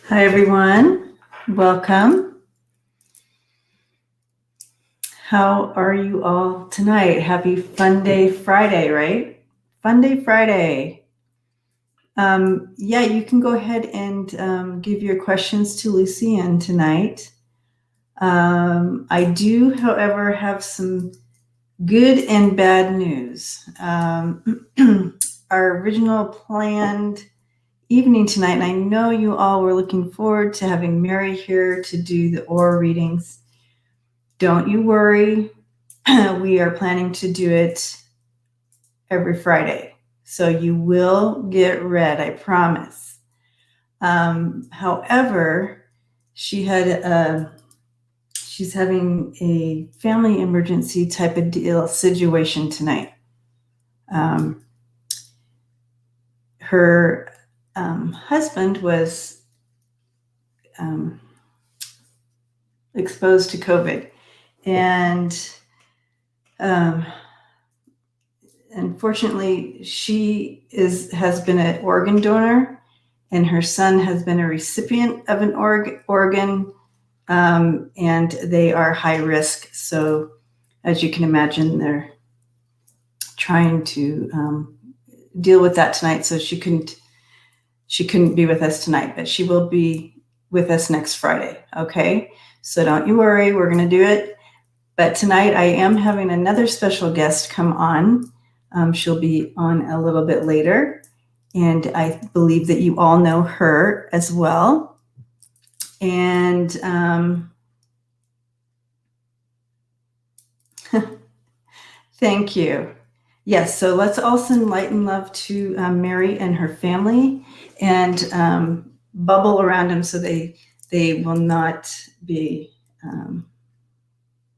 Hi, everyone. Welcome. How are you all tonight? Happy Funday Friday, right? Funday Friday. Yeah, you can go ahead and give your questions to Lucienne tonight. I do, however, have some good and bad news. Our original planned evening tonight, and I know you all were looking forward to having Mary here to do the aura readings. Don't you worry. We are planning to do it every Friday. So you will get read, I promise. However, she's having a family emergency type of deal situation tonight. Her husband was exposed to COVID, and unfortunately, she has been an organ donor, and her son has been a recipient of an organ, and they are high risk. So, as you can imagine, they're trying to deal with that tonight. So she couldn't be with us tonight, but she will be with us next Friday. Okay, so don't you worry, we're going to do it. But tonight I am having another special guest come on. She'll be on a little bit later, and I believe that you all know her as well. And thank you. Yes, so let's all send light and love to Mary and her family, and bubble around them so they will not be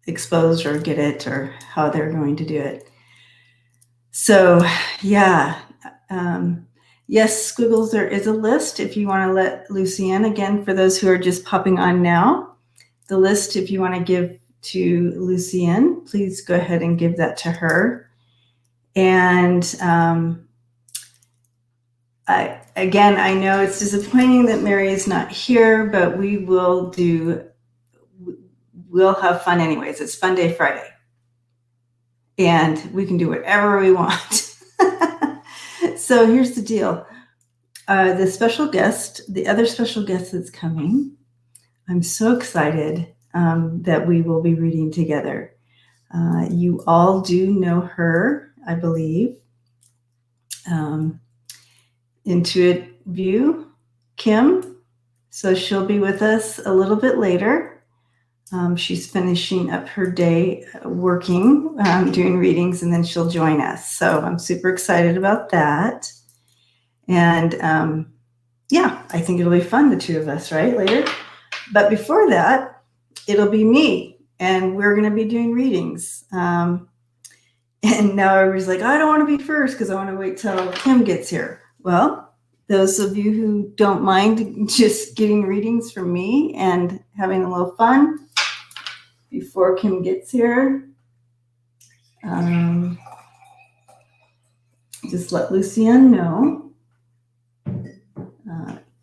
exposed or get it, or how they're going to do it. So yeah, yes, Squiggles, there is a list if you want to let Lucienne, again, for those who are just popping on now, the list, if you want to give to Lucienne, please go ahead and give that to her. And I know it's disappointing that Mary is not here, but we'll have fun anyways. It's Funday Friday, and we can do whatever we want. So here's the deal. The other special guest that's coming, I'm so excited that we will be reading together. You all do know her, I believe. Intuit View, Kim. So she'll be with us a little bit later. She's finishing up her day working, doing readings, and then she'll join us. So I'm super excited about that. And yeah, I think it'll be fun, the two of us, right, later. But before that, it'll be me, and we're going to be doing readings. And now everybody's like, I don't want to be first because I want to wait till Kim gets here. Well, those of you who don't mind just getting readings from me and having a little fun before Kim gets here, just let Lucienne know.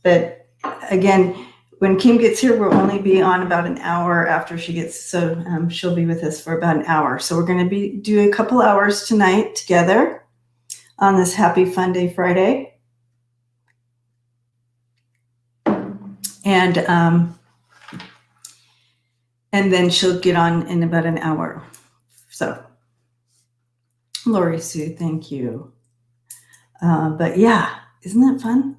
But again, when Kim gets here, we'll only be on about an hour after she gets, so she'll be with us for about an hour. So we're going to be doing a couple hours tonight together on this happy Funday Friday. And then she'll get on in about an hour. So, Lori Sue, thank you. But yeah, isn't that fun?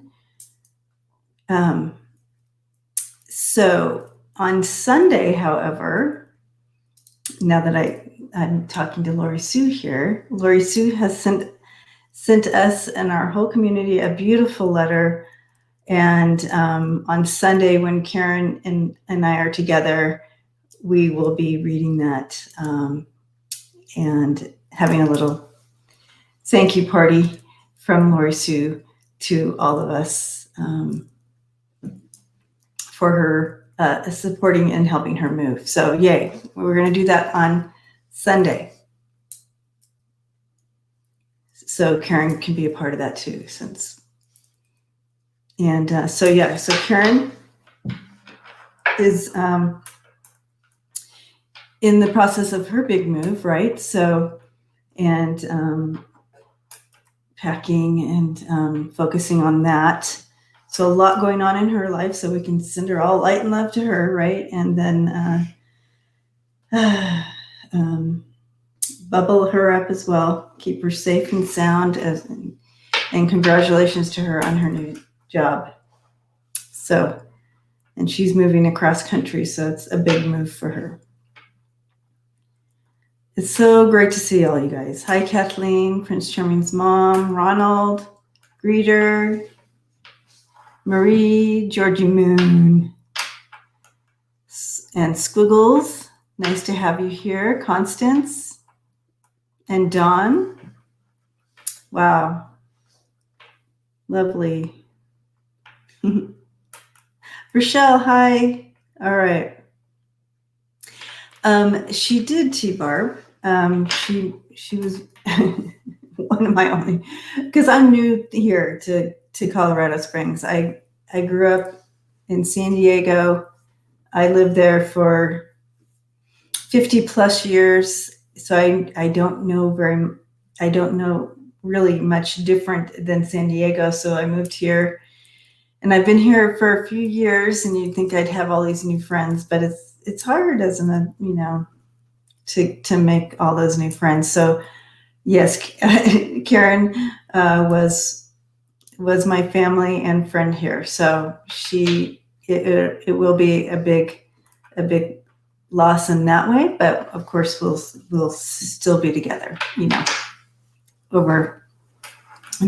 So on Sunday, however, now that I'm talking to Lori Sue here, Lori Sue has sent us and our whole community a beautiful letter. And on Sunday, when Karen and I are together, we will be reading that and having a little thank you party from Lori Sue to all of us for her supporting and helping her move. So yay, we're going to do that on Sunday. So Karen can be a part of that too, so Karen, is in the process of her big move, right? So, and packing and focusing on that. So a lot going on in her life, so we can send her all light and love to her, right? And then bubble her up as well, keep her safe and sound, and congratulations to her on her new job. So, and she's moving across country, so it's a big move for her. It's so great to see all you guys. Hi, Kathleen, Prince Charming's mom, Ronald, Greeter, Marie, Georgie Moon, and Squiggles. Nice to have you here. Constance and Dawn. Wow. Lovely. Rochelle, hi. All right. She did, T-Barb. She was one of my only, because I'm new here to Colorado Springs. I grew up in San Diego. I lived there for 50 plus years. So I don't know really much different than San Diego. So I moved here, and I've been here for a few years, and you'd think I'd have all these new friends, but it's hard, isn't it? You know, to make all those new friends. So yes, Karen was my family and friend here. So it will be a big loss in that way, but of course we'll still be together, you know, over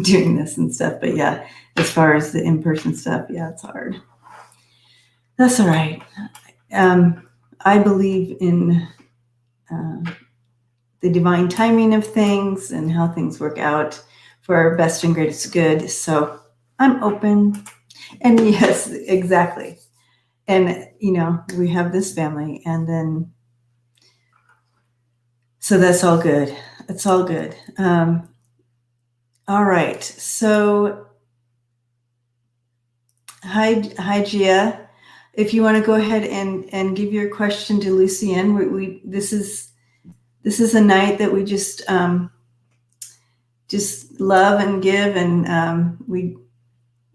doing this and stuff. But yeah, as far as the in-person stuff, yeah, it's hard. That's all right. I believe in the divine timing of things and how things work out for our best and greatest good. So I'm open. And yes, exactly. And, you know, we have this family, and then, so that's all good. It's all good. All right. So hi, Gia. If you want to go ahead and give your question to Lucienne, this is a night that we just love and give, and we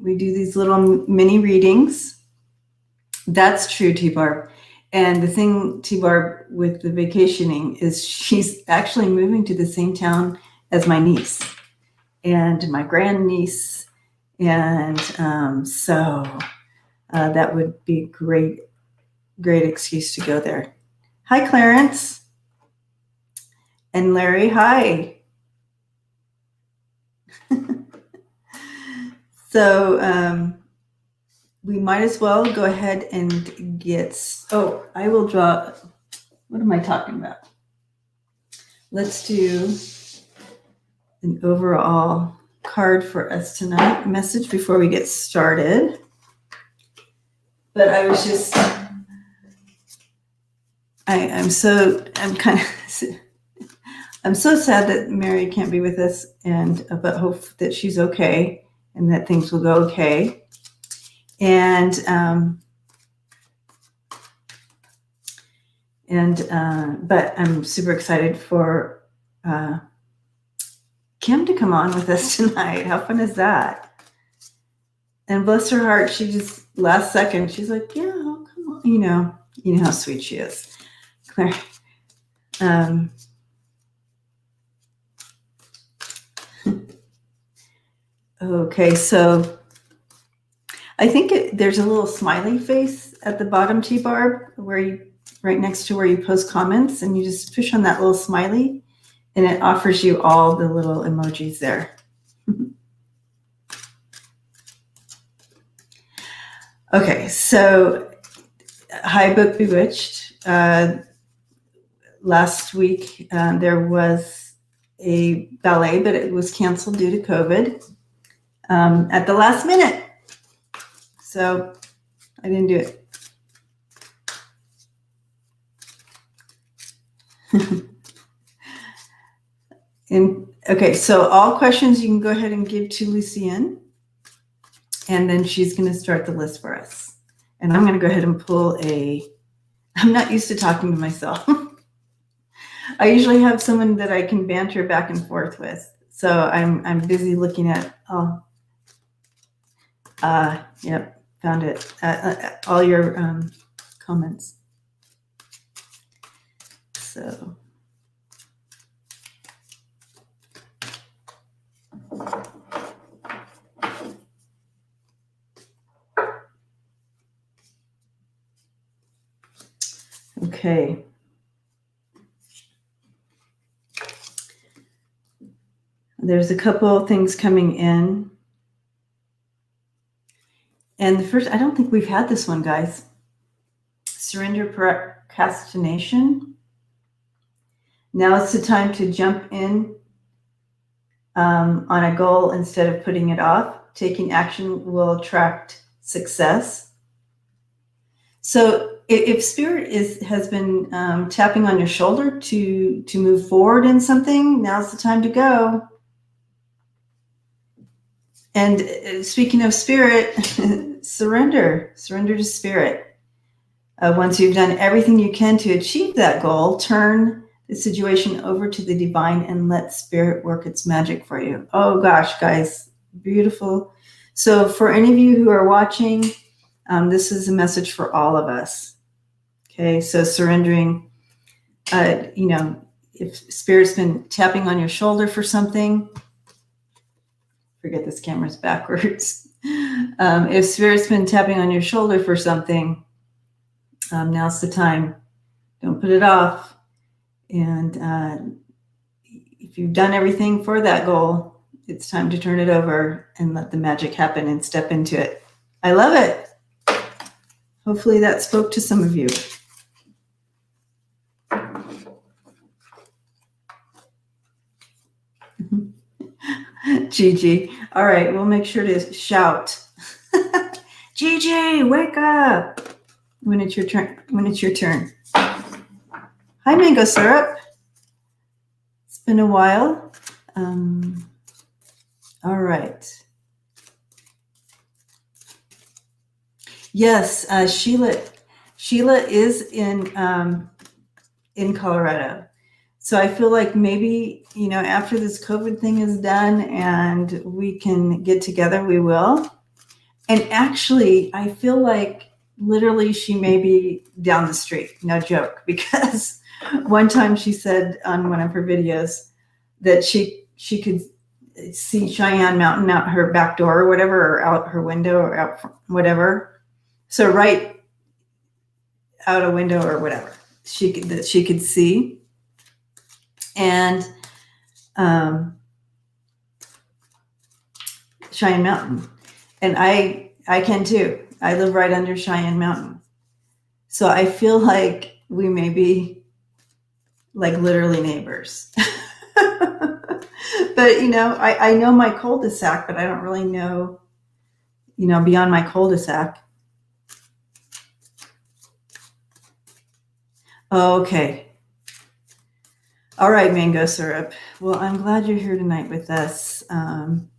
do these little mini readings. That's true, T-Barb. And the thing, T-Barb, with the vacationing is she's actually moving to the same town as my niece and my grandniece. And so that would be a great excuse to go there. Hi, Clarence. And Larry, hi. So we might as well go ahead and I will draw, what am I talking about? Let's do an overall card for us tonight, message before we get started. But I was just, I'm so sad that Mary can't be with us, but hope that she's okay and that things will go okay. And but I'm super excited for Kim to come on with us tonight. How fun is that? And bless her heart, she just last second, she's like, yeah, I'll come on. You know how sweet she is, Claire. Okay, so I think there's a little smiley face at the bottom, T-Barb, right next to where you post comments, and you just push on that little smiley, and it offers you all the little emojis there. Okay, so hi, Book Bewitched. Last week there was a ballet, but it was canceled due to COVID at the last minute. So I didn't do it. Okay, so all questions you can go ahead and give to Lucienne, and then she's going to start the list for us. And I'm going to go ahead and pull I'm not used to talking to myself. I usually have someone that I can banter back and forth with. So I'm busy looking at, yep, found it. All your comments. So. Okay. There's a couple of things coming in. And the first, I don't think we've had this one, guys. Surrender procrastination. Now it's the time to jump in on a goal instead of putting it off. Taking action will attract success. So if Spirit has been tapping on your shoulder to move forward in something, now's the time to go. And speaking of Spirit, surrender to Spirit. Once you've done everything you can to achieve that goal, turn the situation over to the divine and let Spirit work its magic for you. Oh gosh, guys, beautiful. So for any of you who are watching, this is a message for all of us. Okay, so surrendering, if Spirit's been tapping on your shoulder for something, forget this camera's backwards. If Spirit's been tapping on your shoulder for something, now's the time. Don't put it off. And if you've done everything for that goal, it's time to turn it over and let the magic happen and step into it. I love it. Hopefully that spoke to some of you. Gigi. All right, we'll make sure to shout. Gigi, wake up when it's your turn. Hi, Mango Syrup. It's been a while. All right. Yes, Sheila is in Colorado. So I feel like maybe, after this COVID thing is done and we can get together, we will. And actually, I feel like literally she may be down the street. No joke. Because one time she said on one of her videos that she could see Cheyenne Mountain out her back door or whatever, or out her window or out whatever. So right out a window or whatever she could see. And Cheyenne Mountain. And I can too. I live right under Cheyenne Mountain. So I feel like we may be like literally neighbors. But, I know my cul-de-sac, but I don't really know, beyond my cul-de-sac. Okay. All right, Mango Syrup. Well, I'm glad you're here tonight with us. And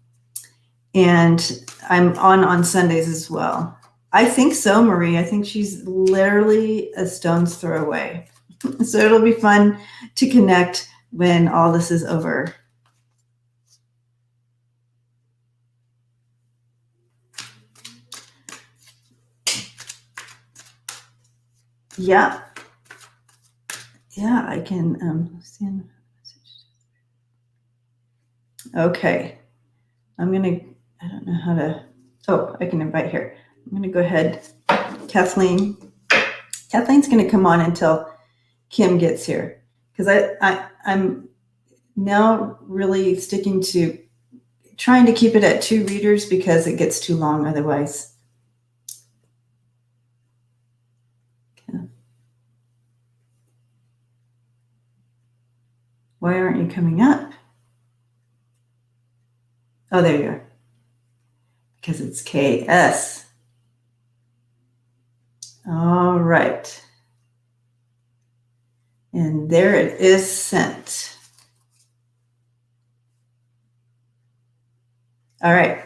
I'm on Sundays as well. I think so, Marie. I think she's literally a stone's throw away. So it'll be fun to connect when all this is over. Yeah. Yeah, I can send a message. Okay. I don't know how to, I can invite her. I'm going to go ahead. Kathleen's going to come on until Kim gets here. Because I'm now really sticking to trying to keep it at 2 readers because it gets too long otherwise. Okay. Why aren't you coming up? Oh, there you are. Because it's KS. All right. And there it is sent. All right.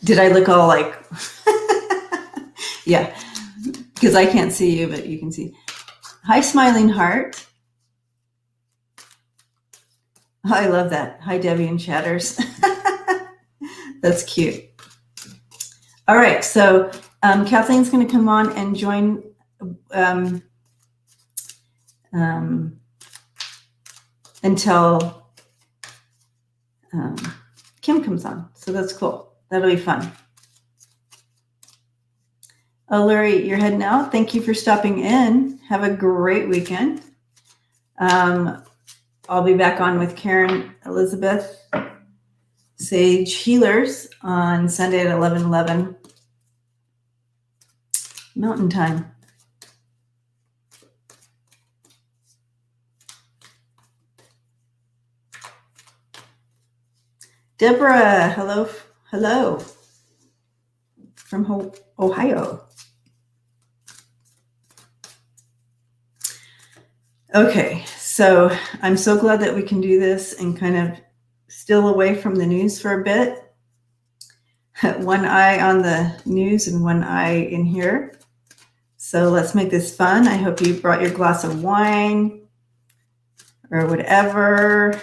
Did I look all like Yeah, because I can't see you, but you can see. Hi, Smiling Heart. Oh, I love that. Hi, Debbie and Chatters. That's cute. All right, so Kathleen's going to come on and join until Kim comes on. So that's cool. That'll be fun. Oh, Larry, you're heading out. Thank you for stopping in. Have a great weekend. I'll be back on with Karen Elizabeth Sage Healers on Sunday at 11:11 Mountain Time. Deborah, hello from Ohio. Okay, so I'm so glad that we can do this and kind of still away from the news for a bit. One eye on the news and one eye in here. So let's make this fun. I hope you brought your glass of wine or whatever.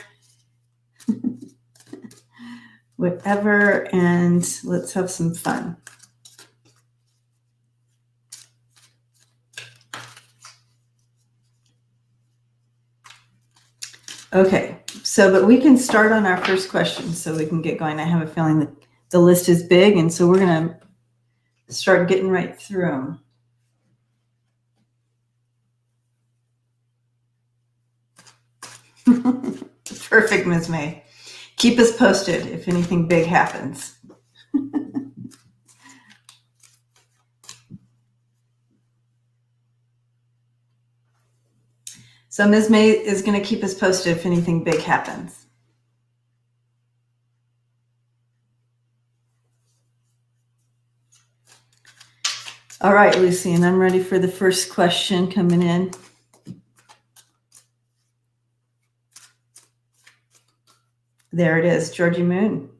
Whatever, and let's have some fun. Okay, so but we can start on our first question so we can get going. I have a feeling that the list is big, and so we're going to start getting right through them. Perfect, Ms. May. Keep us posted if anything big happens. So Ms. May is going to keep us posted if anything big happens. All right, Lucy, and I'm ready for the first question coming in. There it is, Georgie Moon.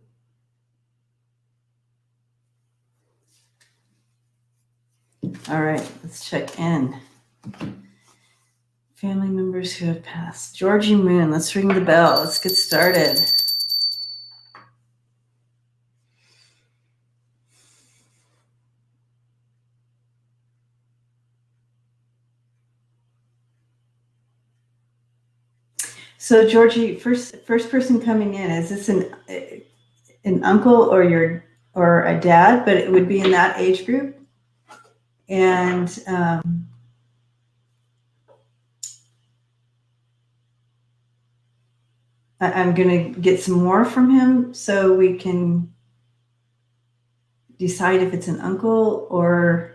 All right, let's check in. Family members who have passed. Georgie Moon, let's ring the bell. Let's get started. So Georgie, first person coming in, is this an uncle or a dad? But it would be in that age group. And I'm going to get some more from him so we can decide if it's an uncle or,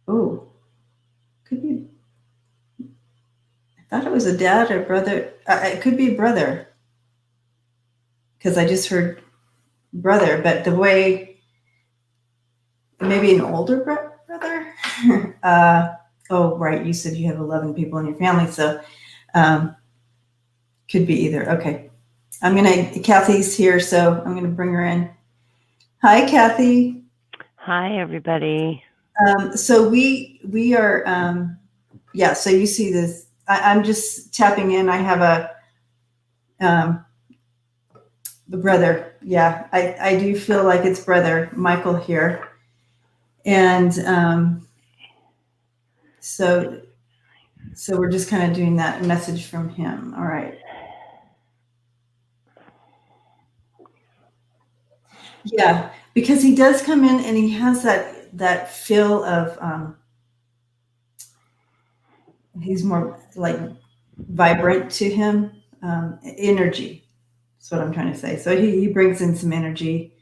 could be. I thought it was a dad or brother. It could be brother because I just heard brother, but the way, maybe an older brother. Oh, right. You said you have 11 people in your family, so could be either. Okay. Kathy's here, so I'm going to bring her in. Hi, Kathy. Hi, everybody. So we are, so you see this. I'm just tapping in. I have the brother. Yeah, I do feel like it's brother Michael here. And so we're just kind of doing that message from him. All right. Yeah, because he does come in and he has that feel of he's more like vibrant to him, energy. That's what I'm trying to say. So he brings in some energy,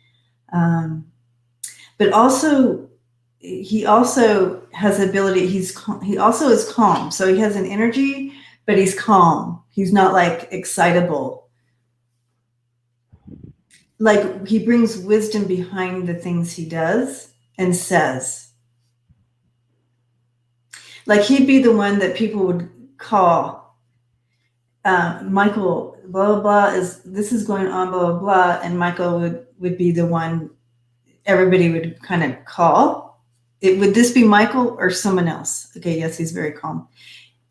but also he also has the ability. He also is calm. So he has an energy, but he's calm. He's not like excitable. Like he brings wisdom behind the things he does and says. Like he'd be the one that people would call, Michael, blah, blah, blah, this is going on, blah, blah, blah. And Michael would be the one everybody would kind of call. would this be Michael or someone else? Okay, yes, he's very calm.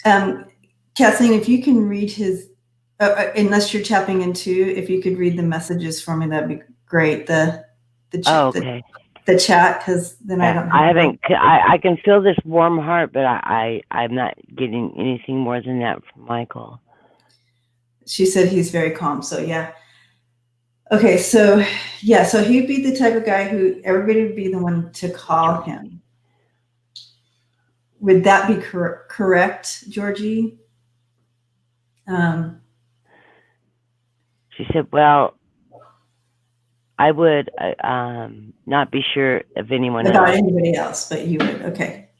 Kathleen, if you can read his, unless you're tapping into, if you could read the messages for me, that'd be great. The okay. The chat, because then I don't have. I haven't. I can feel this warm heart, but I'm not getting anything more than that from Michael. She said he's very calm. So yeah. Okay, so yeah, so he'd be the type of guy who everybody would be the one to call him. Would that be correct, Georgie? She said, well, I would not be sure of anyone about else. Anybody else, but you would. Okay.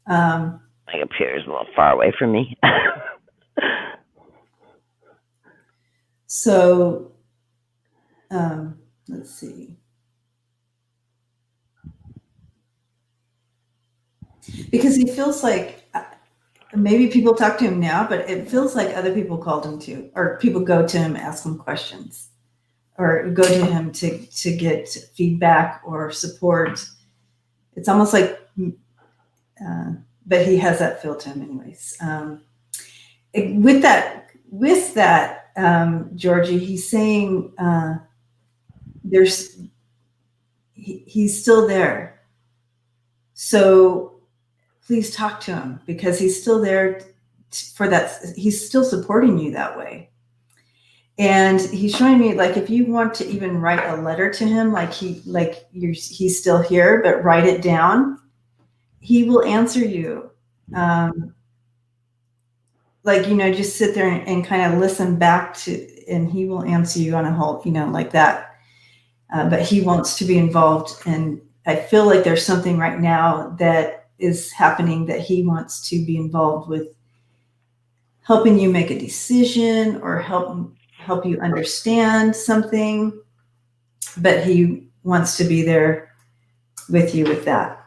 My computer's a little far away from me. So, let's see. Because he feels like maybe people talk to him now, but it feels like other people called him too, or people go to him, ask him questions, or go to him to get feedback or support. It's almost like, but he has that feel to him anyways. With that, Georgie, he's saying he's still there. So please talk to him, because he's still there for that. He's still supporting you that way. And he's showing me, like, if you want to even write a letter to him, he's still here, but write it down. He will answer you. Just sit there and kind of listen back and he will answer you on a whole, like that. But he wants to be involved. And I feel like there's something right now that is happening that he wants to be involved with, helping you make a decision or help you understand something. But he wants to be there with you with that.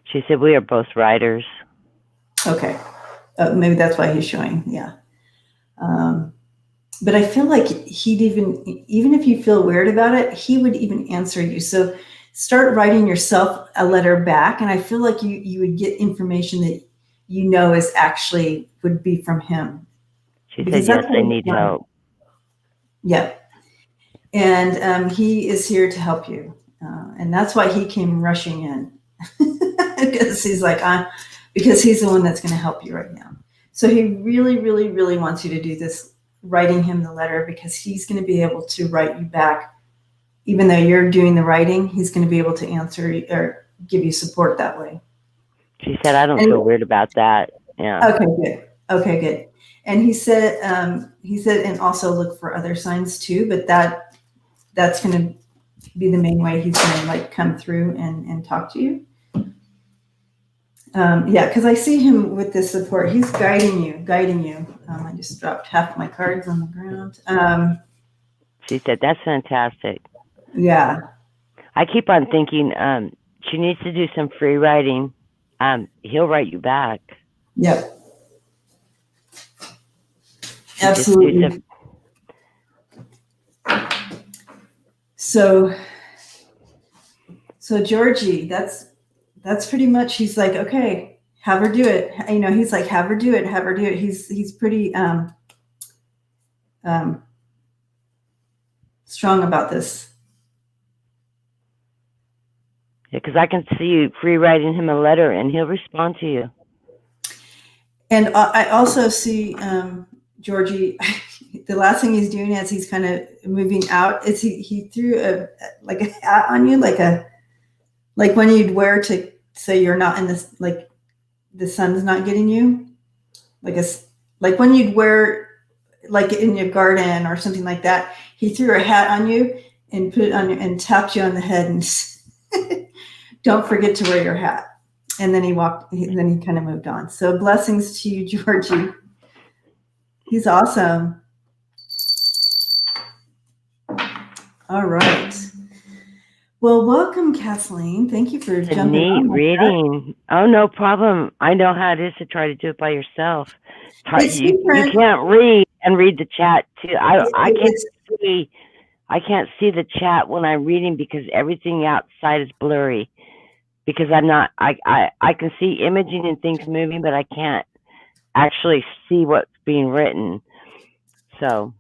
She said we are both writers. Okay. Maybe that's why he's showing. Yeah. But I feel like he'd even if you feel weird about it, he would even answer you. So start writing yourself a letter back. And I feel like you would get information that is actually would be from him. She said, yes, I need help. Yeah. And he is here to help you. And that's why he came rushing in. Because he's like, because he's the one that's going to help you right now. So he really, really, really wants you to do this, writing him the letter, because he's going to be able to write you back. Even though you're doing the writing, he's going to be able to answer or give you support that way. She said, I don't feel weird about that. Yeah. Okay, good. And he said, and also look for other signs too, but that's going to be the main way he's going to come through and talk to you. Because I see him with this support. He's guiding you. I just dropped half my cards on the ground. She said, that's fantastic. Yeah. I keep on thinking she needs to do some free writing. He'll write you back. Yep. Absolutely. So Georgie, that's pretty much, he's like, okay, have her do it. He's like, have her do it. He's pretty strong about this. Yeah, because I can see you free writing him a letter and he'll respond to you. And I also see, Georgie, the last thing he's doing as he's kind of moving out is he threw a hat on you, like when you'd wear to say you're not in this, like the sun's not getting you, like when you'd wear like in your garden or something like that. He threw a hat on you and put it on you and tapped you on the head and don't forget to wear your hat. And then he kind of moved on. So blessings to you, Georgie. He's awesome. All right. Well, welcome, Kathleen. Thank you for jumping on. Neat reading. Oh, no problem. I know how it is to try to do it by yourself. You can't read and read the chat too. I can't see I can't see the chat when I'm reading because everything outside is blurry. Because I'm not, I can see imaging and things moving, but I can't actually see what's being written. So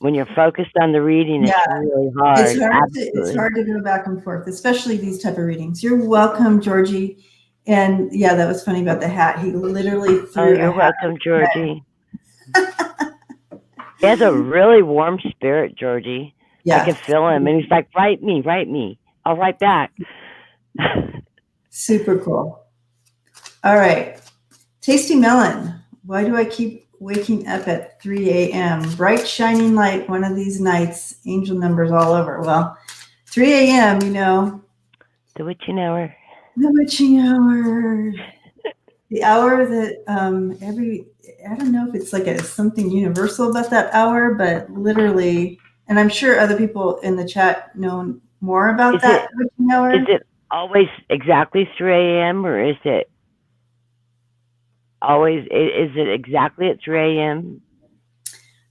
when you're focused on the reading, Yeah, it's really hard. It's hard to go back and forth, especially these type of readings. You're welcome, Georgie. And yeah, that was funny about the hat. He literally threw you're a hat. welcome, Georgie. He has a really warm spirit, Georgie. Yeah. I can feel him, and he's like, write me. I'll write back. Super cool. All right. Tasty Melon. Why do I keep waking up at 3 a.m.? Bright, shining light one of these nights. Angel numbers all over. Well, 3 a.m., you know. The witching hour. The witching hour. The hour that I don't know if it's like something universal about that hour, but literally, and I'm sure other people in the chat know more about that witching hour. Is it always exactly 3 a.m. or is it always, is it exactly at 3 a.m.?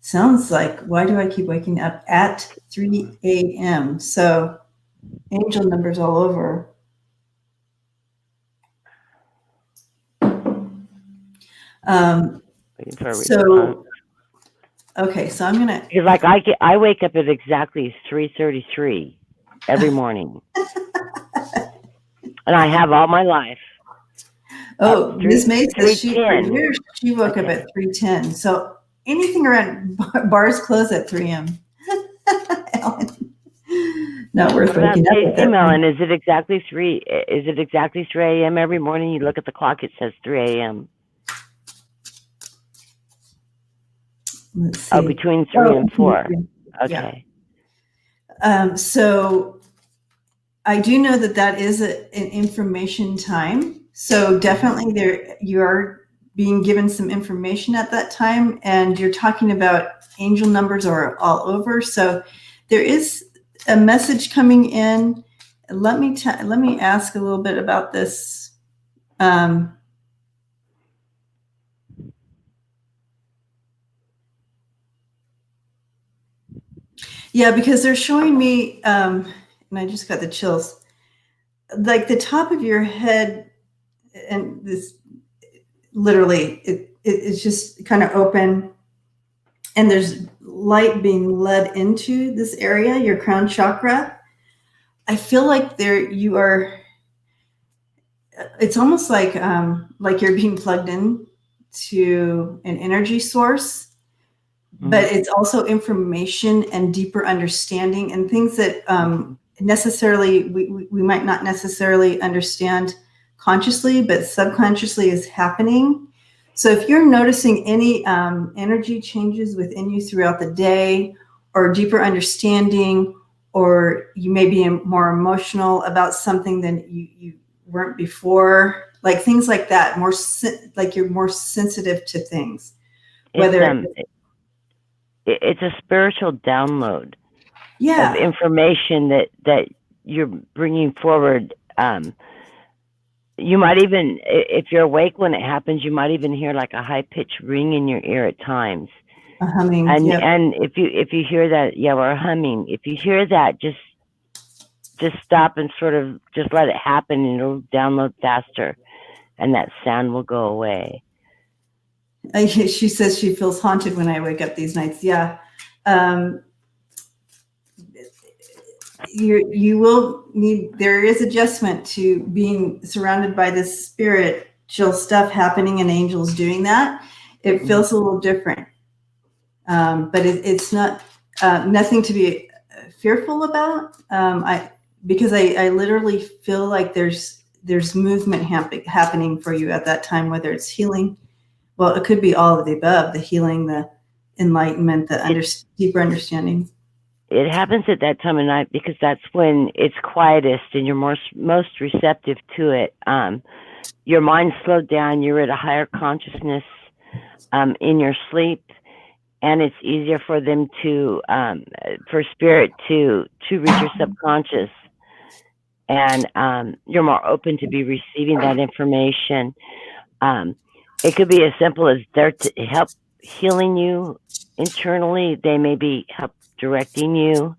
Sounds like, why do I keep waking up at 3 a.m.? So angel numbers all over. Waiting for a response. Okay, so I'm gonna. Because like I wake up at exactly 3:33 every morning, and I have all my life. Oh, Miss May says she woke up at 3:10. So anything around bars close at 3 a.m. Ellen, not worth waking up. Tasty Melon, is it exactly 3? Is it exactly 3 a.m. every morning? You look at the clock; it says 3 a.m. Let's see. Oh, between 3 and 4. Okay. Yeah. So I do know that is an information time. So definitely you are being given some information at that time, and you're talking about angel numbers are all over. So there is a message coming in. Let me ask a little bit about this. Yeah, because they're showing me, and I just got the chills, like the top of your head, and this literally, it's just kind of open, and there's light being led into this area, your crown chakra. I feel like you are, it's almost like you're being plugged in to an energy source. But it's also information and deeper understanding and things that necessarily we might not necessarily understand consciously, but subconsciously is happening. So if you're noticing any energy changes within you throughout the day, or deeper understanding, or you may be more emotional about something than you weren't before, like things like that, like you're more sensitive to things, whether it's a spiritual download of information that you're bringing forward. You might even, if you're awake when it happens, you might even hear like a high-pitched ring in your ear at times. A humming. And if you hear that, or a humming, if you hear that, just stop and sort of just let it happen, and it'll download faster, and that sound will go away. She says she feels haunted when I wake up these nights. Yeah. You will need, there is adjustment to being surrounded by this spiritual stuff happening and angels doing that. It feels a little different. But it's not, nothing to be fearful about. Because I literally feel like there's movement happening for you at that time, whether it's healing. Well, it could be all of the above: the healing, the enlightenment, the deeper understanding. It happens at that time of night because that's when it's quietest and you're most receptive to it. Your mind's slowed down. You're at a higher consciousness in your sleep, and it's easier for them for spirit to reach your subconscious, and you're more open to be receiving that information. It could be as simple as they're to help healing you internally. They may be help directing you.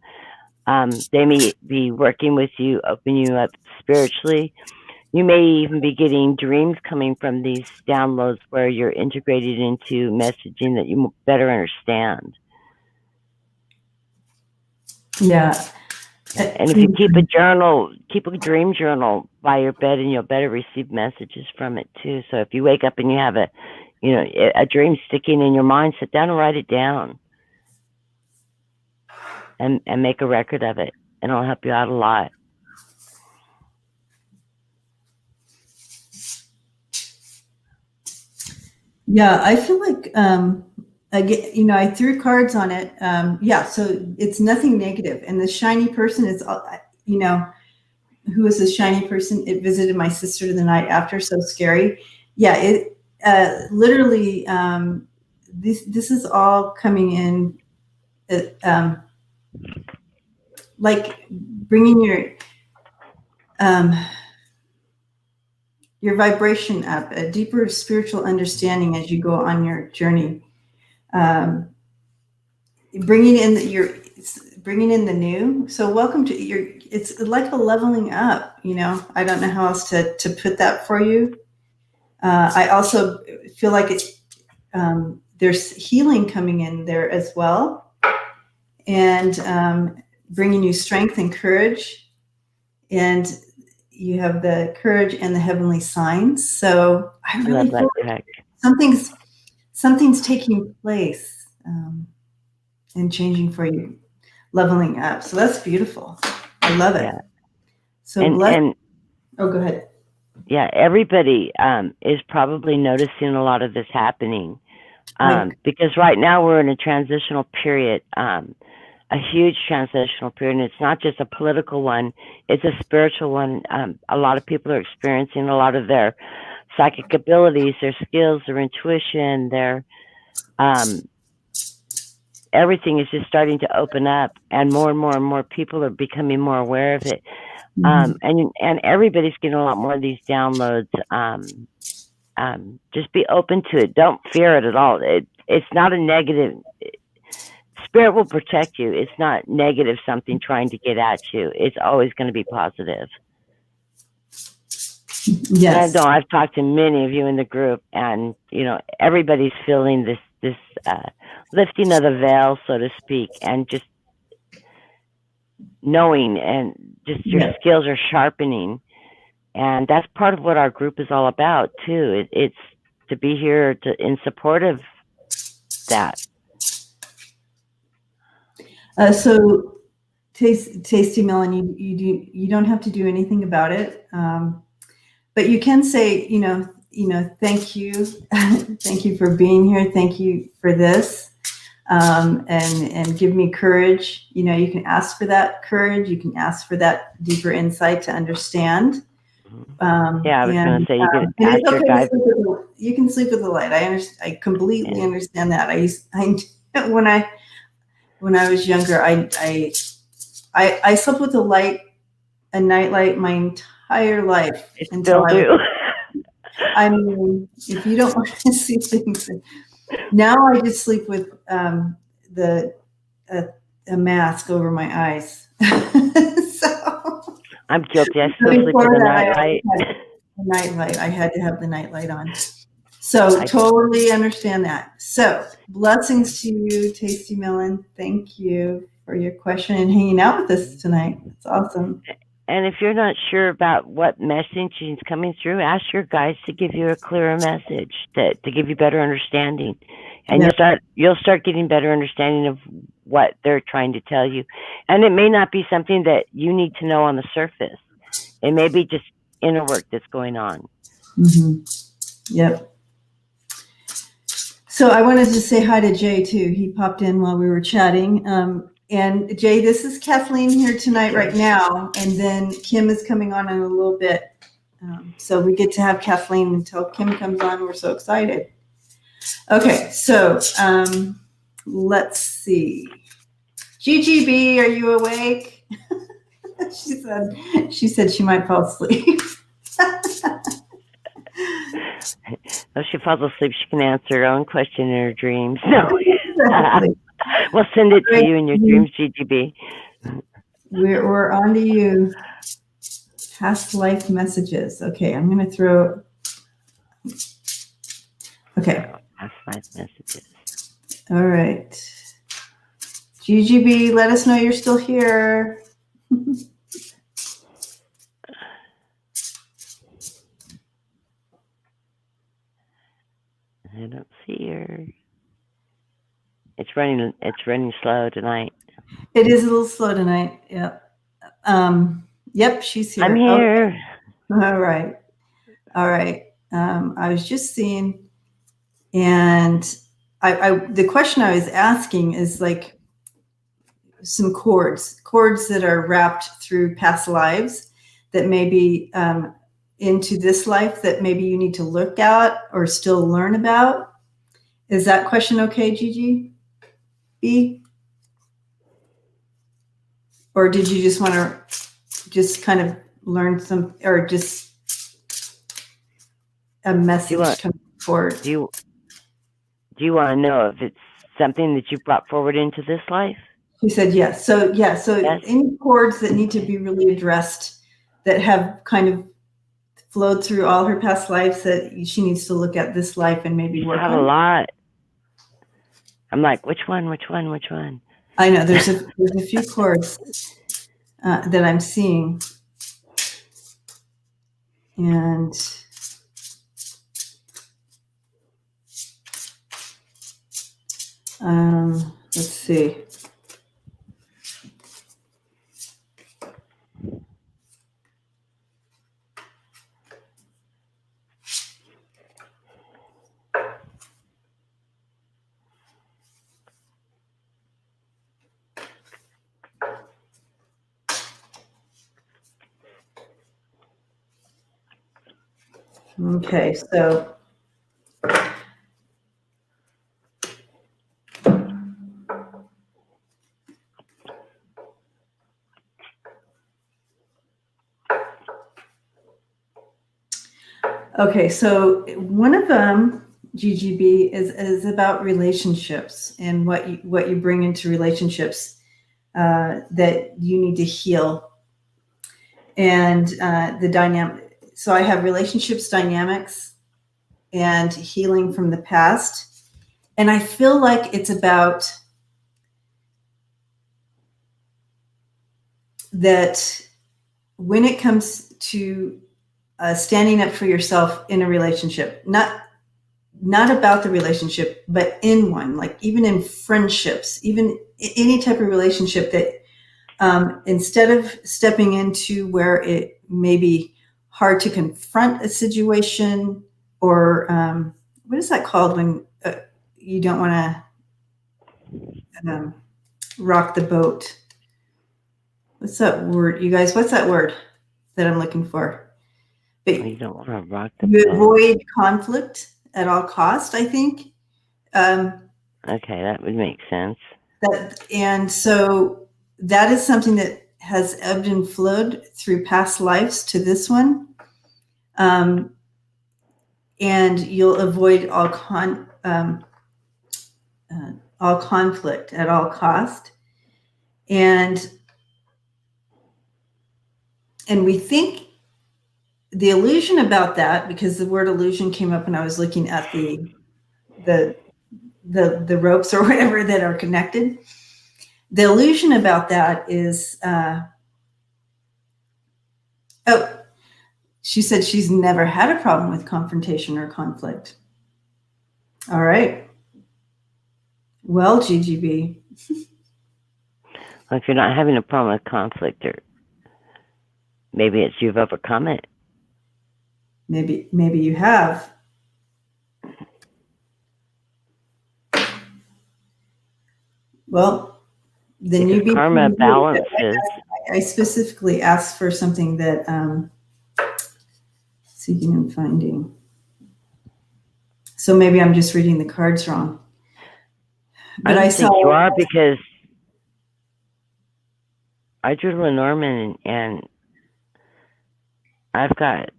They may be working with you, opening you up spiritually. You may even be getting dreams coming from these downloads where you're integrated into messaging that you better understand. Yeah. And if you keep a journal, keep a dream journal by your bed, and you'll better receive messages from it too. So if you wake up and you have a dream sticking in your mind, sit down and write it down, and make a record of it, and it'll help you out a lot. Yeah, I feel like I threw cards on it. Yeah, so it's nothing negative. And the shiny person is, who is this shiny person? It visited my sister the night after, so scary. Yeah, it literally, this is all coming in, like bringing your vibration up, a deeper spiritual understanding as you go on your journey. Bringing in the new. So welcome to it's like a leveling up, I don't know how else to put that for you. I also feel like there's healing coming in there as well, and bringing you strength and courage, and you have the courage and the heavenly signs. So I really feel like something's taking place and changing for you, leveling up. So that's beautiful. I love it. Yeah. So go ahead. Yeah, everybody is probably noticing a lot of this happening because right now we're in a transitional period, a huge transitional period, and it's not just a political one, it's a spiritual one. A lot of people are experiencing a lot of their psychic abilities, their skills, their intuition, their everything is just starting to open up, and more people are becoming more aware of it. And everybody's getting a lot more of these downloads. Just be open to it. Don't fear it at all. It's not a negative. Spirit will protect you. It's not negative, something trying to get at you. It's always going to be positive. Yes. And I've talked to many of you in the group, and everybody's feeling this lifting of the veil, so to speak, and just knowing, and just your skills are sharpening. And that's part of what our group is all about too. It's to be here in support of that. So Tasty Melon, you don't have to do anything about it, but you can say, thank you, thank you for being here, thank you for this, and give me courage. You can ask for that courage. You can ask for that deeper insight to understand. I was going to say you can ask your guide. You can sleep with the light. I completely understand that. When I was younger, I slept with a nightlight my entire life. Still do. I mean, if you don't want to see things, now I just sleep with a mask over my eyes. So I'm guilty. I still sleep with a nightlight. I had to have the nightlight on. So totally understand that. So blessings to you, Tasty Melon. Thank you for your question and hanging out with us tonight. It's awesome. And if you're not sure about what message is coming through, ask your guides to give you a clearer message, to give you better understanding. And you'll start getting better understanding of what they're trying to tell you. And it may not be something that you need to know on the surface. It may be just inner work that's going on. Mm-hmm. Yep. So I wanted to say hi to Jay too. He popped in while we were chatting. And Jay, this is Kathleen here tonight right now. And then Kim is coming on in a little bit. So we get to have Kathleen until Kim comes on. We're so excited. Okay, so let's see. Gigi Bee, are you awake? She said she might fall asleep. If she falls asleep, she can answer her own question in her dreams. No. We'll send it to you in your dreams, Gigi Bee. we're on to you. Past life messages. Okay, I'm going to throw. Okay. Past life messages. All right. Gigi Bee, let us know you're still here. I don't see her. It's running slow tonight. It is a little slow tonight. Yep. Yep, she's here. I'm here. Okay. All right. All right. I was just seeing, and the question I was asking is like some cords that are wrapped through past lives that may be into this life that maybe you need to look at or still learn about. Is that question okay, Gigi B? Or did you just want to just kind of learn some, or just a message coming forward? Do you want to know if it's something that you brought forward into this life? She said yes. So yes. Any cords that need to be really addressed that have kind of flowed through all her past lives that she needs to look at this life and maybe work on. I have a lot. I'm like, which one? I know there's a few cords that I'm seeing, and let's see. Okay, so one of them, Gigi Bee, is about relationships and what you bring into relationships that you need to heal, and the dynamic. So I have relationships dynamics and healing from the past. And I feel like it's about that when it comes to standing up for yourself in a relationship, not about the relationship, but in one, like even in friendships, even any type of relationship that instead of stepping into where it may be hard to confront a situation, or what is that called when you don't want to rock the boat? What's that word, you guys? What's that word that I'm looking for? But you don't want to rock the you boat. avoid conflict at all cost, I think. Okay, that would make sense. And so that is something that has ebbed and flowed through past lives to this one. And you'll avoid all conflict at all cost. And we think the illusion about that, because the word illusion came up when I was looking at the ropes or whatever that are connected. The illusion about that is, she said she's never had a problem with confrontation or conflict. All right. Well, Gigi Bee. Well, if you're not having a problem with conflict, or maybe it's you've overcome it. Maybe you have. Well, then you be karma balances. I specifically asked for something that seeking and finding. So maybe I'm just reading the cards wrong. But I think you are, because I drew Lenormand, and I've got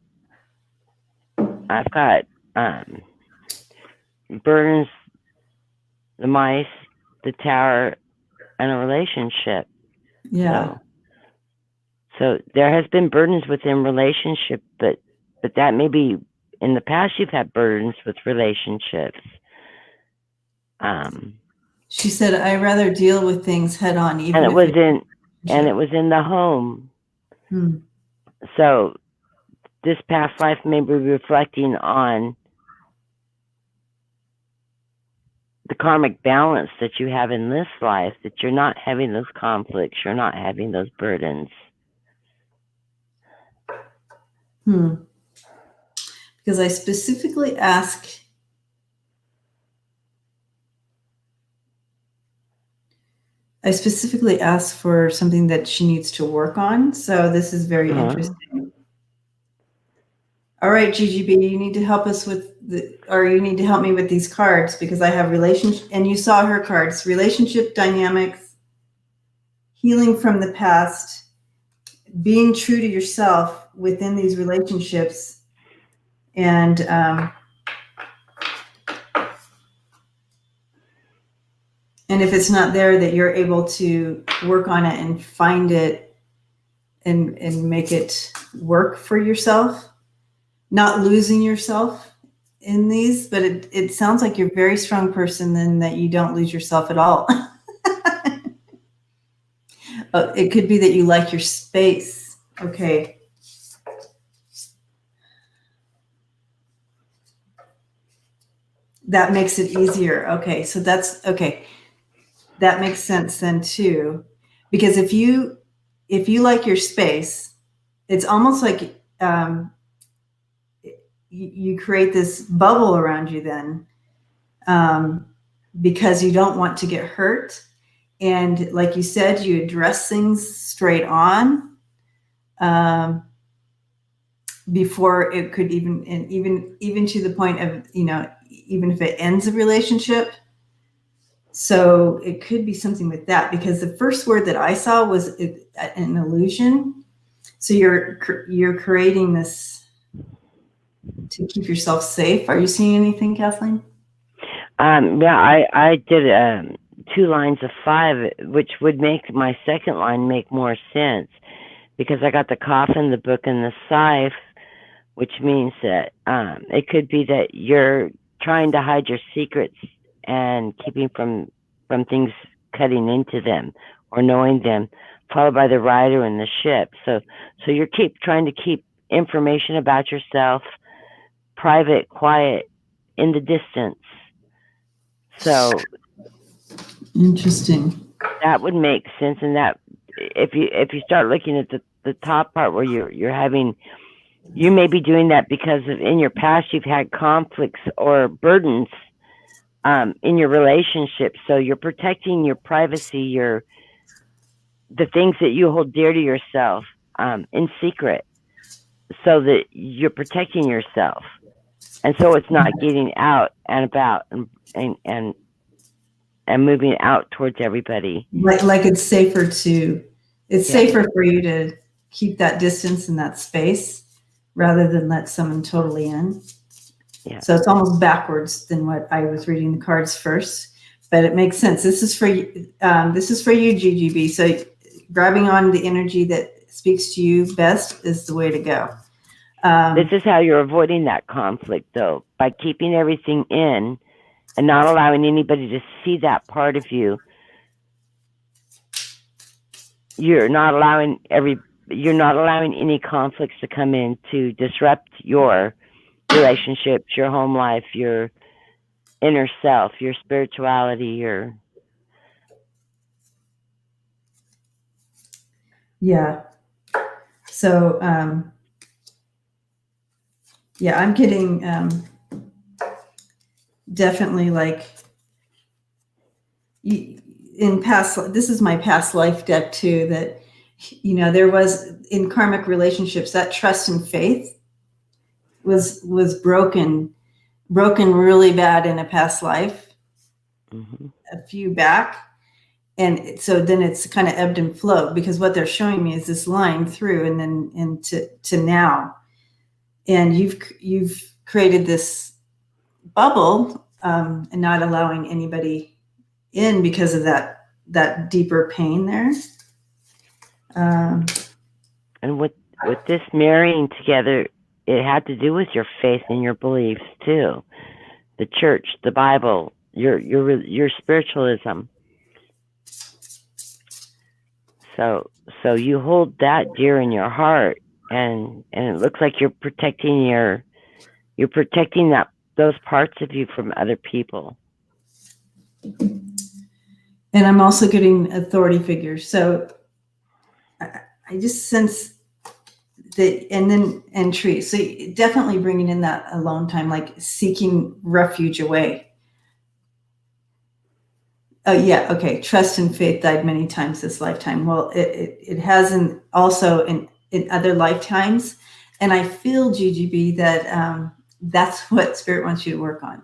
burns, the mice, the tower, and a relationship. Yeah. So So there has been burdens within relationship, but that may be in the past you've had burdens with relationships. She said, "I rather deal with things head on, even and it if was it in the home. Hmm. So this past life may be reflecting on the karmic balance that you have in this life, that you're not having those conflicts, you're not having those burdens. Because I specifically asked for something that she needs to work on. So this is very interesting. All right, Gigi Bee, you need to help us with you need to help me with these cards, because I have relationship, and you saw her cards, relationship dynamics, healing from the past, being true to yourself within these relationships, and if it's not there, that you're able to work on it and find it and make it work for yourself, not losing yourself in these. But it sounds like you're a very strong person, then, that you don't lose yourself at all. It could be that you like your space. Okay. That makes it easier. Okay. So that's okay. That makes sense then too, because if you like your space, it's almost like you create this bubble around you then, because you don't want to get hurt. And like you said, you address things straight on, before it could even to the point of, even if it ends a relationship. So it could be something with that, because the first word that I saw was an illusion. So you're creating this to keep yourself safe. Are you seeing anything, Kathleen? Yeah, I did 2 lines of 5, which would make my second line make more sense, because I got the coffin, the book, and the scythe, which means that it could be that you're trying to hide your secrets and keeping from things cutting into them or knowing them, followed by the rider and the ship. So you're trying to keep information about yourself private, quiet, in the distance. So interesting. That would make sense. And that if you start looking at the top part where you may be doing that because in your past you've had conflicts or burdens in your relationship. So you're protecting your privacy, the things that you hold dear to yourself in secret, so that you're protecting yourself. And so it's not getting out and about and moving out towards everybody. Like it's safer safer for you to keep that distance and that space rather than let someone totally in. Yeah. So it's almost backwards than what I was reading the cards first, but it makes sense. This is for you. This is for you, Gigi Bee. So grabbing on the energy that speaks to you best is the way to go. This is how you're avoiding that conflict, though, by keeping everything in and not allowing anybody to see that part of you. You're not allowing any conflicts to come in to disrupt your relationships, your home life, your inner self, your spirituality, Yeah. So, yeah, I'm getting definitely like this is my past life deck too, that, there was in karmic relationships, that trust and faith was broken really bad in a past life, a few back. And so then it's kind of ebbed and flowed, because what they're showing me is this line through and then into now. And you've created this bubble, and not allowing anybody in because of that deeper pain there. And with this marrying together, it had to do with your faith and your beliefs too. The church, the Bible, your spiritualism. So you hold that dear in your heart, and it looks like you're protecting those parts of you from other people. And I'm also getting authority figures. So I just sense that, and trees. So definitely bringing in that alone time, like seeking refuge away. Oh yeah, okay. Trust and faith died many times this lifetime. Well, it hasn't also in other lifetimes. And I feel, Gigi Bee, that that's what Spirit wants you to work on.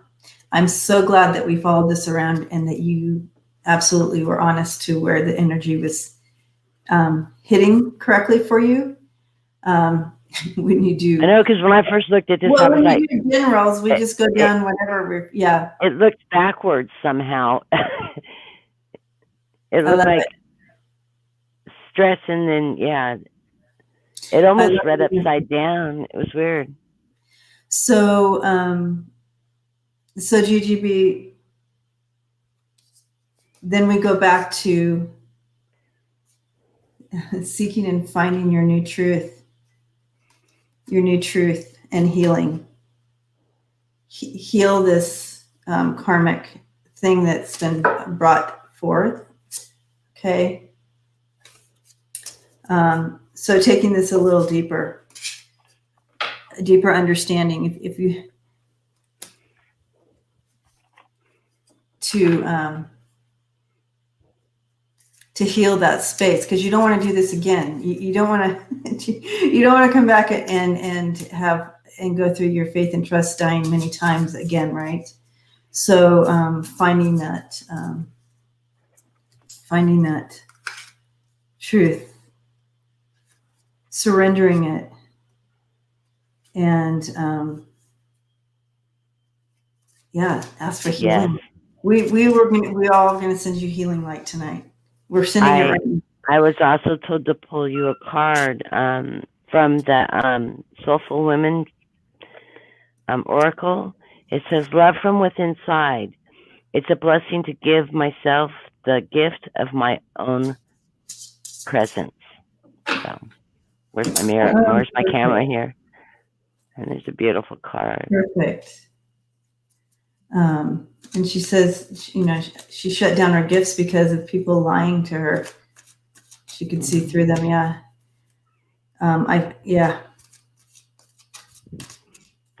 I'm so glad that we followed this around and that you absolutely were honest to where the energy was hitting correctly for you. When you do, I know, because when I first looked at this, I was like, do generals, we just go down whenever yeah. It looked backwards somehow. It looked like stress, and then it almost read upside down. It was weird. So, Gigi Bee, then we go back to seeking and finding your new truth and healing. Heal this karmic thing that's been brought forth. Okay. So taking this a little deeper, a deeper understanding, if you to heal that space, because you don't want to do this again. You don't want to you don't want to come back and go through your faith and trust dying many times again, right? So finding that truth, surrendering it, and ask for healing. Yes. We all going to send you healing light tonight. We're sending it right now. I was also told to pull you a card from the Soulful Women Oracle. It says, "Love from within inside. It's a blessing to give myself the gift of my own presence." So, where's my mirror? Where's my camera here? And there's a beautiful card. Perfect. And she says, she shut down her gifts because of people lying to her. She could see through them. Yeah.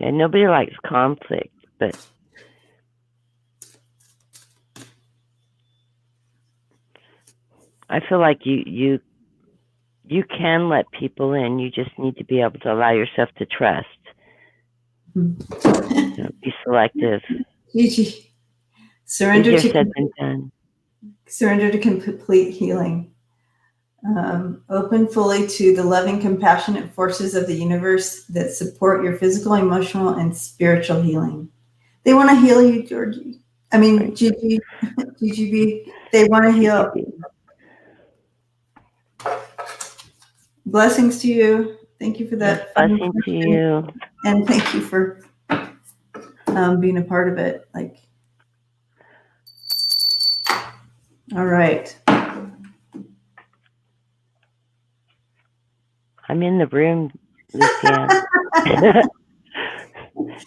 Yeah, nobody likes conflict, but I feel like you can let people in. You just need to be able to allow yourself to trust. Be selective. Gigi, surrender to complete healing. Open fully to the loving, compassionate forces of the universe that support your physical, emotional, and spiritual healing. They want to heal you, Georgie. I mean, Gigi Bee. They want to heal. Blessings to you. Thank you for that. Blessing to you. And thank you for being a part of it. All right. I'm in the room, Lucianne.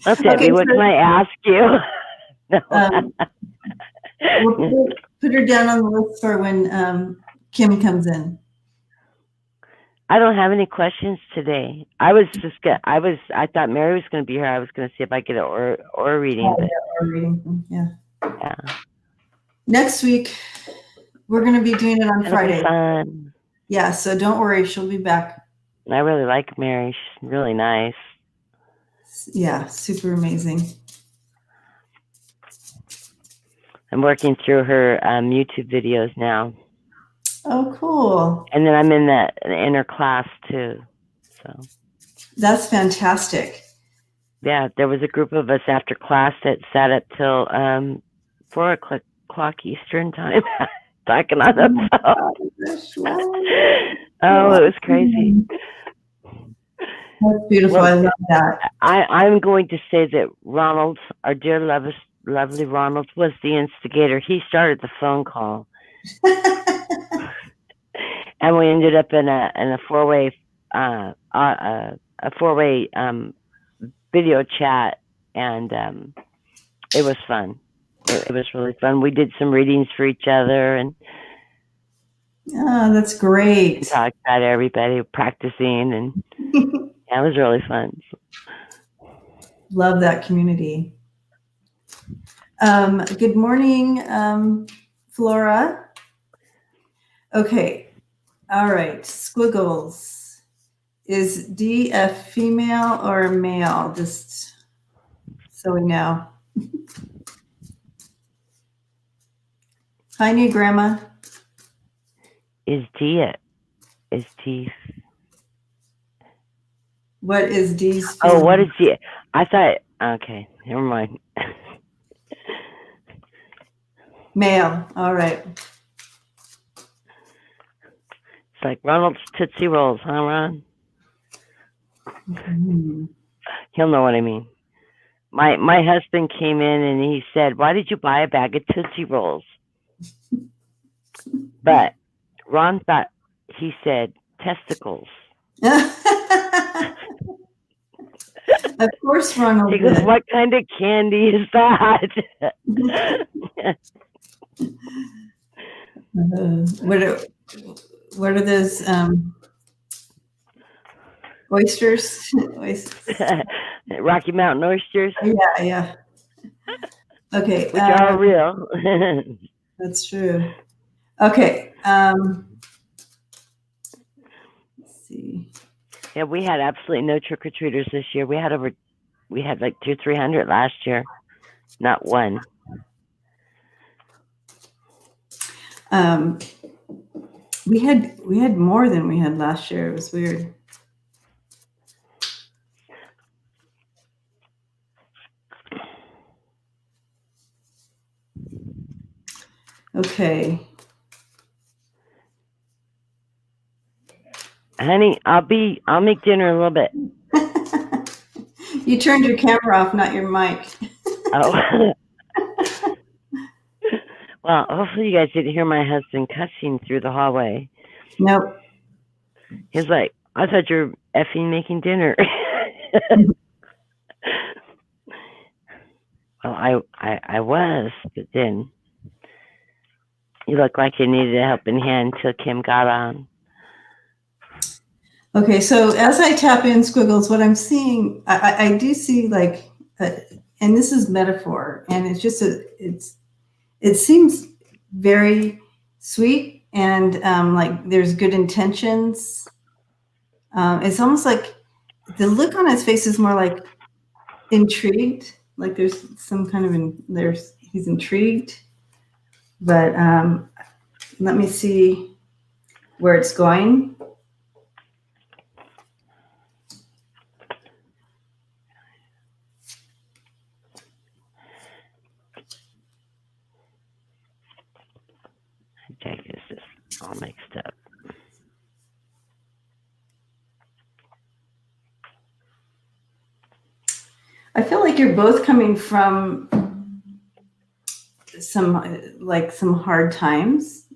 Look at me. What can I ask you? We'll put her down on the list for when Kim comes in. I don't have any questions today. I thought Mary was going to be here. I was going to see if I could get an aura reading. Aura reading. Yeah. Next week, we're going to be doing it on Friday. Be fun. Yeah, so don't worry. She'll be back. I really like Mary. She's really nice. Yeah, super amazing. I'm working through her YouTube videos now. Oh, cool. And then I'm in the inner class too. So that's fantastic. Yeah, there was a group of us after class that sat up till 4 o'clock Eastern time talking on the phone. Oh, it was crazy. That's beautiful. Well, I love that. I'm going to say that Ronald, our dear lovely Ronald, was the instigator. He started the phone call, and we ended up in a four-way video chat, and it was fun. It was really fun. We did some readings for each other and Oh, that's great. talked about everybody practicing, and yeah, it was really fun. Love that community. Good morning, Flora. Okay. All right. Squiggles. Is D a female or a male? Just so we know. Hi, new grandma. Is D? What is D's? Oh, what is D? I thought. Okay, never mind. Male. All right. It's like Ronald's Tootsie Rolls, huh, Ron? Mm-hmm. He'll know what I mean. My husband came in and he said, "Why did you buy a bag of Tootsie Rolls?" But Ron thought he said testicles. Of course, Ronald. He goes, "What kind of candy is that?" What are those oysters? Rocky Mountain oysters. Yeah. Okay. Which are real. That's true. Okay. Let's see. Yeah, we had absolutely no trick-or-treaters this year. We had like 200-300 last year. Not one. We had more than we had last year. It was weird. Okay. Honey, I'll make dinner in a little bit. You turned your camera off, not your mic. Oh. Well, hopefully you guys didn't hear my husband cussing through the hallway. Nope. He's like, "I thought you were effing making dinner." Well, I was, but then you look like you needed a helping hand till Kim got on. Okay, so as I tap in Squiggles, what I'm seeing, I do see like, and this is metaphor, and it's just it seems very sweet and like there's good intentions. It's almost like the look on his face is more like intrigued, like there's some kind of he's intrigued. But let me see where it's going. Jack is just all mixed up. I feel like you're both coming from some hard times.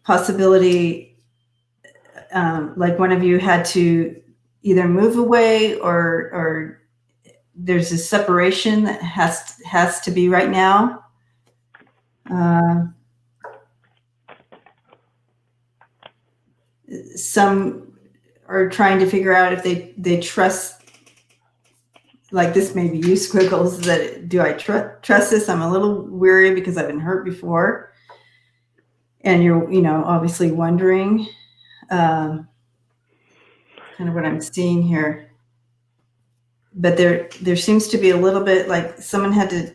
Possibility, like one of you had to either move away or there's a separation that has to be right now. Some are trying to figure out if they trust, like this may be you, Squiggles, that do I trust this? I'm a little weary because I've been hurt before. And you're, obviously wondering, kind of what I'm seeing here. But there seems to be a little bit like someone had to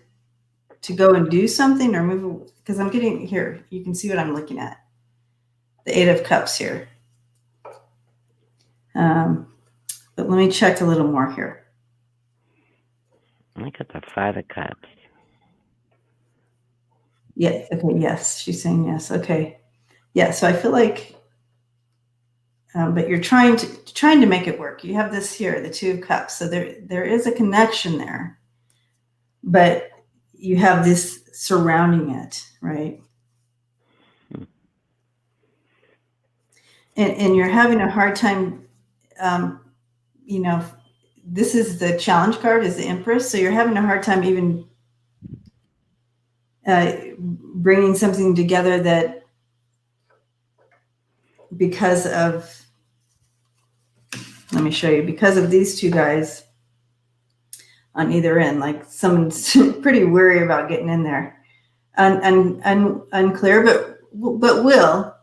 go and do something or move, because I'm getting here. You can see what I'm looking at. The 8 of Cups here. But let me check a little more here. I got the 5 of Cups. Yeah. Okay. Yes. She's saying yes. Okay. Yeah. So I feel like but you're trying to make it work. You have this here, the Two of Cups. So there is a connection there, but you have this surrounding it, right? And you're having a hard time, this is the challenge card, is the Empress. So you're having a hard time even bringing something together that, because of, let me show you, because of these two guys on either end, like someone's pretty weary about getting in there. Unclear, but will.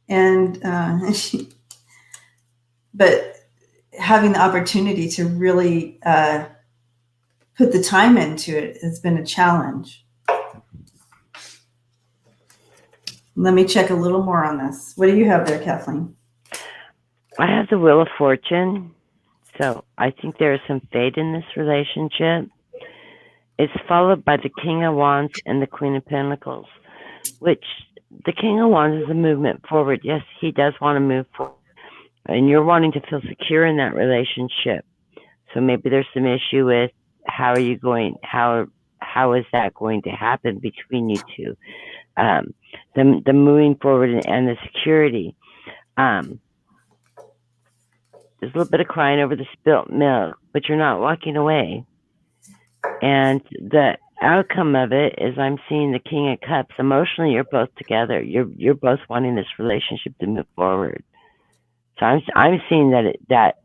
And, but having the opportunity to really put the time into it has been a challenge. Let me check a little more on this. What do you have there, Kathleen? I have the Wheel of Fortune. So I think there is some fate in this relationship. It's followed by the King of Wands and the Queen of Pentacles, which the King of Wands is a movement forward. Yes, he does want to move forward. And you're wanting to feel secure in that relationship. So maybe there's some issue with how is that going to happen between you two? The moving forward and the security. There's a little bit of crying over the spilt milk, but you're not walking away. And the outcome of it is I'm seeing the King of Cups. Emotionally, you're both together. You're both wanting this relationship to move forward. So I'm seeing that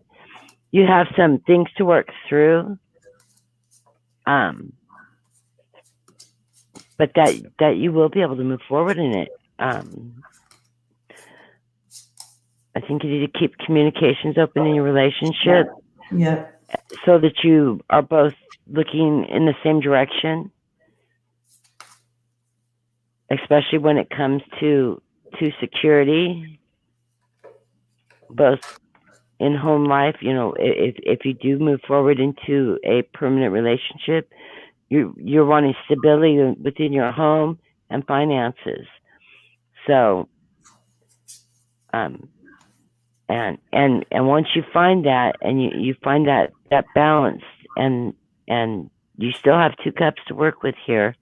you have some things to work through, but that you will be able to move forward in it. I think you need to keep communications open in your relationship. Yeah. So that you are both looking in the same direction, especially when it comes to security, both in home life. If you do move forward into a permanent relationship, you're wanting stability within your home and finances. So, and once you find that, and you find that balance, and you still have two cups to work with here,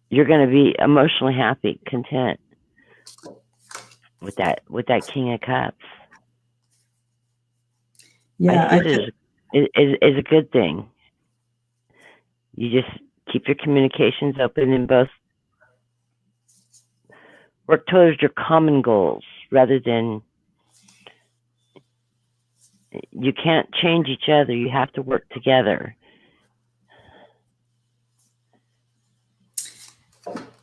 you're going to be emotionally happy, content with that King of Cups. Yeah, I think is a good thing. You just keep your communications open and both work towards your common goals rather than, you can't change each other. You have to work together.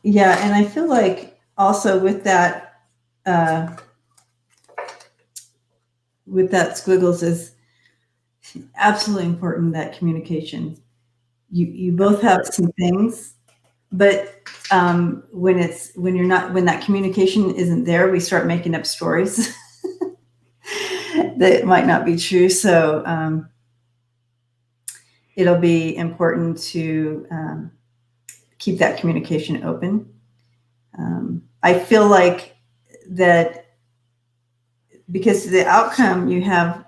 Yeah, and I feel like also with that Squiggles is absolutely important, that communication. You both have some things, but when that communication isn't there, we start making up stories that might not be true. So it'll be important to keep that communication open. I feel like that because the outcome, you have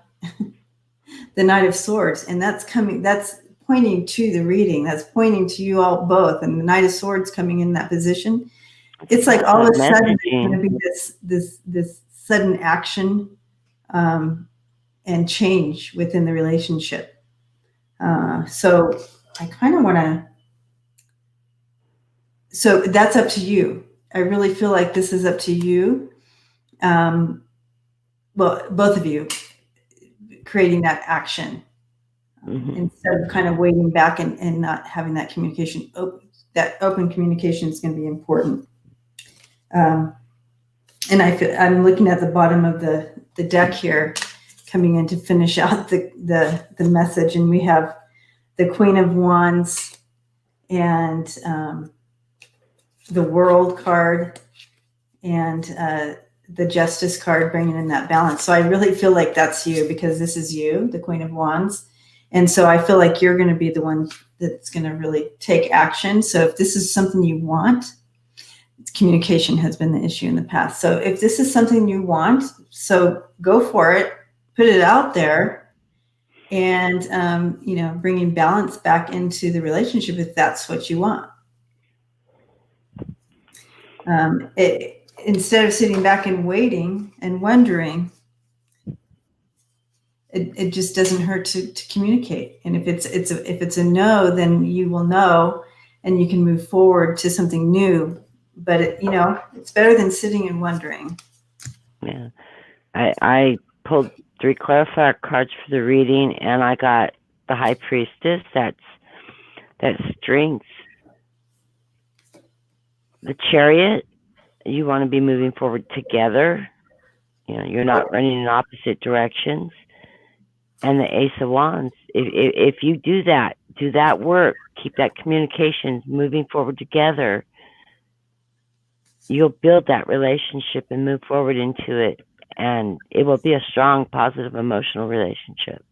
the Knight of Swords, and that's pointing to the reading. That's pointing to you all both, and the Knight of Swords coming in that position. It's like all of a sudden there's going to be this sudden action and change within the relationship. So I kind of want to. So that's up to you. I really feel like this is up to you. Well, both of you creating that action. Instead of kind of waiting back and not having that communication open. That open communication is going to be important. And I'm looking at the bottom of the deck here, coming in to finish out the message, and we have the Queen of Wands and the World card and the Justice card, bringing in that balance. So I really feel like that's you, because this is you, the Queen of Wands. And so I feel like you're going to be the one that's going to really take action. So if this is something you want, communication has been the issue in the past. So if this is something you want, so go for it, put it out there, and bringing balance back into the relationship if that's what you want. Instead of sitting back and waiting and wondering, it just doesn't hurt to communicate. And if it's a no, then you will know, and you can move forward to something new. But it's better than sitting and wondering. Yeah, I pulled 3 clarifier cards for the reading, and I got the High Priestess. That's strength. The Chariot. You want to be moving forward together. You're not running in opposite directions. And the Ace of Wands. If you do that work, keep that communication moving forward together, you'll build that relationship and move forward into it, and it will be a strong, positive, emotional relationship.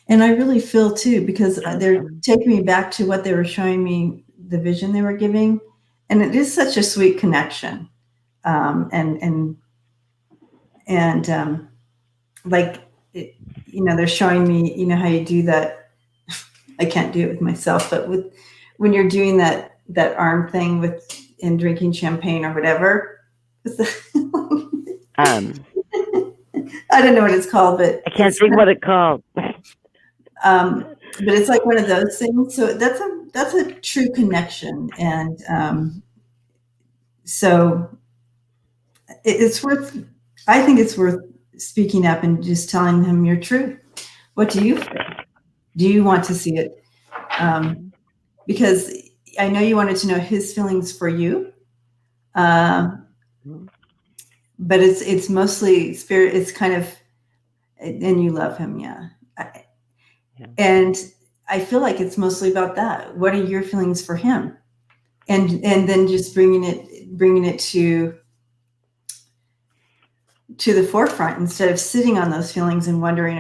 And I really feel too, because they're taking me back to what they were showing me, the vision they were giving, and it is such a sweet connection. They're showing me, how you do that. I can't do it with myself, but when you're doing that arm thing and drinking champagne or whatever. I don't know what it's called, but I can't think what it's called. But it's like one of those things. So that's a true connection, and so it's worth. I think it's worth speaking up and just telling him your truth. What do you feel? Do you want to see it? Because I know you wanted to know his feelings for you, but it's mostly spirit. It's kind of, and you love him, yeah. And I feel like it's mostly about that. What are your feelings for him? And then just bringing it to the forefront instead of sitting on those feelings and wondering.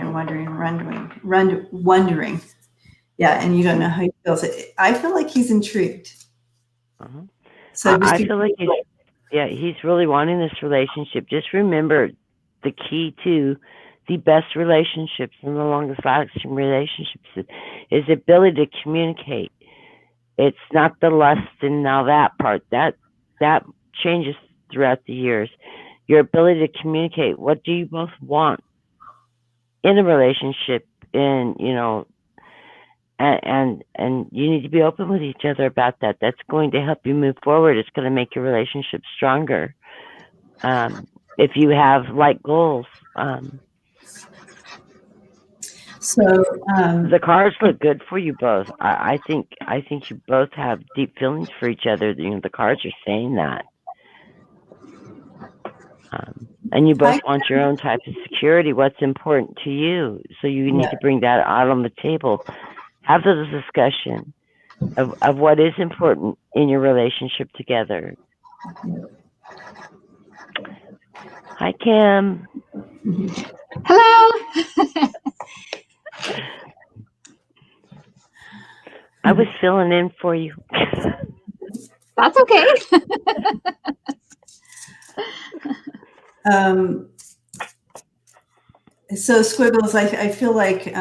Yeah, and you don't know how he feels. I feel like he's intrigued. So I feel like he's really wanting this relationship. Just remember, the key to the best relationships and the longest lasting relationships is the ability to communicate. It's not the lust and now that part. That changes throughout the years. Your ability to communicate. What do you both want in a relationship? And and you need to be open with each other about that. That's going to help you move forward. It's going to make your relationship stronger. If you have like goals. The cards look good for you both. I think you both have deep feelings for each other. The cards are saying that. And you both want your own type of security. What's important to you? So you need to bring that out on the table. Have the discussion of what is important in your relationship together. Hi, Kim. Hello. I was filling in for you. That's okay. So Squiggles, I feel like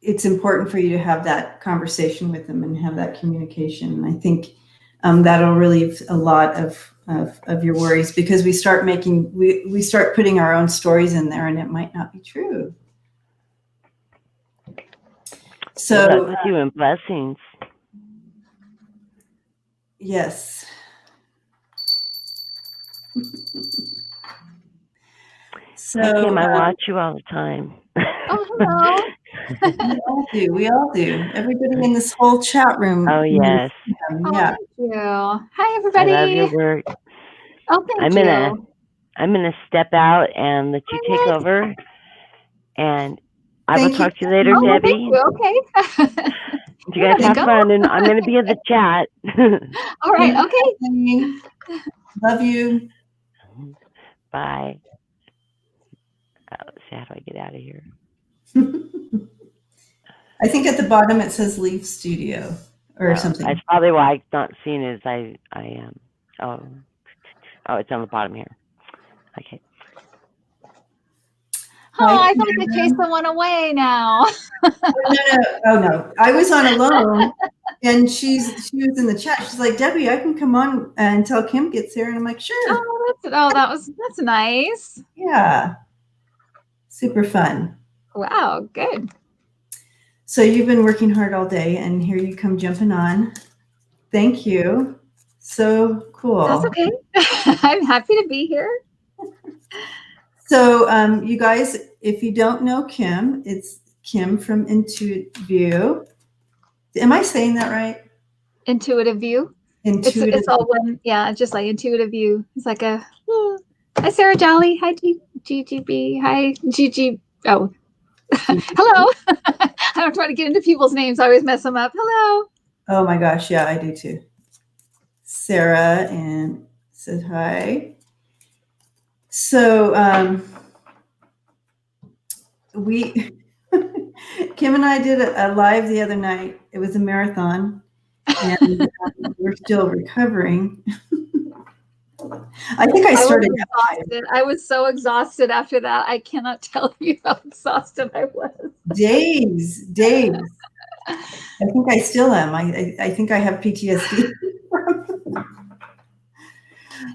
it's important for you to have that conversation with them and have that communication. And I think that'll relieve a lot of your worries, because we start putting our own stories in there, and it might not be true. So good luck with you and blessings. Yes. So Kim, I watch you all the time. Oh, hello. We all do. Everybody in this whole chat room. Oh, yes. Yeah. Thank you. Hi, everybody. I love your work. Oh, thank you. I'm gonna step out and let you take over. And I will talk to you later, Debbie. Well, thank you. Okay. You guys have fun, and I'm gonna be in the chat. All right. Okay. Love you. Bye. Let's see, how do I get out of here? I think at the bottom it says leave studio, or something. That's probably why I'm not seeing it as I am. Oh, it's on the bottom here. Okay. Oh, I thought they chased someone away now. Oh no, I was on alone, and she was in the chat. She's like, Debbie, I can come on until Kim gets here, and I'm like, sure. That's nice. Yeah, super fun. Wow, good. So you've been working hard all day, and here you come jumping on. Thank you. So cool. That's okay. I'm happy to be here. So you guys, if you don't know Kim, it's Kim from Intuitive View. Am I saying that right? Intuitive View. It's all one. Yeah, just like Intuitive View. It's like a. Hi, Sarah Jolly. Hi, Gigi Bee. Hi, Gigi. Oh, hello. I don't try to get into people's names. I always mess them up. Hello. Oh my gosh, yeah, I do too. Sarah and said hi. So we, Kim and I did a live the other night. It was a marathon, and we're still recovering. I think I started. I was so exhausted after that. I cannot tell you how exhausted I was. Days. I think I still am. I think I have PTSD.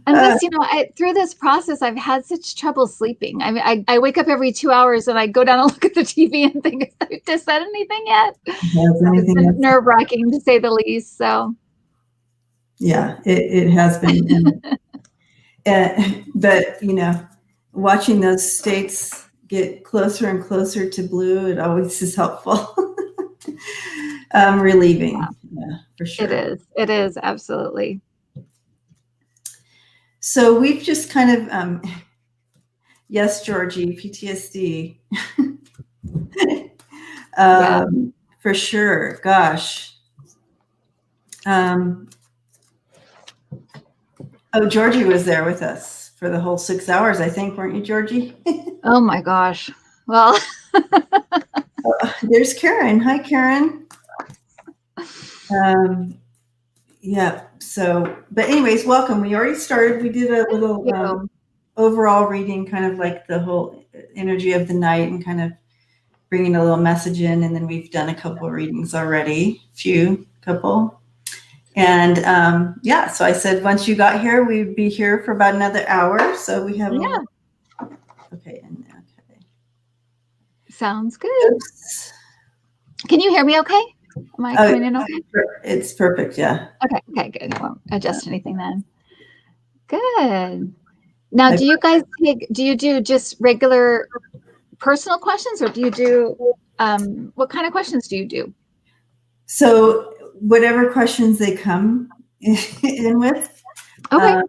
And this, through this process, I've had such trouble sleeping. I mean, I wake up every 2 hours and I go down and look at the TV and think, have I said anything yet? It's been nerve-wracking, to say the least. So, yeah, it has been. But watching those states get closer and closer to blue, it always is helpful. Relieving, yeah, for sure. It is absolutely. So we've just kind of, yes, Georgie, PTSD, for sure. Gosh. Oh, Georgie was there with us for the whole 6 hours, I think, weren't you, Georgie? Oh my gosh. Well, there's Karen. Hi, Karen. Yeah. So, but anyways, welcome. We already started. We did a little overall reading, kind of like the whole energy of the night and kind of bringing a little message in. And then we've done a couple of readings already, couple. And so I said, once you got here, we'd be here for about another hour. So we have, okay. Sounds good. Oops. Can you hear me okay? Am I coming in okay? It's perfect, yeah. Okay, good. I won't adjust anything then. Good. Now, do you do just regular personal questions, or do you do, what kind of questions do you do? So whatever questions they come in with. Okay.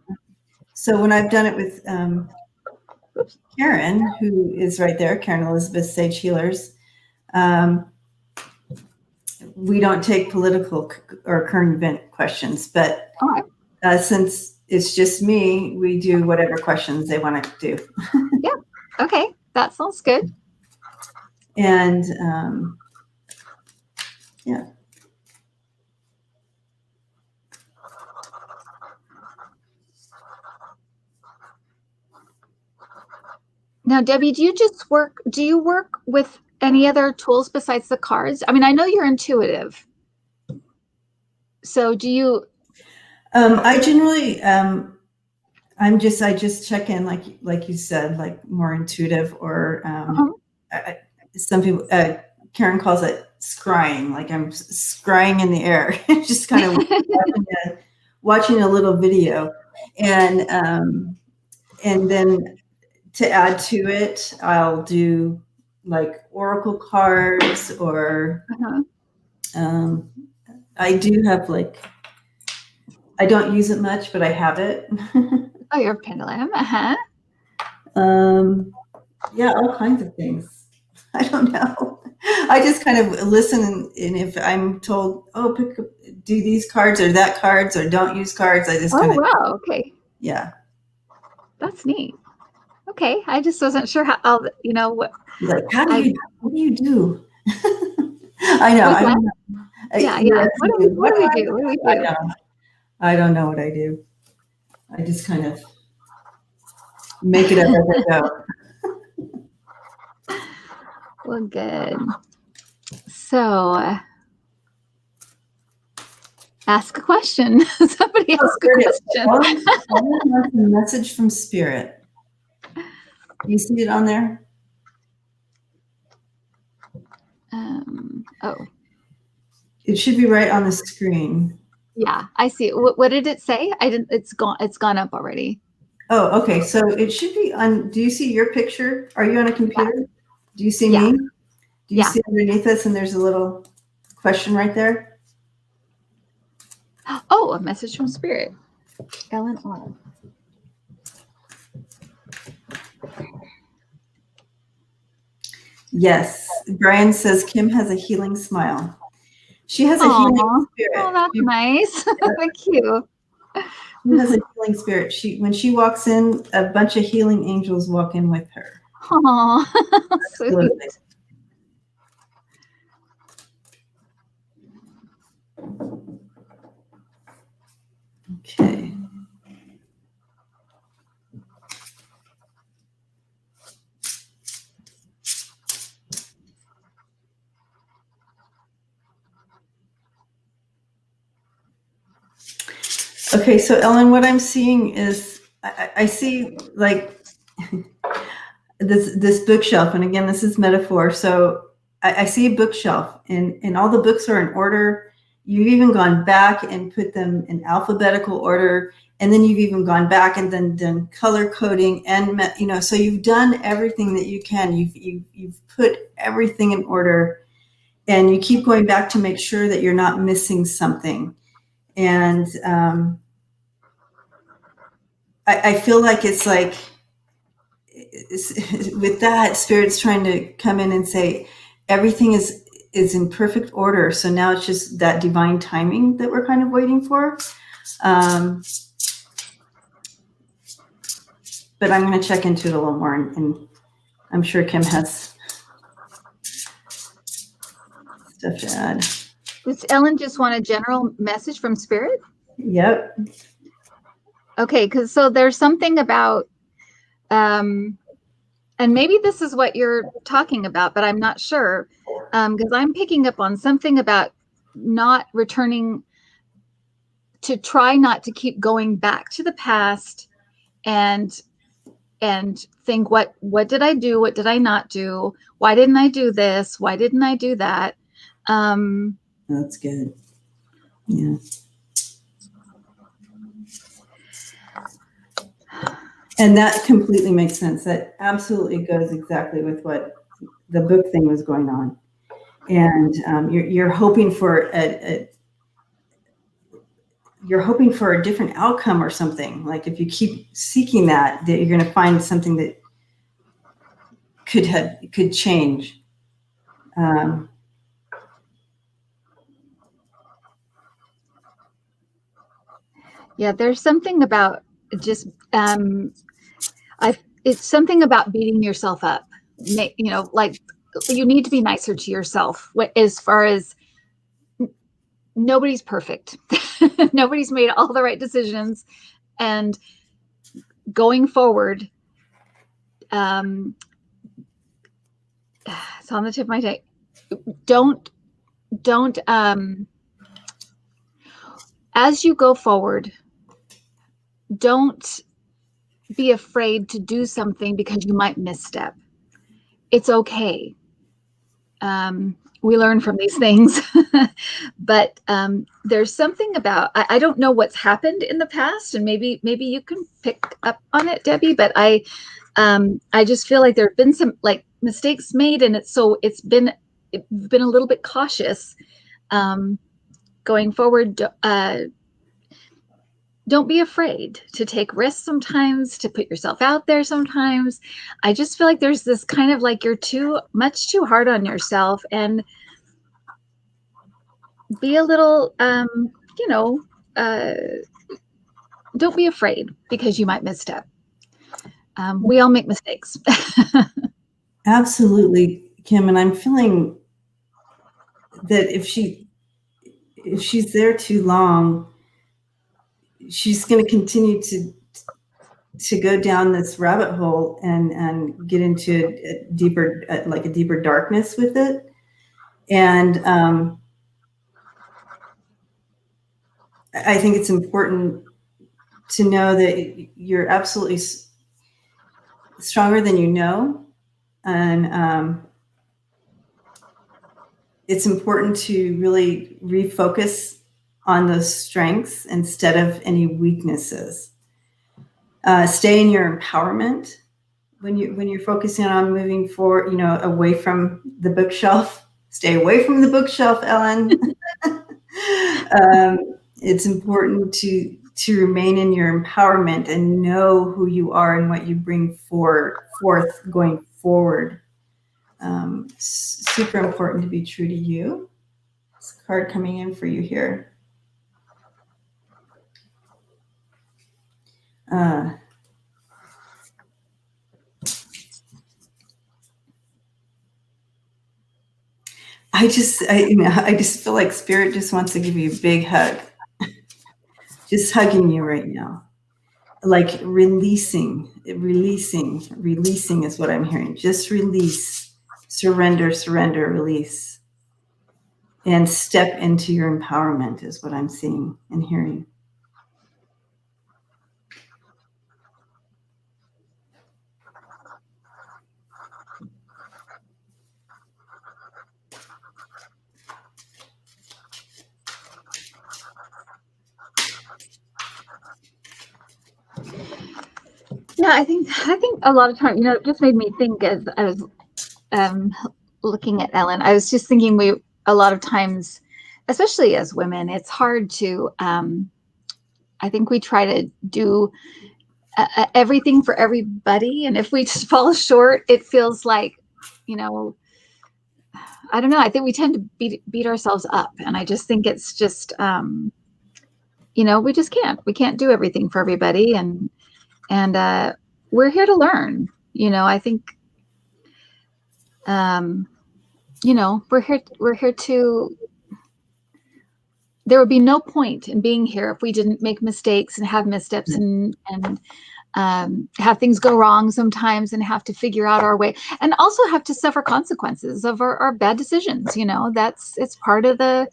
So when I've done it with Karen, who is right there, Karen Elizabeth, Sage Healers, we don't take political or current event questions, but since it's just me, we do whatever questions they want to do. Yeah. Okay. That sounds good. And yeah. Now, Debbie, do you work with any other tools besides the cards? I mean, I know you're intuitive. So do you? I generally, I just check in, like you said, like more intuitive, or some people, Karen calls it scrying, like I'm scrying in the air, just kind of watching a little video, and then to add to it, I'll do like oracle cards, or I do have I don't use it much, but I have it. Oh, your pendulum. Yeah, all kinds of things. I don't know. I just kind of listen, and if I'm told, do these cards or that cards, or don't use cards, I just wow, okay. Yeah. That's neat. Okay, I just wasn't sure how, what. Like, what do you do? I know. What's that? Yeah. What do we do? What do we do? I don't know what I do. I just kind of make it up as I go. Well, good. So, ask a question. Somebody ask a question. A message from Spirit. You see it on there? Oh. It should be right on the screen. Yeah, I see it. What did it say? I didn't. It's gone up already. Oh, okay. So it should be on. Do you see your picture? Are you on a computer? Yeah. Do you see me? Do you see underneath us? And there's a little question right there. Oh, a message from Spirit. Ellen R. Yes. Brian says Kim has a healing smile. She has a healing spirit. Oh, that's nice. Thank you. She has a healing spirit. When she walks in, a bunch of healing angels walk in with her. Oh, sweet. Okay. Okay, so Ellen, what I'm seeing is I see like this bookshelf, and again, this is metaphor. So I see a bookshelf, and all the books are in order. You've even gone back and put them in alphabetical order, and then you've even gone back and then done color coding, and so you've done everything that you can. You've put everything in order, and you keep going back to make sure that you're not missing something. And I feel like it's like with that, Spirit's trying to come in and say everything is in perfect order. So now it's just that divine timing that we're kind of waiting for. But I'm going to check into it a little more, and I'm sure Kim has stuff to add. Does Ellen just want a general message from Spirit? Yep. Okay, so there's something about, and maybe this is what you're talking about, but I'm not sure, because I'm picking up on something about not returning, to try not to keep going back to the past and think, what did I do? What did I not do? Why didn't I do this? Why didn't I do that? That's good. Yeah. And that completely makes sense. That absolutely goes exactly with what the book thing was going on. And you're hoping for you're hoping for a different outcome or something. Like if you keep seeking that you're going to find something that could change. Yeah, there's something about just it's something about beating yourself up. Like you need to be nicer to yourself. As far as nobody's perfect, nobody's made all the right decisions, and going forward, it's on the tip of my tongue. Don't as you go forward, don't be afraid to do something because you might misstep. It's okay. We learn from these things, but there's something about, I don't know what's happened in the past, and maybe you can pick up on it, Debbie, but I just feel like there have been some like mistakes made, and it's been a little bit cautious going forward. Don't be afraid to take risks sometimes, to put yourself out there sometimes. I just feel like there's this kind of like you're too hard on yourself, and be a little, don't be afraid because you might misstep. We all make mistakes. Absolutely, Kim. And I'm feeling that if she's there too long, she's going to continue to go down this rabbit hole and get into a deeper darkness with it. And I think it's important to know that you're absolutely stronger than you know. And it's important to really refocus on those strengths instead of any weaknesses. Stay in your empowerment when you're focusing on moving forward, away from the bookshelf. Stay away from the bookshelf, Ellen. It's important to remain in your empowerment and know who you are and what you bring forth going forward. Super important to be true to you. This card coming in for you here. I just feel like Spirit just wants to give you a big hug. Just hugging you right now. Like releasing is what I'm hearing. Just release, surrender, release. And step into your empowerment is what I'm seeing and hearing. Yeah, I think a lot of times, it just made me think as I was looking at Ellen, I was just thinking a lot of times, especially as women, it's hard to, I think we try to do everything for everybody. And if we just fall short, it feels like, I don't know. I think we tend to beat ourselves up. And I just think it's just, we just we can't do everything for everybody. And we're here to learn, I think, we're here to, there would be no point in being here if we didn't make mistakes and have missteps and have things go wrong sometimes and have to figure out our way and also have to suffer consequences of our bad decisions. It's part of the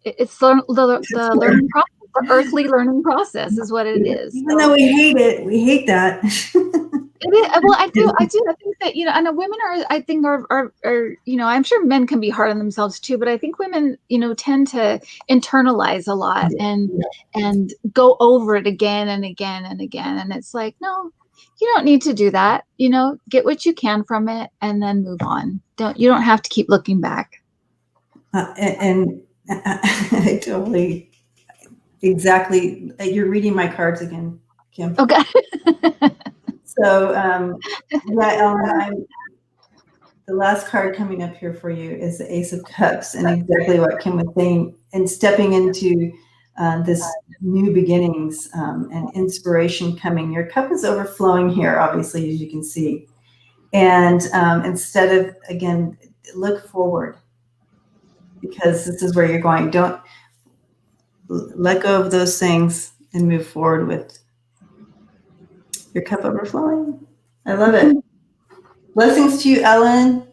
learning process. The earthly learning process is what it is. Even though we hate it, we hate that. It is. Well, I do. I think that, and women are, I'm sure men can be hard on themselves too, but I think women, tend to internalize a lot and go over it again and again and again. And it's like, no, you don't need to do that. Get what you can from it and then move on. You don't have to keep looking back. And I totally. Exactly. You're reading my cards again, Kim. Okay. So, Ellen, the last card coming up here for you is the Ace of Cups, and exactly what Kim was saying, and stepping into this new beginnings and inspiration coming. Your cup is overflowing here, obviously, as you can see. And instead of, again, look forward, because this is where you're going. Don't let go of those things and move forward with your cup overflowing. I love it. Blessings to you, Ellen.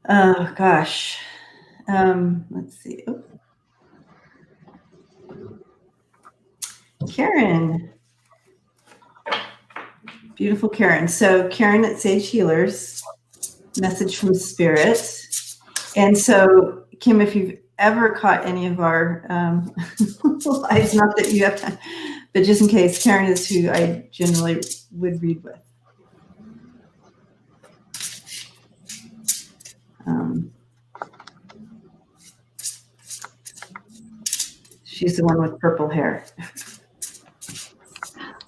Oh, gosh. Let's see. Oh. Karen. Beautiful Karen. So Karen at Sage Healers, message from Spirit. And so, Kim, if you've ever caught any of our lives, not that you have time, but just in case, Karen is who I generally would read with. She's the one with purple hair.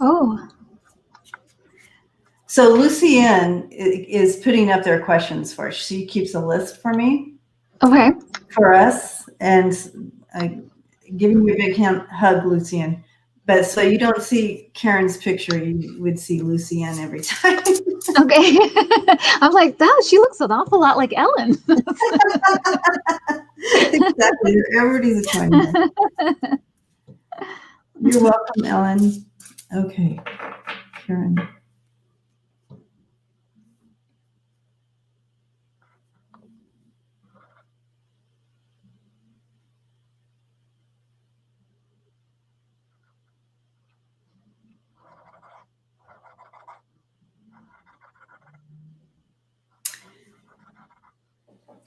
Oh. So Lucienne is putting up their questions for us. She keeps a list for me. Okay. For us. And giving you a big hug, Lucian. But so you don't see Karen's picture, you would see Lucian every time. Okay. I'm like, that she looks an awful lot like Ellen. Exactly. Everybody's a twin. You're welcome, Ellen. Okay, Karen.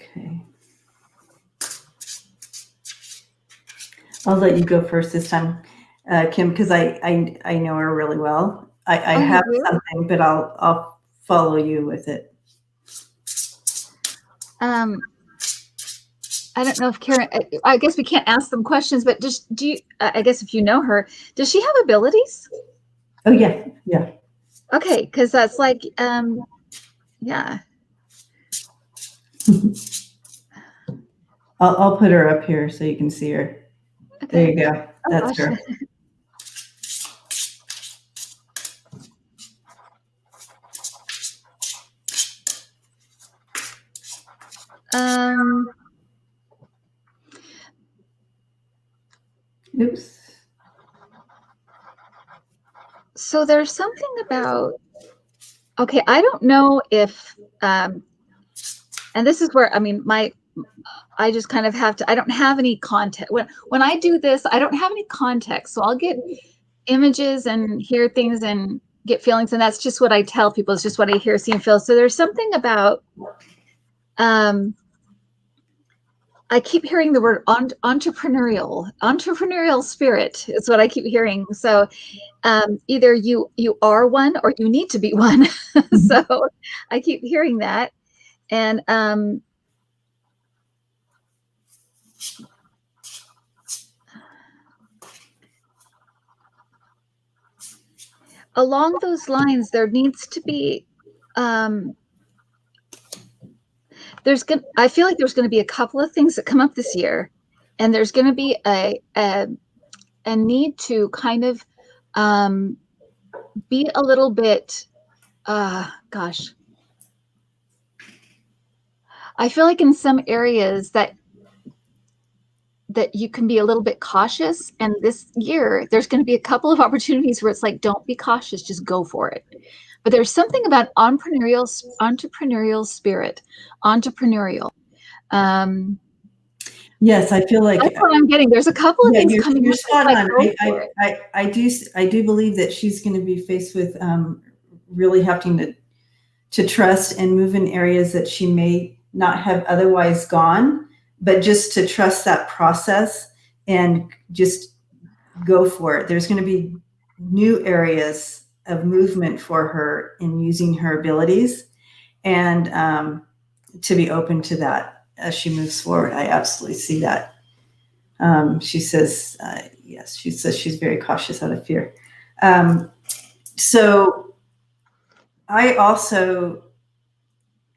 Okay. I'll let you go first this time, Kim, because I know her really well. I have something, but I'll follow you with it. I don't know if Karen. I guess we can't ask them questions, but do you? I guess if you know her, does she have abilities? Oh yeah, yeah. Okay, because that's like, yeah. I'll put her up here so you can see her. Okay. There you go. That's her. Oops. So there's something about, okay, I don't know if, and this is where, I mean, I just kind of have to, I don't have any context. When I do this, I don't have any context. So I'll get images and hear things and get feelings. And that's just what I tell people. It's just what I hear, see, and feel. So there's something about, I keep hearing the word entrepreneurial spirit is what I keep hearing. So either you are one or you need to be one. So I keep hearing that. And along those lines, there needs to be, I feel like there's going to be a couple of things that come up this year, and there's going to be a need to kind of be a little bit, gosh, I feel like in some areas that you can be a little bit cautious. And this year, there's going to be a couple of opportunities where it's like, don't be cautious, just go for it. But there's something about entrepreneurial spirit, entrepreneurial. Yes, I feel like that's what I'm getting. There's a couple of things coming. You're spot on. I do believe that she's going to be faced with really having to trust and move in areas that she may not have otherwise gone, but just to trust that process and just go for it. There's going to be new areas of movement for her in using her abilities, and to be open to that as she moves forward. I absolutely see that. She says, yes, she says she's very cautious out of fear. So I also,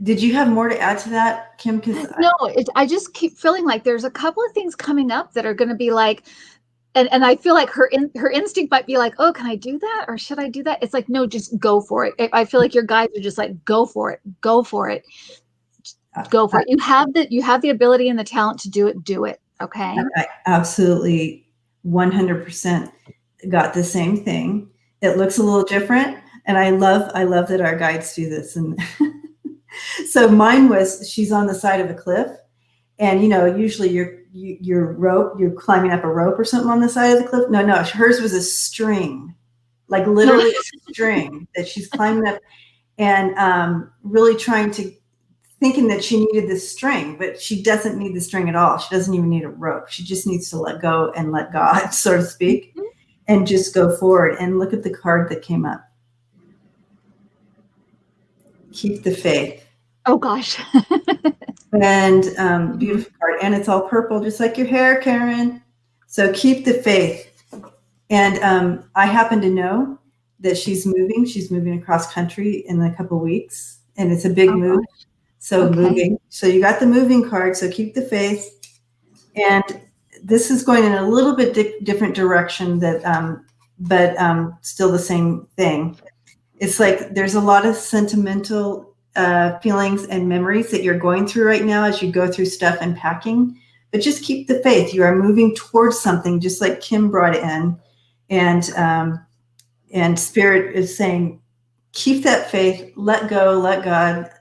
did you have more to add to that, Kim? No, I just keep feeling like there's a couple of things coming up that are going to be like, and I feel like her instinct might be like, oh, can I do that? Or should I do that? It's like, no, just go for it. I feel like your guys are just like, go for it, go for it, go for it. You have the ability and the talent to do it. Do it. Okay. I absolutely 100% got the same thing. It looks a little different. And I love that our guides do this. And so mine was, she's on the side of a cliff, and usually you're climbing up a rope or something on the side of the cliff. No, hers was a string, like literally a string that she's climbing up, and really thinking that she needed this string, but she doesn't need the string at all. She doesn't even need a rope. She just needs to let go and let God, so to speak, and just go forward. And look at the card that came up. Keep the faith. Oh gosh. And beautiful card. And it's all purple, just like your hair, Karen. So keep the faith. And I happen to know that she's moving across country in a couple of weeks, and it's a big move. So moving. So you got the moving card. So keep the faith. And this is going in a little bit different direction but still the same thing. It's like there's a lot of sentimental feelings and memories that you're going through right now as you go through stuff and packing, but just keep the faith. You are moving towards something, just like Kim brought it in. And Spirit is saying, keep that faith, let go, let God,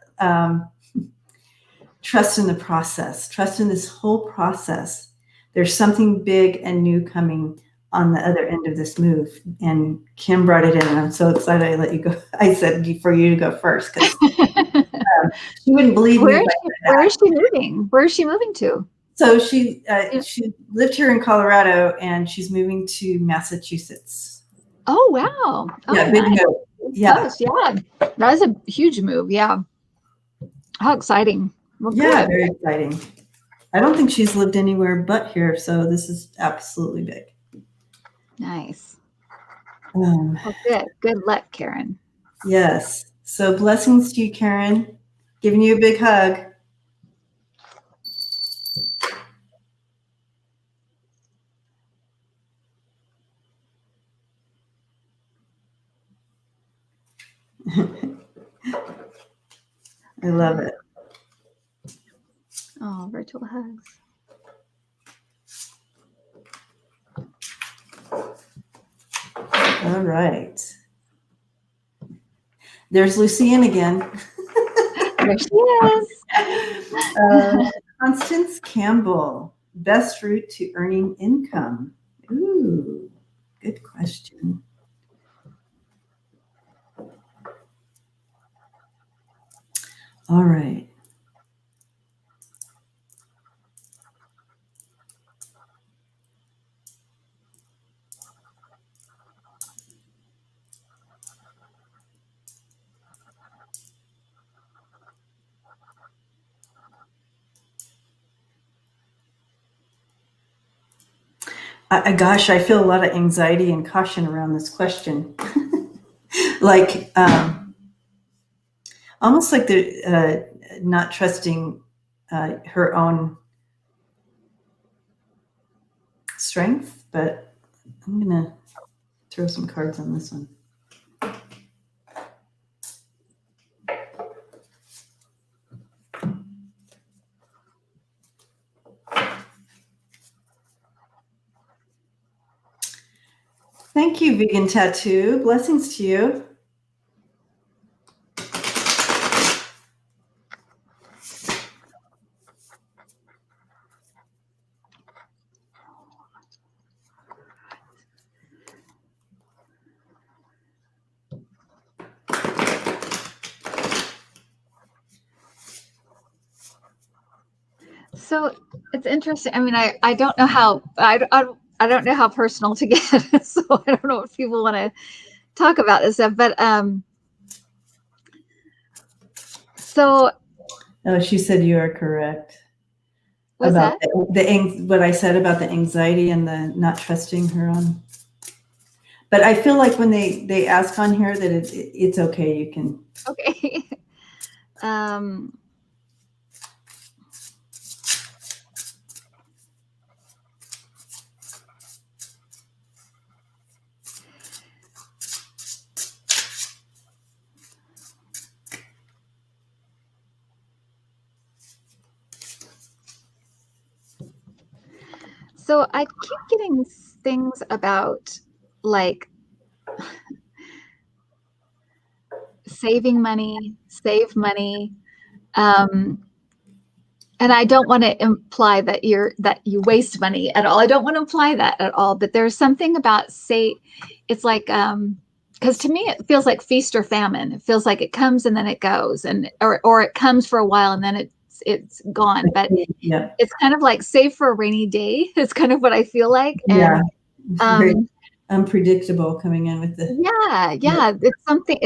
trust in the process, trust in this whole process. There's something big and new coming on the other end of this move. And Kim brought it in, and I'm so excited I let you go. I said for you to go first, because she wouldn't believe me. Where is she moving? Where is she moving to? So she lived here in Colorado, and she's moving to Massachusetts. Oh, wow. Oh, yeah, big nice. move. Yeah. Yeah, that is a huge move. Yeah. How exciting. Well, yeah, good. very exciting. I don't think she's lived anywhere but here, so this is absolutely big. Nice. Well, good. Good luck, Karen. Yes. So blessings to you, Karen. Giving you a big hug. I love it. Oh, virtual hugs. All right. There's Lucien again. There she is. Constance Campbell, best route to earning income. Ooh, good question. All right. Gosh, I feel a lot of anxiety and caution around this question. Like, almost like they're not trusting her own strength, but I'm going to throw some cards on this one. Thank you, Vegan Tattoo. Blessings to you. So it's interesting. I mean, I don't know how I don't know how personal to get, so I don't know if people want to talk about this stuff. But so. Oh, she said you are correct. What's about that? What I said about the anxiety and the not trusting her on. But I feel like when they ask on here that it's okay, you can. Okay. So I keep getting things about like saving money, save money. And I don't want to imply that you waste money at all. I don't want to imply that at all, but there's something about it's like, because to me, it feels like feast or famine. It feels like it comes and then it goes, or it comes for a while and then it's gone. But yeah. It's kind of like save for a rainy day. It's kind of what I feel like. Yeah. And, very unpredictable coming in with the. Yeah. It's something.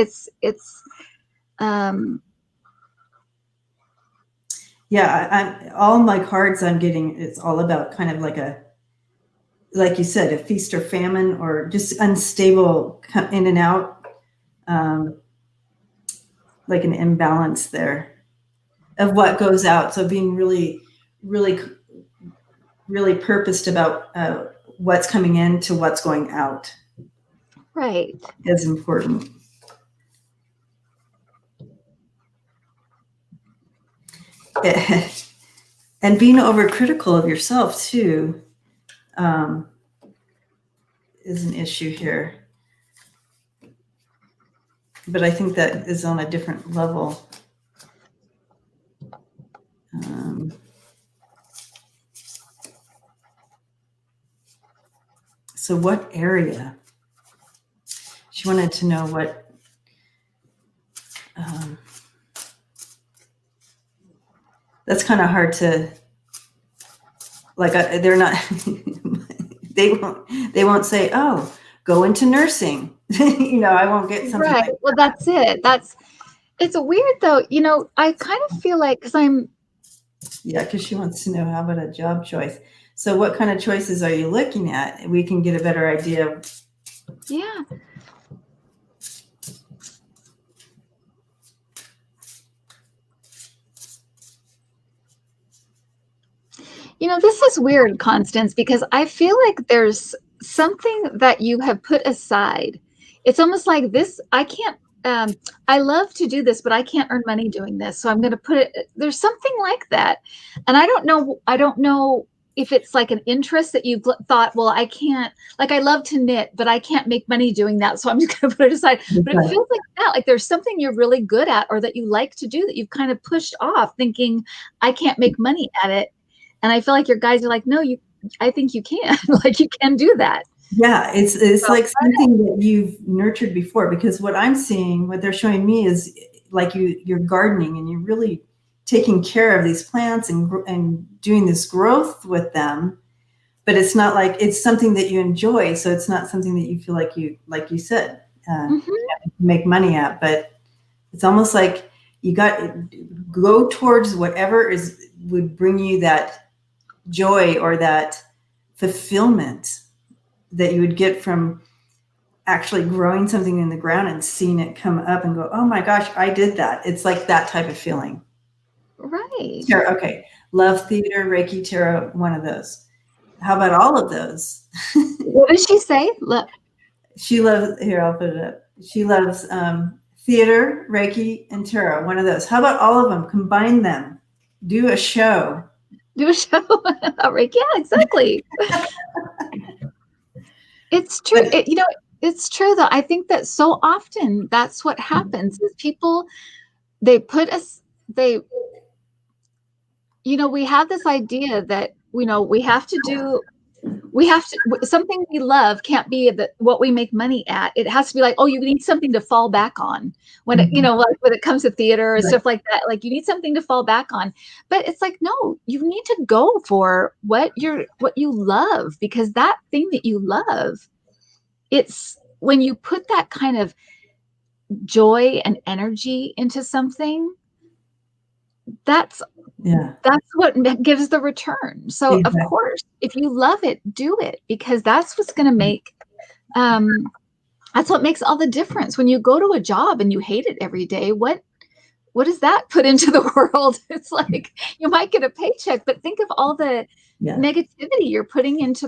Yeah, all my cards I'm getting, it's all about kind of like like you said, a feast or famine, or just unstable in and out, like an imbalance there of what goes out. So being really, really really purposed about what's coming in to what's going out. Right. Is important. And being overcritical of yourself too is an issue here. But I think that is on a different level. So what area? She wanted to know what that's kind of hard to, like, they're not, they won't say, oh, go into nursing. I won't get something. Right. Well, that's it. It's weird though. I kind of feel like, because she wants to know, how about a job choice? So what kind of choices are you looking at? We can get a better idea of. Yeah. This is weird, Constance, because I feel like there's something that you have put aside. It's almost like this, I can't, I love to do this, but I can't earn money doing this. So I'm going to put it, there's something like that. And I don't know if it's like an interest that you've thought, well, I can't, like, I love to knit, but I can't make money doing that. So I'm just going to put it aside. But it feels like that, like there's something you're really good at or that you like to do that you've kind of pushed off thinking, I can't make money at it. And I feel like your guys are like, no, I think you can, like you can do that. Yeah, it's like something that you've nurtured before, because what I'm seeing, what they're showing me is like you're gardening and you're really taking care of these plants and doing this growth with them. But it's not like it's something that you enjoy. So it's not something that you feel like you said, make money at. But it's almost like you go towards whatever would bring you that joy or that fulfillment that you would get from actually growing something in the ground and seeing it come up and go, oh my gosh, I did that. It's like that type of feeling. Right. Tarot, okay. Love, theater, Reiki, tarot, one of those. How about all of those? What did she say? She loves, here, I'll put it up. She loves theater, Reiki, and tarot, one of those. How about all of them? Combine them. Do a show. Do a show about Reiki. Yeah, exactly. It's true. It's true though. I think that so often that's what happens is people, we have this idea that, something we love can't be what we make money at. It has to be like, oh, you need something to fall back on when it, like when it comes to theater and stuff like that, like you need something to fall back on. But it's like, no, you need to go for what you love, because that thing that you love, it's when you put that kind of joy and energy into something, that's what gives the return. So exactly. Of course, if you love it, do it, because that's what's going to make, that's what makes all the difference. When you go to a job and you hate it every day, what does that put into the world? It's like, you might get a paycheck, but think of all the negativity you're putting into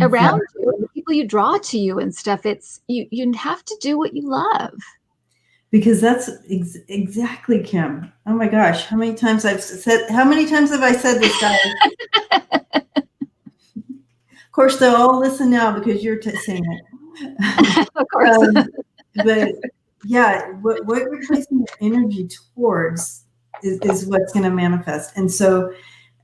around you, and the people you draw to you and stuff. It's you have to do what you love. Because that's exactly, Kim. Oh my gosh, how many times have I said this, guys? Of course, they'll all listen now because you're saying it. Of course. But yeah, what you're placing your energy towards is what's going to manifest. And so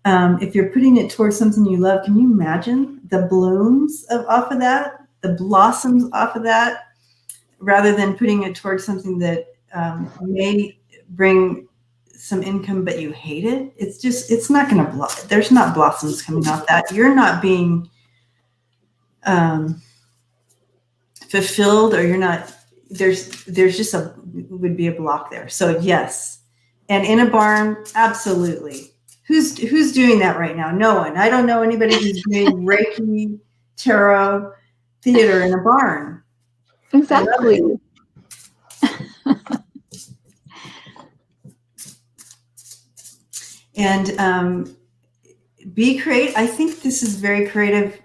if you're putting it towards something you love, can you imagine the blooms off of that, the blossoms off of that? Rather than putting it towards something that may bring some income, but you hate it, it's not going to there's not blossoms coming off that. You're not being fulfilled, or you're not, there's just would be a block there. So yes. And in a barn, absolutely. Who's doing that right now? No one. I don't know anybody who's doing Reiki, tarot, theater in a barn. Exactly. And be creative. I think this is very creative.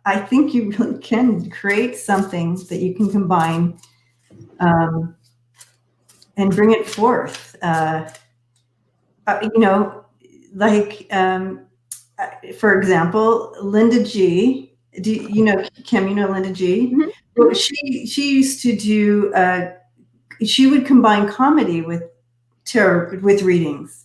I think you really can create something that you can combine and bring it forth. Like, for example, Linda G. Do you know Kim? You know Linda G. Mm-hmm. Well, she used to do. She would combine comedy with tarot with readings.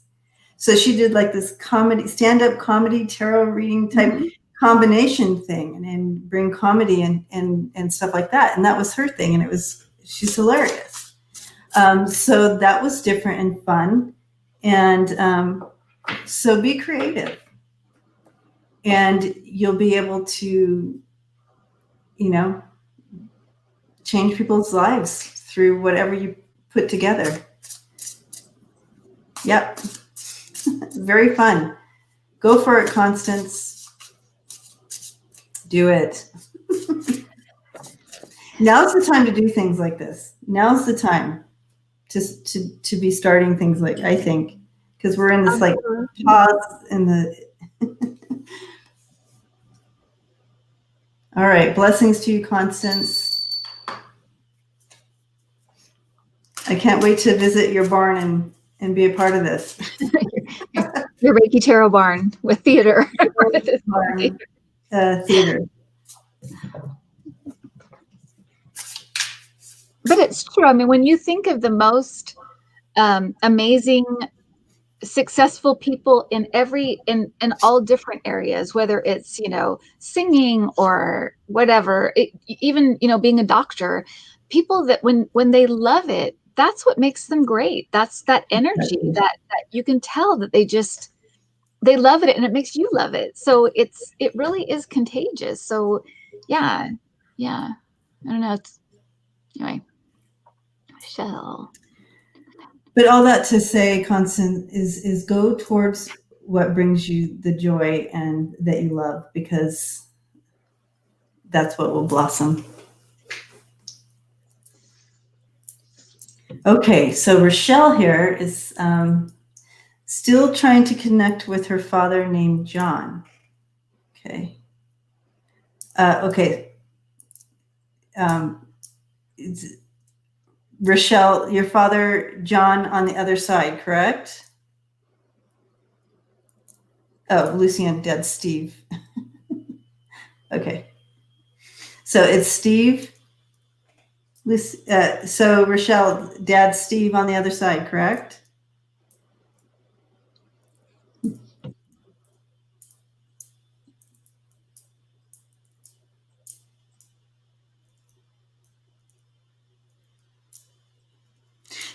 So she did like this comedy, stand-up comedy, tarot reading type combination thing, and bring comedy and stuff like that. And that was her thing, and she's hilarious. So that was different and fun. And so be creative, and you'll be able to, change people's lives through whatever you put together. Yep. Very fun. Go for it, Constance. Do it. Now's the time to do things like this. Now's the time to be starting things like, I think, because we're in this like pause in the. All right. Blessings to you, Constance. I can't wait to visit your barn and be a part of this. Your Reiki Tarot barn with theater. Theater. But it's true. I mean, when you think of the most amazing, successful people in all different areas, whether it's, singing or whatever, even, being a doctor, people that when they love it, that's what makes them great. That's that energy that you can tell that they love it, and it makes you love it. So it really is contagious. So yeah. I don't know. Anyway, Rochelle. But all that to say, Constance, is go towards what brings you the joy and that you love, because that's what will blossom. Okay, so Rochelle here is still trying to connect with her father named John. Okay. Rochelle, your father, John, on the other side, correct? Oh, Lucian, dead Steve. Okay. So it's Steve. So Rochelle, dad Steve on the other side, correct?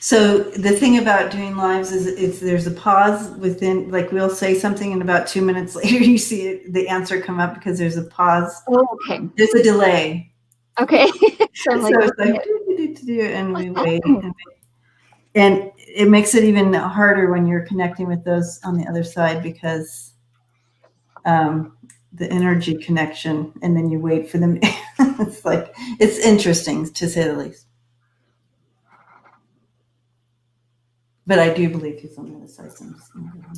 So the thing about doing lives is there's a pause within, like we'll say something and about 2 minutes later you see the answer come up because there's a pause. Oh, okay. There's a delay. Okay. So it's like and we wait. And it makes it even harder when you're connecting with those on the other side, because the energy connection, and then you wait for them. It's interesting to say the least. But I do believe he's on the other side. So I'm just going to go on.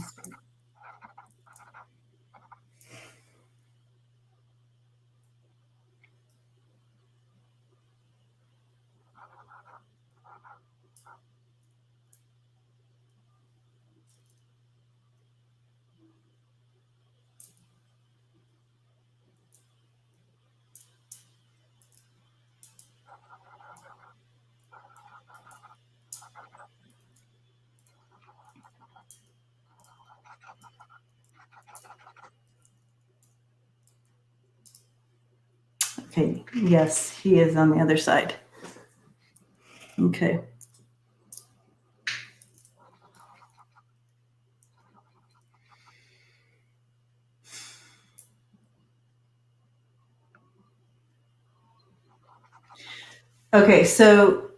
Okay, yes, he is on the other side. Okay. Okay, so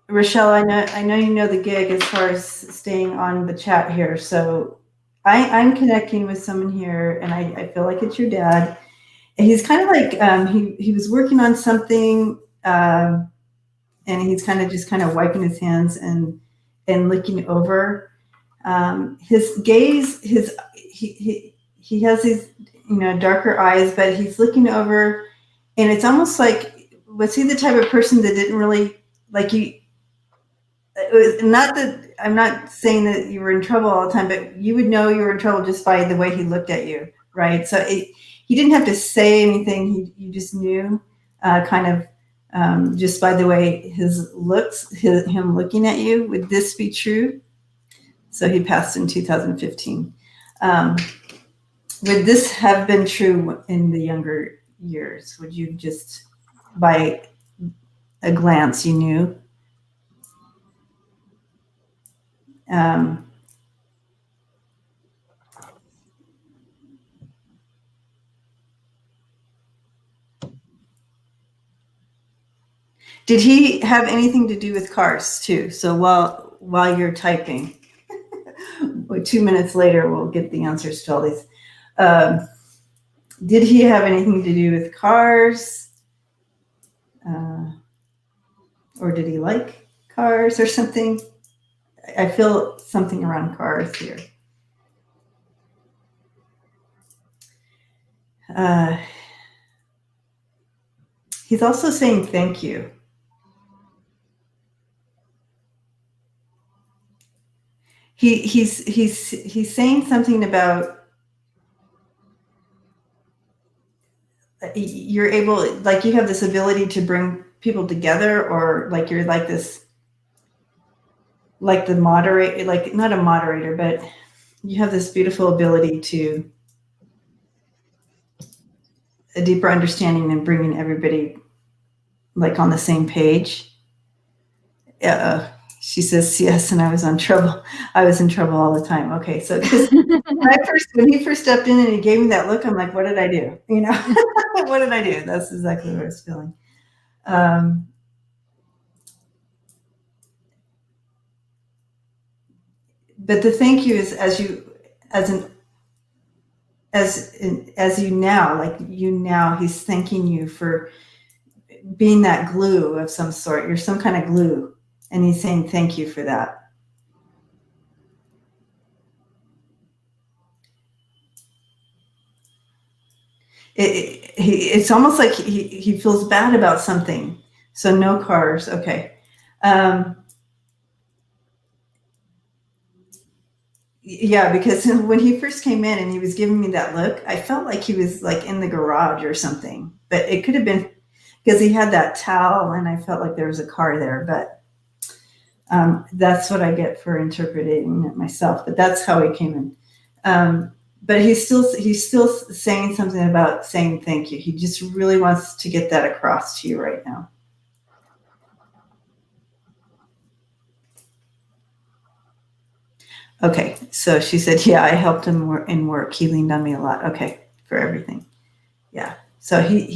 Rochelle, I know you know the gig as far as staying on the chat here. So I'm connecting with someone here, and I feel like it's your dad. And he's kind of like he was working on something, and he's kind of wiping his hands and looking over. His gaze, he has these, darker eyes, but he's looking over, and it's almost like, was he the type of person that didn't really like you? It was not that I'm not saying that you were in trouble all the time, but you would know you were in trouble just by the way he looked at you, right? So he didn't have to say anything. You just knew, kind of, just by the way his looks, him looking at you. Would this be true? So he passed in 2015. Would this have been true in the younger years? Would you just, by a glance, you knew? Did he have anything to do with cars too? So while you're typing, 2 minutes later, we'll get the answers to all these. Did he have anything to do with cars? Or did he like cars or something? I feel something around cars here. He's also saying thank you. He's saying something about you're able, like you have this ability to bring people together, or like you're like this, like the moderator, like not a moderator, but you have this beautiful ability to a deeper understanding and bringing everybody like on the same page. She says yes, and I was in trouble all the time. Okay, so when he first stepped in and he gave me that look, I'm like, what did I do? What did I do? That's exactly what I was feeling. But the thank you is as you now, like he's thanking you for being that glue of some sort. You're some kind of glue, and he's saying thank you for that. It's almost like he feels bad about something. So no cars. Okay. Yeah, because when he first came in and he was giving me that look, I felt like he was like in the garage or something, but it could have been because he had that towel and I felt like there was a car there, but that's what I get for interpreting it myself, but that's how he came in. But he's still saying something about saying thank you. He just really wants to get that across to you right now. Okay, so she said, yeah, I helped him in work. He leaned on me a lot. Okay, for everything. Yeah, so he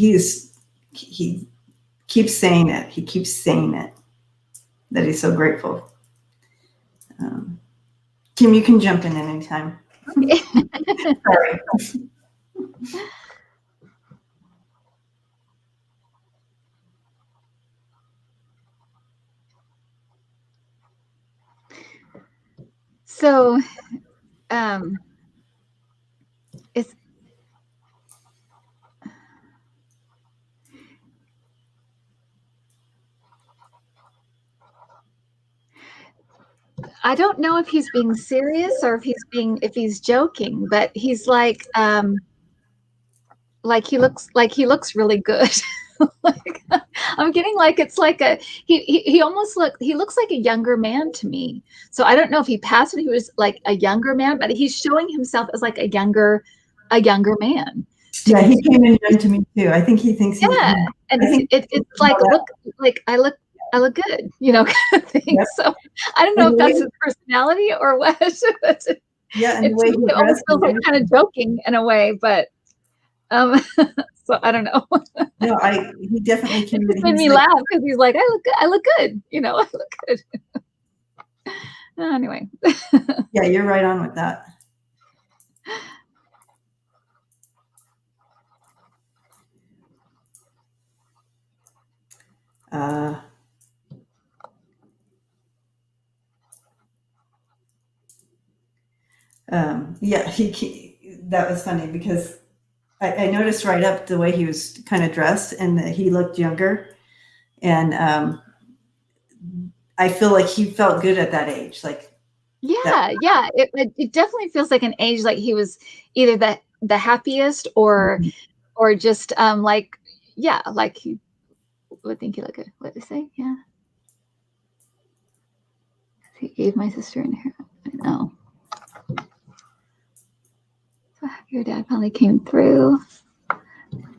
keeps saying it. He keeps saying it, that he's so grateful. Kim, you can jump in anytime. Sorry. So, it's I don't know if he's being serious or if he's joking, but he's like he looks really good. Like, I'm getting like it's like he almost looks like a younger man to me. So I don't know if he passed when he was like a younger man, but he's showing himself as like a younger man. Yeah, he came in young to me too. I think he thinks and it's like I look good, kind of thing. Yep. So I don't know if that's his personality or what. Yeah, and the way he almost feels like kind of joking in a way, but so I don't know. No, he definitely came in. It made me laugh because he's like, I look good, I look good. Anyway. Yeah, you're right on with that. Yeah, that was funny because I noticed right up the way he was kind of dressed and that he looked younger. And I feel like he felt good at that age. Like, yeah, it definitely feels like an age like he was either the happiest or just like, yeah, like he would think you look good. What did they say? Yeah. He gave my sister an hair. I know. So happy your dad finally came through.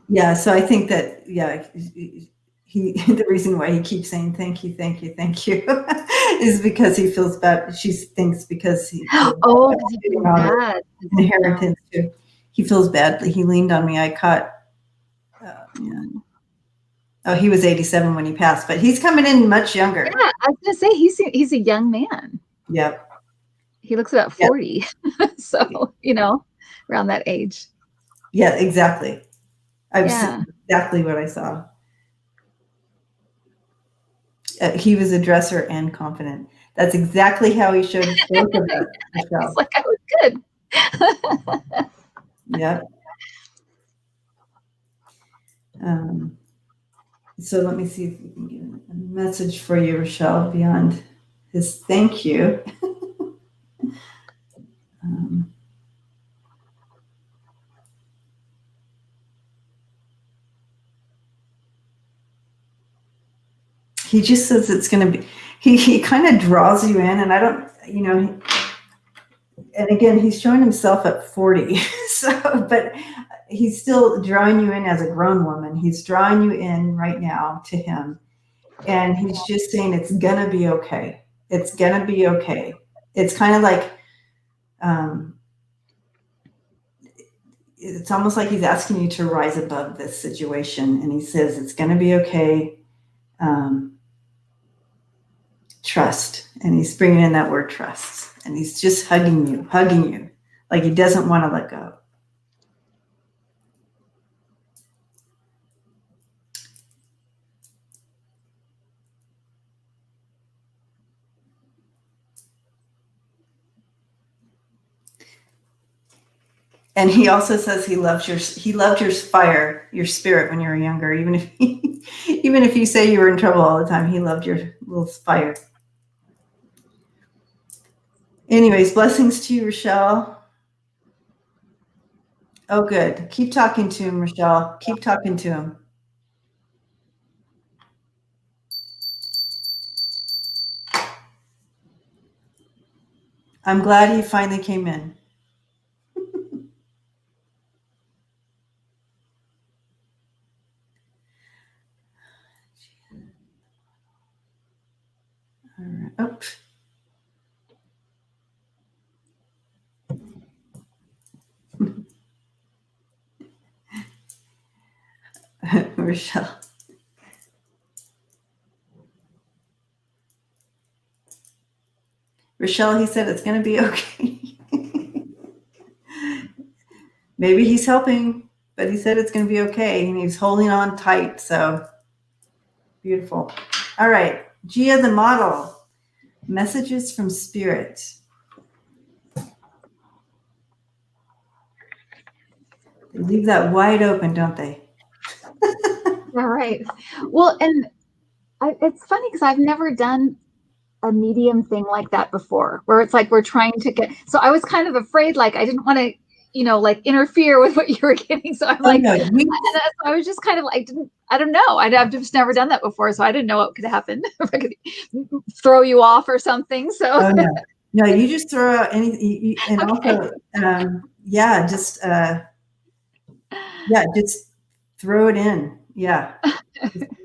Yeah, so I think that the reason why he keeps saying thank you is because he feels bad. She thinks because he feels bad. Inheritance too. He feels badly. He leaned on me. I caught. Oh, he was 87 when he passed, but he's coming in much younger. Yeah, I was gonna say he's a young man. Yep. He looks about 40, so around that age. Yeah, exactly. I've seen exactly what I saw. He was a dresser and confident. That's exactly how he showed both of us. He's like, I was good. Yep. So let me see if we can get a message for you, Rochelle, beyond his thank you. He just says it's going to be, he kind of draws you in, and I don't, and again, he's showing himself at 40. But he's still drawing you in as a grown woman. He's drawing you in right now to him. And he's just saying, it's going to be okay. It's going to be okay. It's kind of like, it's almost like he's asking you to rise above this situation. And he says, it's going to be okay. Trust. And he's bringing in that word trust. And he's just hugging you like he doesn't want to let go. And he also says he loved your fire, your spirit when you were younger. Even if you say you were in trouble all the time, he loved your little fire. Anyways, blessings to you, Rochelle. Oh, good. Keep talking to him, Rochelle. Keep talking to him. I'm glad he finally came in. All right. Oh. Rochelle. Rochelle, he said it's going to be okay. Maybe he's helping, but he said it's going to be okay, and he's holding on tight. So beautiful. All right, Gia the model. Messages from Spirit. They leave that wide open, don't they? All right. Well, and it's funny because I've never done a medium thing like that before, where it's like we're trying to get. So I was kind of afraid, like I didn't want to, like interfere with what you were getting. So I'm like, no, I was just kind of like, I don't know. I've just never done that before, so I didn't know what could happen. If I could throw you off or something. So no, you just throw out anything, and okay. Also, just throw it in. Yeah,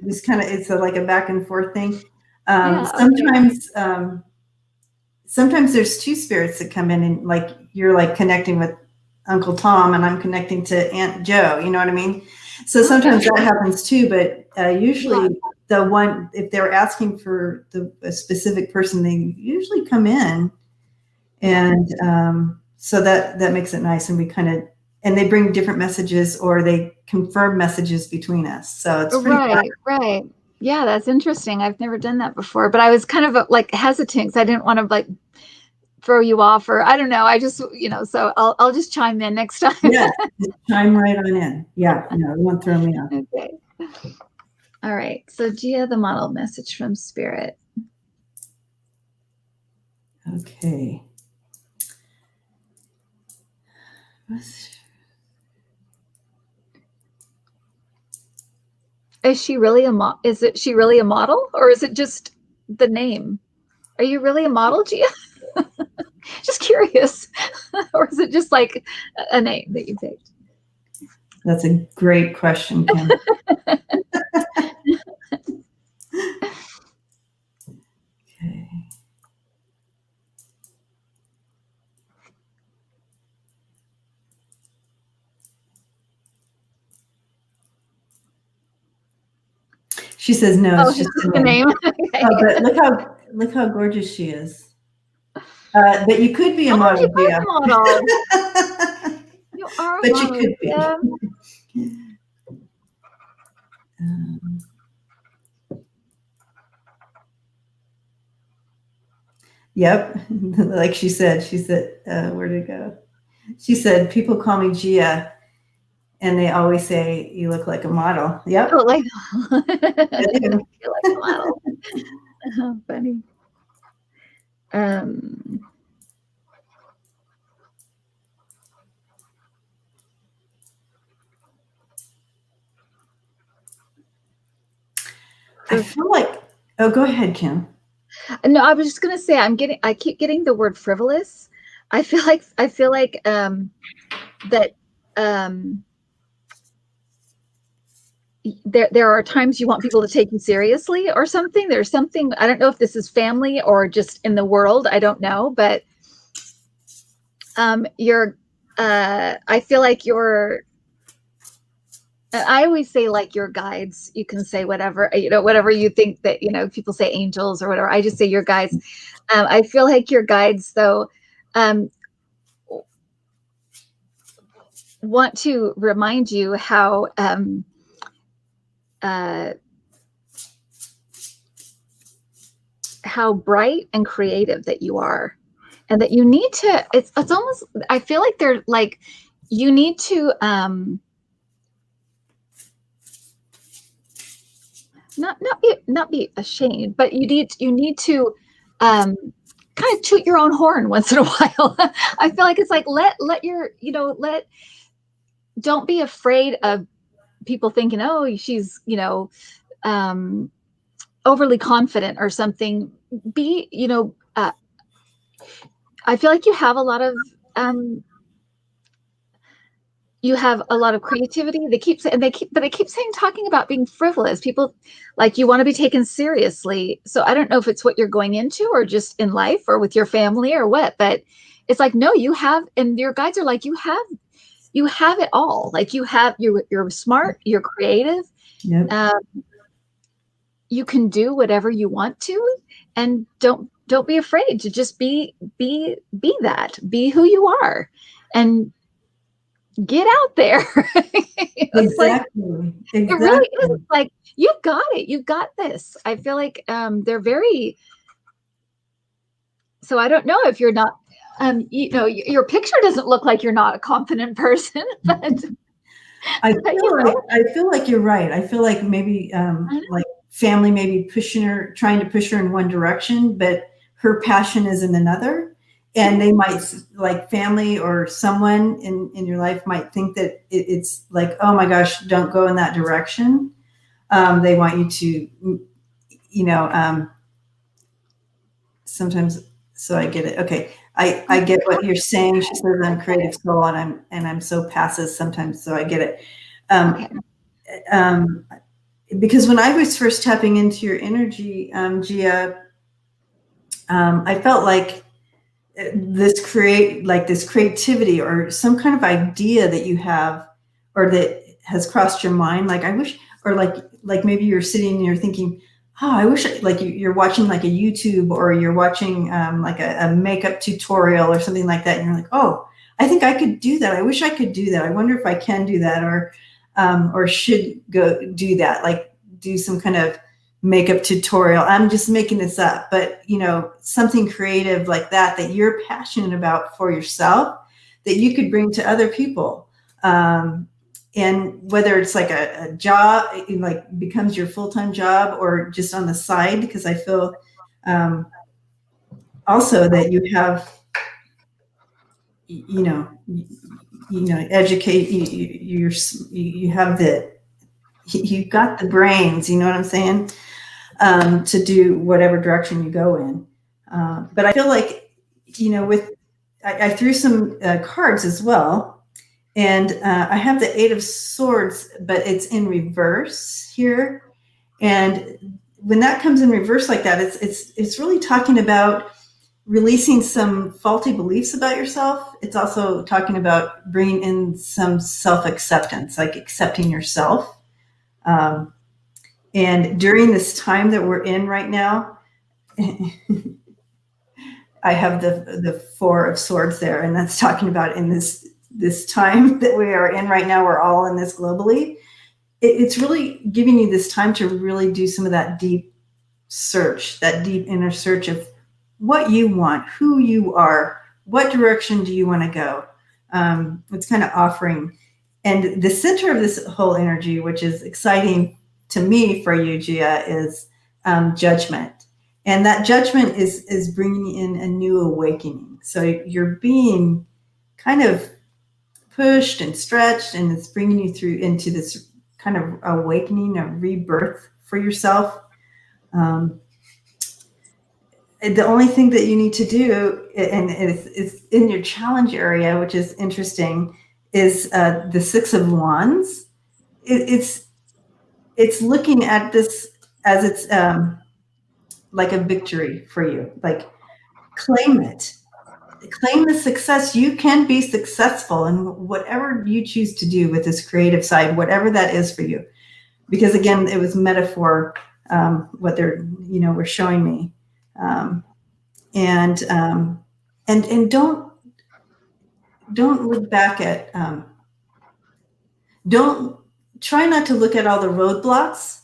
just kind of, it's like a back and forth thing. Sometimes there's two spirits that come in, and like you're like connecting with Uncle Tom, and I'm connecting to Aunt Joe. You know what I mean? So sometimes that happens too, but usually the one, if they're asking for a specific person, they usually come in, and so that makes it nice, and we kind of, and they bring different messages, or they confirm messages between us. So it's pretty right. Yeah, that's interesting. I've never done that before, but I was kind of like hesitant because I didn't want to like throw you off, or I don't know. I just, so I'll just chime in next time. Yeah, just chime right on in. Yeah, no, you won't throw me off. Okay. All right. So Gia, the model, message from Spirit. Okay. Is she really she really a model, or is it just the name? Are you really a model, Gia? Just curious. Or is it just like a name that you picked? That's a great question, Kim. Okay. She says no. It's just the name. Okay. Oh, but look how gorgeous she is. But you could be a model, you are a model. You are a but model. you could be. Yeah. Yep. Like she said, where'd it go? She said, people call me Gia, and they always say, you look like a model. Yep. Oh, like, I do. you like a model. Funny. I feel like, oh, go ahead, Kim. No, I was just gonna say I keep getting the word frivolous. I feel like that there are times you want people to take you seriously or something. There's something, I don't know if this is family or just in the world, I don't know, but I feel like I always say like your guides, you can say whatever, whatever you think that, people say angels or whatever. I just say your guides. I feel like your guides, though, want to remind you how bright and creative that you are, and that you need to, it's almost, I feel like they're like, you need to, not be ashamed, but you need to kind of toot your own horn once in a while. I feel like it's like, let your, don't be afraid of people thinking, oh, she's, overly confident or something. Be, I feel like you have a lot of creativity. They keep saying, talking about being frivolous. People like, you want to be taken seriously. So I don't know if it's what you're going into or just in life or with your family or what, but it's like, no, you have, and your guides are like, you have it all. Like you're smart, you're creative. Yep. You can do whatever you want to, and don't be afraid to just be that, be who you are, and get out there. Exactly. It really is like, you've got it. You've got this. I feel like they're very, so I don't know if you're not, your picture doesn't look like you're not a confident person, but I feel like you're right. I feel like maybe like family maybe trying to push her in one direction, but her passion is in another. And they might, like family or someone in your life might think that it's like, oh my gosh, don't go in that direction. They want you to, sometimes. So I get it. Okay. I get what you're saying. She says I'm creative soul and I'm so passive sometimes. So I get it. Because when I was first tapping into your energy, Gia, I felt like this creativity or some kind of idea that you have or that has crossed your mind. Like, I wish, or like maybe you're sitting and you're thinking, oh, I wish, like you're watching like a YouTube or you're watching like a makeup tutorial or something like that. And you're like, oh, I think I could do that. I wish I could do that. I wonder if I can do that or should go do that. Like do some kind of makeup tutorial. I'm just making this up, but you know, something creative like that, that you're passionate about for yourself, that you could bring to other people. And whether it's like a job, it like becomes your full-time job or just on the side, because I feel also that you have, you know, educate, you have you've got the brains, you know what I'm saying? To do whatever direction you go in. But I feel like, you know, I threw some cards as well. And I have the 8 of Swords, but it's in reverse here. And when that comes in reverse like that, it's really talking about releasing some faulty beliefs about yourself. It's also talking about bringing in some self-acceptance, like accepting yourself. And during this time that we're in right now, I have the 4 of Swords there, and that's talking about in this time that we are in right now. We're all in this globally. It's really giving you this time to really do some of that deep search, that deep inner search of what you want, who you are, what direction do you want to go. It's kind of offering. And the center of this whole energy, which is exciting to me for you, Gia, is judgment. And that judgment is bringing in a new awakening. So you're being kind of pushed and stretched, and it's bringing you through into this kind of awakening, a rebirth for yourself. The only thing that you need to do, and it's in your challenge area, which is interesting, is the 6 of Wands. It's looking at this as it's like a victory for you. Like, claim it. Claim the success. You can be successful in whatever you choose to do with this creative side, whatever that is for you. Because again, it was metaphor, what they're, were showing me. And don't look back at, don't try not to look at all the roadblocks.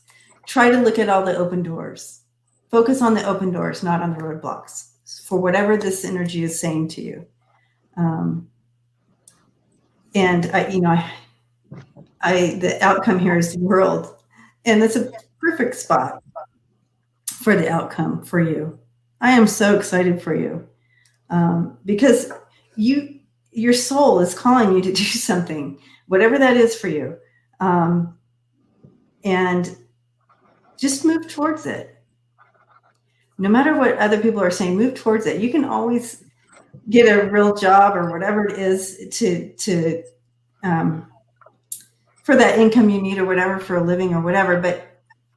Try to look at all the open doors. Focus on the open doors, not on the roadblocks, for whatever this energy is saying to you. And the outcome here is the world, and that's a perfect spot for the outcome for you. I am so excited for you, because your soul is calling you to do something, whatever that is for you, and just move towards it. No matter what other people are saying, move towards it. You can always get a real job or whatever it is to for that income you need or whatever, for a living or whatever, but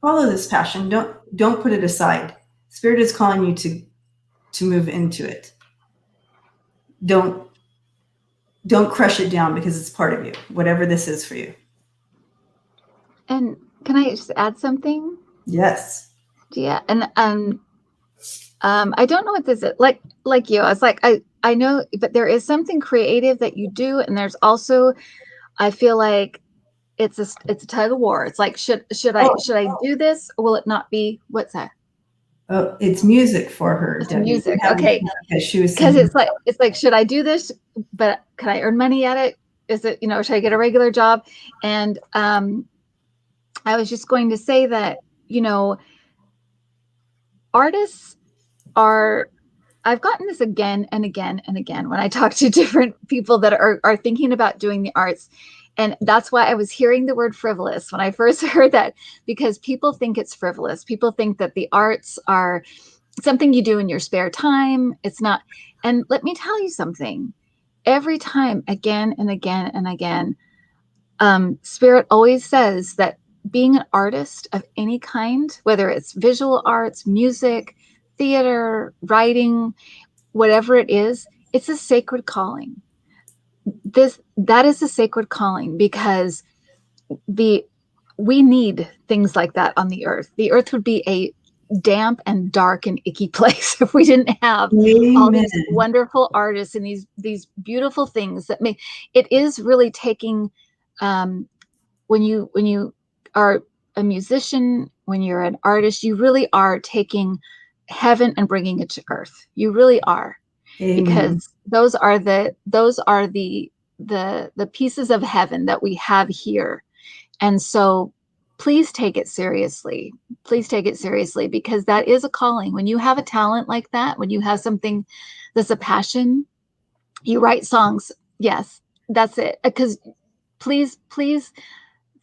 follow this passion. Don't put it aside. Spirit is calling you to move into it. Don't crush it down, because it's part of you, whatever this is for you. And can I just add something? Yes. Yeah. And I don't know what this is. Like you, I was like, I know, but there is something creative that you do, and there's also, I feel like it's a tug of war. It's like, should I do this, or will it not be? What's that? Oh, it's music for her. It's music. Okay. Because it's like, should I do this, but can I earn money at it? Is it, should I get a regular job? And I was just going to say that, artists are, I've gotten this again and again and again when I talk to different people that are thinking about doing the arts. And that's why I was hearing the word frivolous when I first heard that, because people think it's frivolous. People think that the arts are something you do in your spare time. It's not. And let me tell you something. Every time, again and again and again, Spirit always says that being an artist of any kind, whether it's visual arts, music, theater, writing, whatever it is, it's a sacred calling. That is a sacred calling, because we need things like that on the earth. The earth would be a damp and dark and icky place if we didn't have all these wonderful artists and these beautiful things that make it. Is really taking when you are a musician, when you're an artist, you really are taking heaven and bringing it to earth. You really are. Amen. Because those are the pieces of heaven that we have here. And so please take it seriously. Please take it seriously, because that is a calling. When you have a talent like that, when you have something that's a passion, you write songs. Yes, that's it. Because please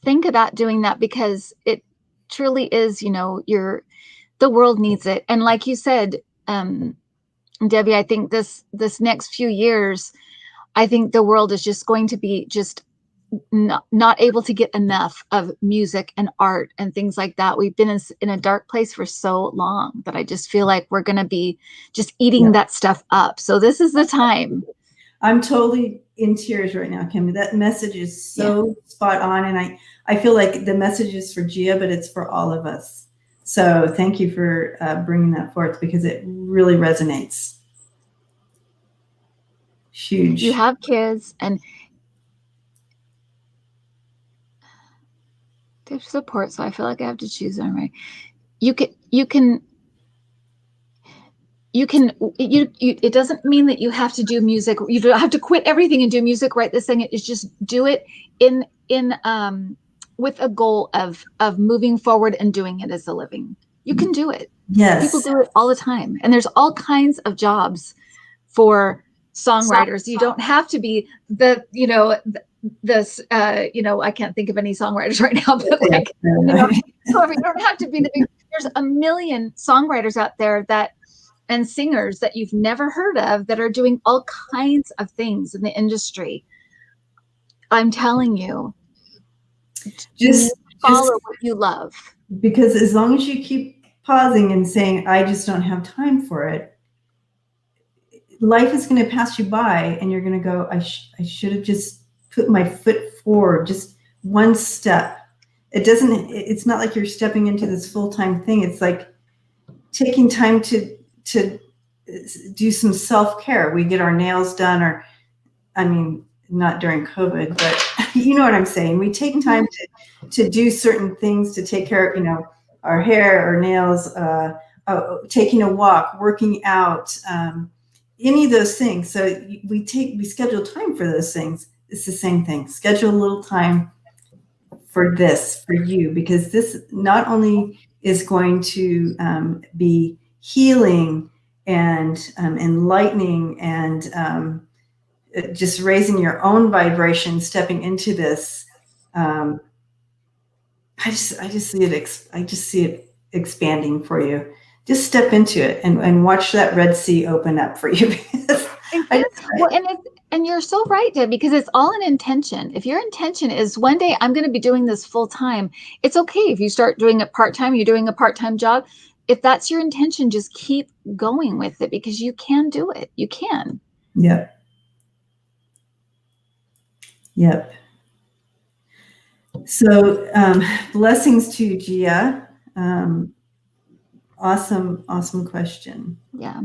think about doing that, because it truly is, the world needs it. And like you said, Debbie, I think this next few years, I think the world is just going to be just not able to get enough of music and art and things like that. We've been in a dark place for so long that I just feel like we're going to be just eating that stuff up. So this is the time. I'm totally in tears right now, Kim. That message is so spot on. And I feel like the message is for Gia, but it's for all of us. So thank you for bringing that forth, because it really resonates. Huge. You have kids and they have support, so I feel like I have to choose them, right? It doesn't mean that you have to do music. You don't have to quit everything and do music right this thing. It's just do it in with a goal of moving forward and doing it as a living. You can do it. Yes. People do it all the time. And there's all kinds of jobs for songwriters. You don't have to be I can't think of any songwriters right now, but however, you don't have to be there's a million songwriters out there and singers that you've never heard of that are doing all kinds of things in the industry. I'm telling you, just follow what you love. Because as long as you keep pausing and saying, I just don't have time for it, life is going to pass you by, and you're going to go, I should have just put my foot forward, just one step. It's not like you're stepping into this full-time thing. It's like taking time to do some self-care. We get our nails done, not during COVID, but you know what I'm saying. We take time to do certain things, to take care of, our hair, our nails, taking a walk, working out, any of those things. So we schedule time for those things. It's the same thing. Schedule a little time for you, because this not only is going to be healing and enlightening and just raising your own vibration, stepping into this. I just see it expanding for you. Just step into it and watch that Red Sea open up for you. And you're so right, Deb, because it's all an intention. If your intention is one day I'm going to be doing this full time, it's okay if you start doing it part-time, you're doing a part-time job. If that's your intention, just keep going with it, because you can do it. You can. Yep. So blessings to you, Gia. Awesome question. Yeah.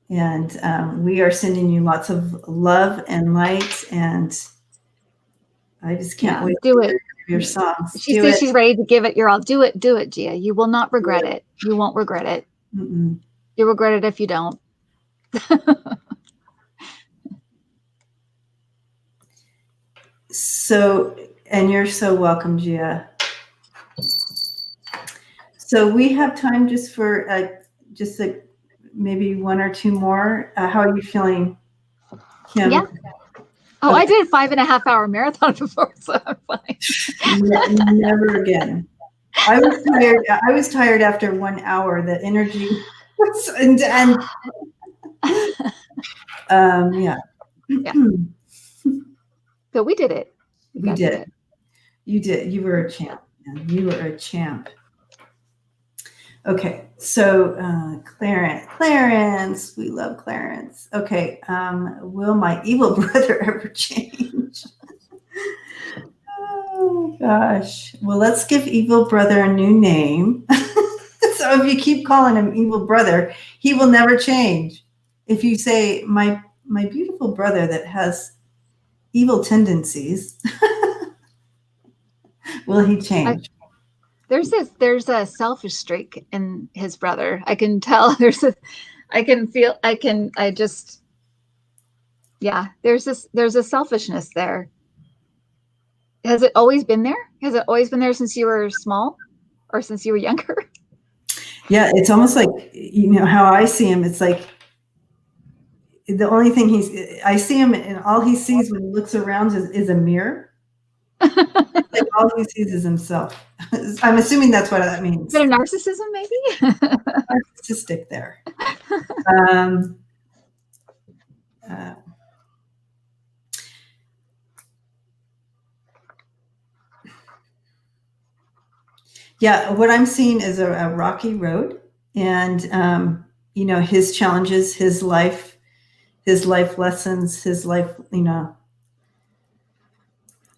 And we are sending you lots of love and light, and I just can't wait to hear your songs. She says she's ready to give it your all. Do it, Gia. You will not regret it. You won't regret it. Mm-mm. You'll regret it if you don't. So, and you're so welcome, Gia. So we have time just for maybe one or two more. How are you feeling, Kim? Yeah. Oh, okay. I did a 5.5 hour marathon before, so I'm fine. Never again. I was tired after 1 hour. The energy was yeah. So we did it. We did it. You did. You were a champ. You were a champ. Okay, so Clarence, we love Clarence. Okay, will my evil brother ever change? Oh gosh. Well, let's give evil brother a new name. So if you keep calling him evil brother, he will never change. If you say my beautiful brother that has evil tendencies, will he change? There's a selfish streak in his brother. I can tell. There's a selfishness there. Has it always been there? Has it always been there since you were small or since you were younger? Yeah, it's almost like, how I see him, it's like the only thing I see him and all he sees when he looks around is a mirror. Like all he sees is himself. I'm assuming that's what that means. Is it a narcissism, maybe? Narcissistic there. Yeah, what I'm seeing is a rocky road, and his challenges, his life lessons, his life,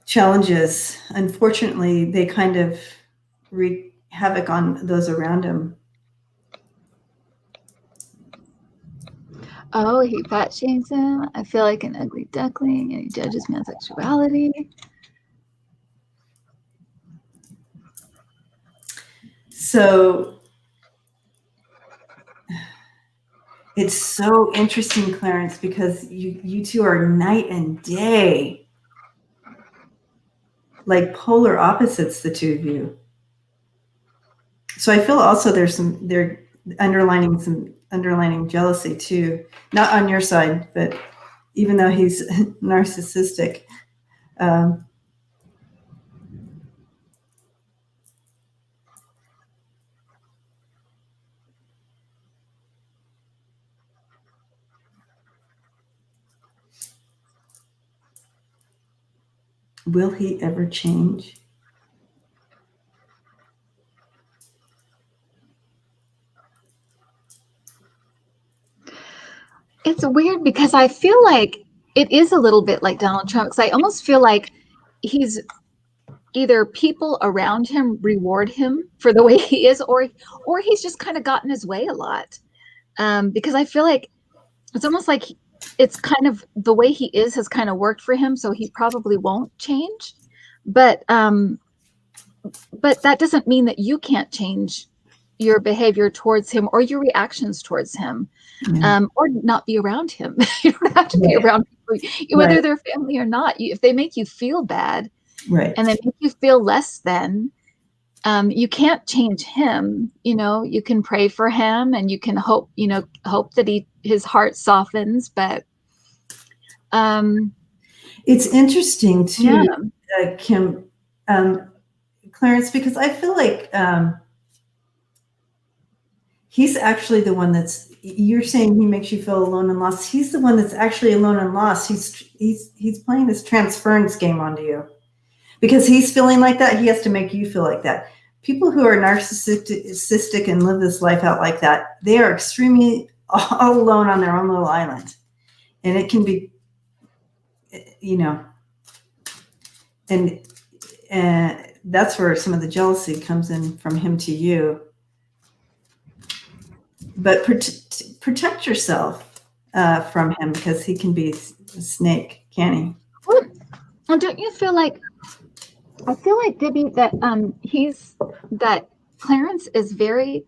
challenges. Unfortunately, they kind of wreak havoc on those around him. Oh, he fat shames him. I feel like an ugly duckling, and he judges man's sexuality. So it's so interesting, Clarence, because you two are night and day, like polar opposites, the two of you. So I feel also there's some underlining jealousy too, not on your side, but even though he's narcissistic. Will he ever change? It's weird because I feel like it is a little bit like Donald Trump, because I almost feel like he's either people around him reward him for the way he is, or he's just kind of gotten his way a lot. Because I feel like it's almost like it's kind of the way he is has kind of worked for him, so he probably won't change. But that doesn't mean that you can't change your behavior towards him or your reactions towards him, or not be around him. You don't have to be around people, whether they're family or not. If they make you feel bad, and they make you feel less than, you can't change him. You can pray for him, and you can hope that his heart softens. But it's interesting too, Kim, Clarence, because I feel like he's actually the one you're saying he makes you feel alone and lost. He's the one that's actually alone and lost. He's playing this transference game onto you. Because he's feeling like that, he has to make you feel like that. People who are narcissistic and live this life out like that, they are extremely all alone on their own little island. And it can be, and that's where some of the jealousy comes in from him to you. But protect yourself from him, because he can be a snake, can't he? Well, don't you feel like, I feel like, Debbie, that Clarence is very,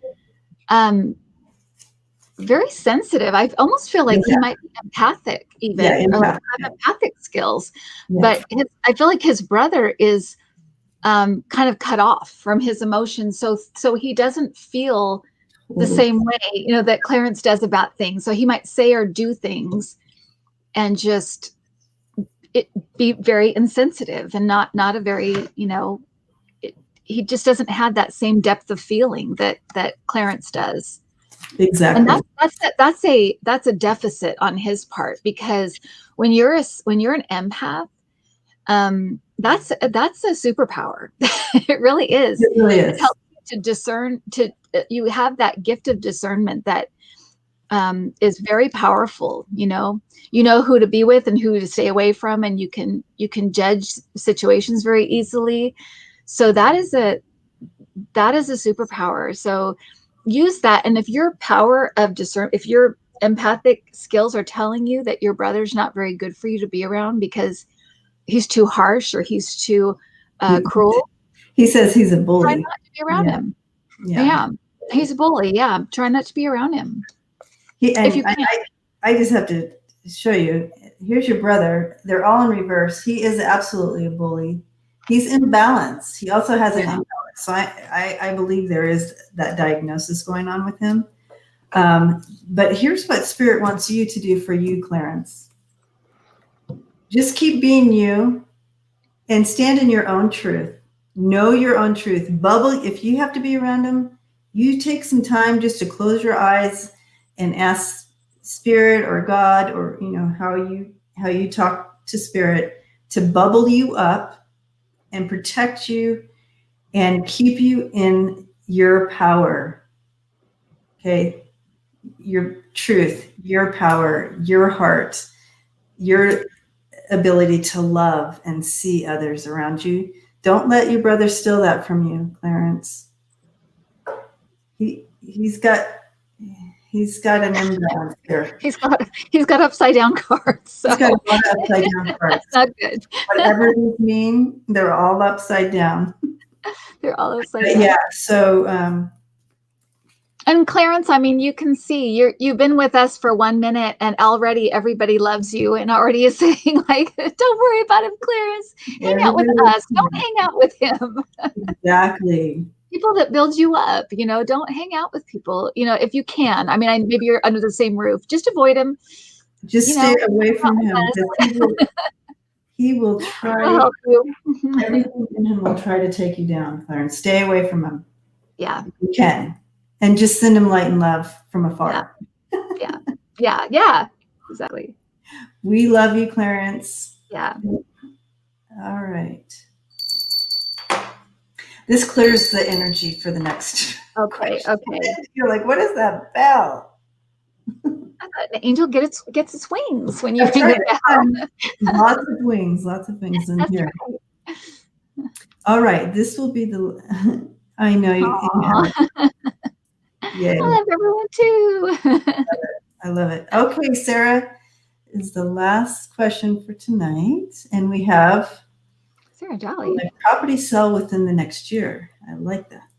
very sensitive. I almost feel like he might be empathic, even, or have empathic skills. But I feel like his brother is kind of cut off from his emotions, so he doesn't feel the same way, that Clarence does about things. So he might say or do things and just be very insensitive and not a very, he just doesn't have that same depth of feeling that Clarence does. Exactly. And that's a deficit on his part, because when you're an empath, that's a superpower. It really is. It really is. It helps you to discern, you have that gift of discernment that is very powerful. You know who to be with and who to stay away from, and you can judge situations very easily. So that is a superpower. So use that. And if your power of if your empathic skills are telling you that your brother's not very good for you to be around because he's too harsh or he's too cruel, He says he's a bully. Try not to be around him. Yeah. Yeah. He's a bully. Yeah. Try not to be around him. If you can. I just have to show you. Here's your brother. They're all in reverse. He is absolutely a bully. He's imbalanced. He also has an imbalance. So I believe there is that diagnosis going on with him. But here's what Spirit wants you to do for you, Clarence. Just keep being you and stand in your own truth. Know your own truth. Bubble. If you have to be around him, you take some time just to close your eyes and ask Spirit or God, or how you talk to Spirit, to bubble you up and protect you and keep you in your power. Okay, your truth, your power, your heart, your ability to love and see others around you. Don't let your brother steal that from you, Clarence. He's got an imbalance here. He's got upside down cards. So. He's got a lot of upside down cards. That's not good. Whatever these mean, they're all upside down. They're all upside down. Yeah. So. And Clarence, I mean, you can see you've been with us for 1 minute, and already everybody loves you, and already is saying like, "Don't worry about him, Clarence. Hang out with us. Don't hang out with him." Exactly. People that build you up, don't hang out with people, if you can. I mean, maybe you're under the same roof. Just avoid him. Just stay away from him. He will try. I'll help you. Everything in him will try to take you down, Clarence. Stay away from him. Yeah. You can. And just send him light and love from afar. Yeah. Exactly. We love you, Clarence. Yeah. All right. This clears the energy for the next. Okay. You're like, what is that bell? An angel gets its wings when you ring the bell. Lots of wings in That's here. Right. All right. This will be the. I know you. Yeah. I love everyone too. I love it. Okay, Sarah is the last question for tonight, and we have Sarah Jolly. Property sell within the next year. I like that.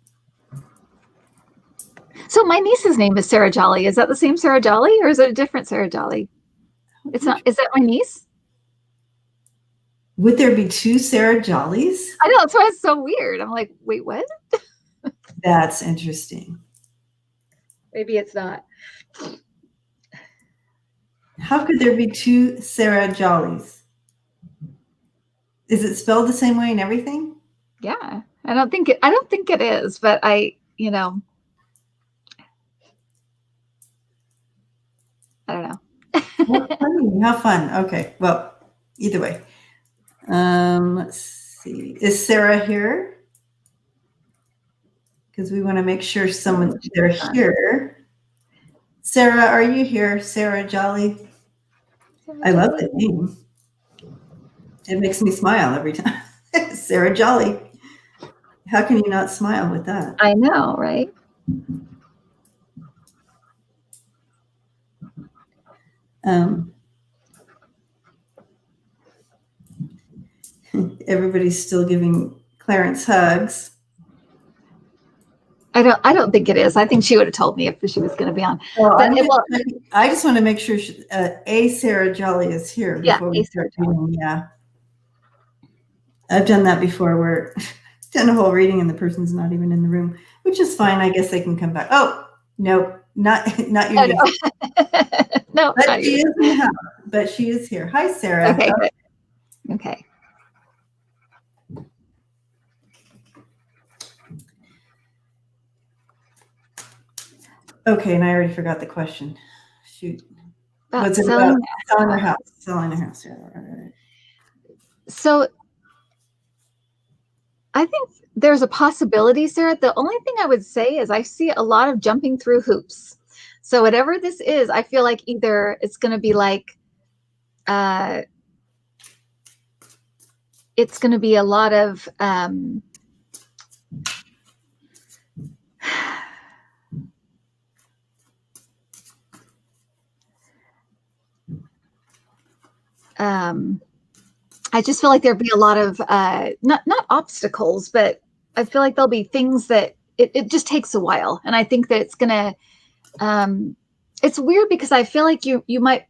So my niece's name is Sarah Jolly. Is that the same Sarah Jolly, or is it a different Sarah Jolly? It's not. Is that my niece? Would there be two Sarah Jollies? I know. That's why it's so weird. I'm like, wait, what? That's interesting. Maybe it's not. How could there be two Sarah Jollies? Is it spelled the same way and everything? Yeah, I don't think it is, but I don't know. How fun. Okay. Well, either way. Let's see. Is Sarah here? Because we want to make sure they're here. Sarah, are you here? Sarah Jolly. I love that name. It makes me smile every time. Sarah Jolly. How can you not smile with that? I know, right? Everybody's still giving Clarence hugs. I don't think it is. I think she would have told me if she was going to be on. Well, I just want to make sure a Sarah Jolly is here before we start doing. Yeah, I've done that before, where I've done a whole reading and the person's not even in the room, which is fine. I guess they can come back. Oh no, not you. No, but she is in the house. But she is here. Hi, Sarah. Okay. Okay. Okay, and I already forgot the question. Shoot. What's it about? Selling a house. Selling a house. Yeah, right. So I think there's a possibility, Sarah. The only thing I would say is I see a lot of jumping through hoops. So whatever this is, I feel like either it's going to be like, it's going to be a lot of, I just feel like there'd be a lot of not obstacles, but I feel like there'll be things that it just takes a while. And I think that it's going to, it's weird because I feel like you might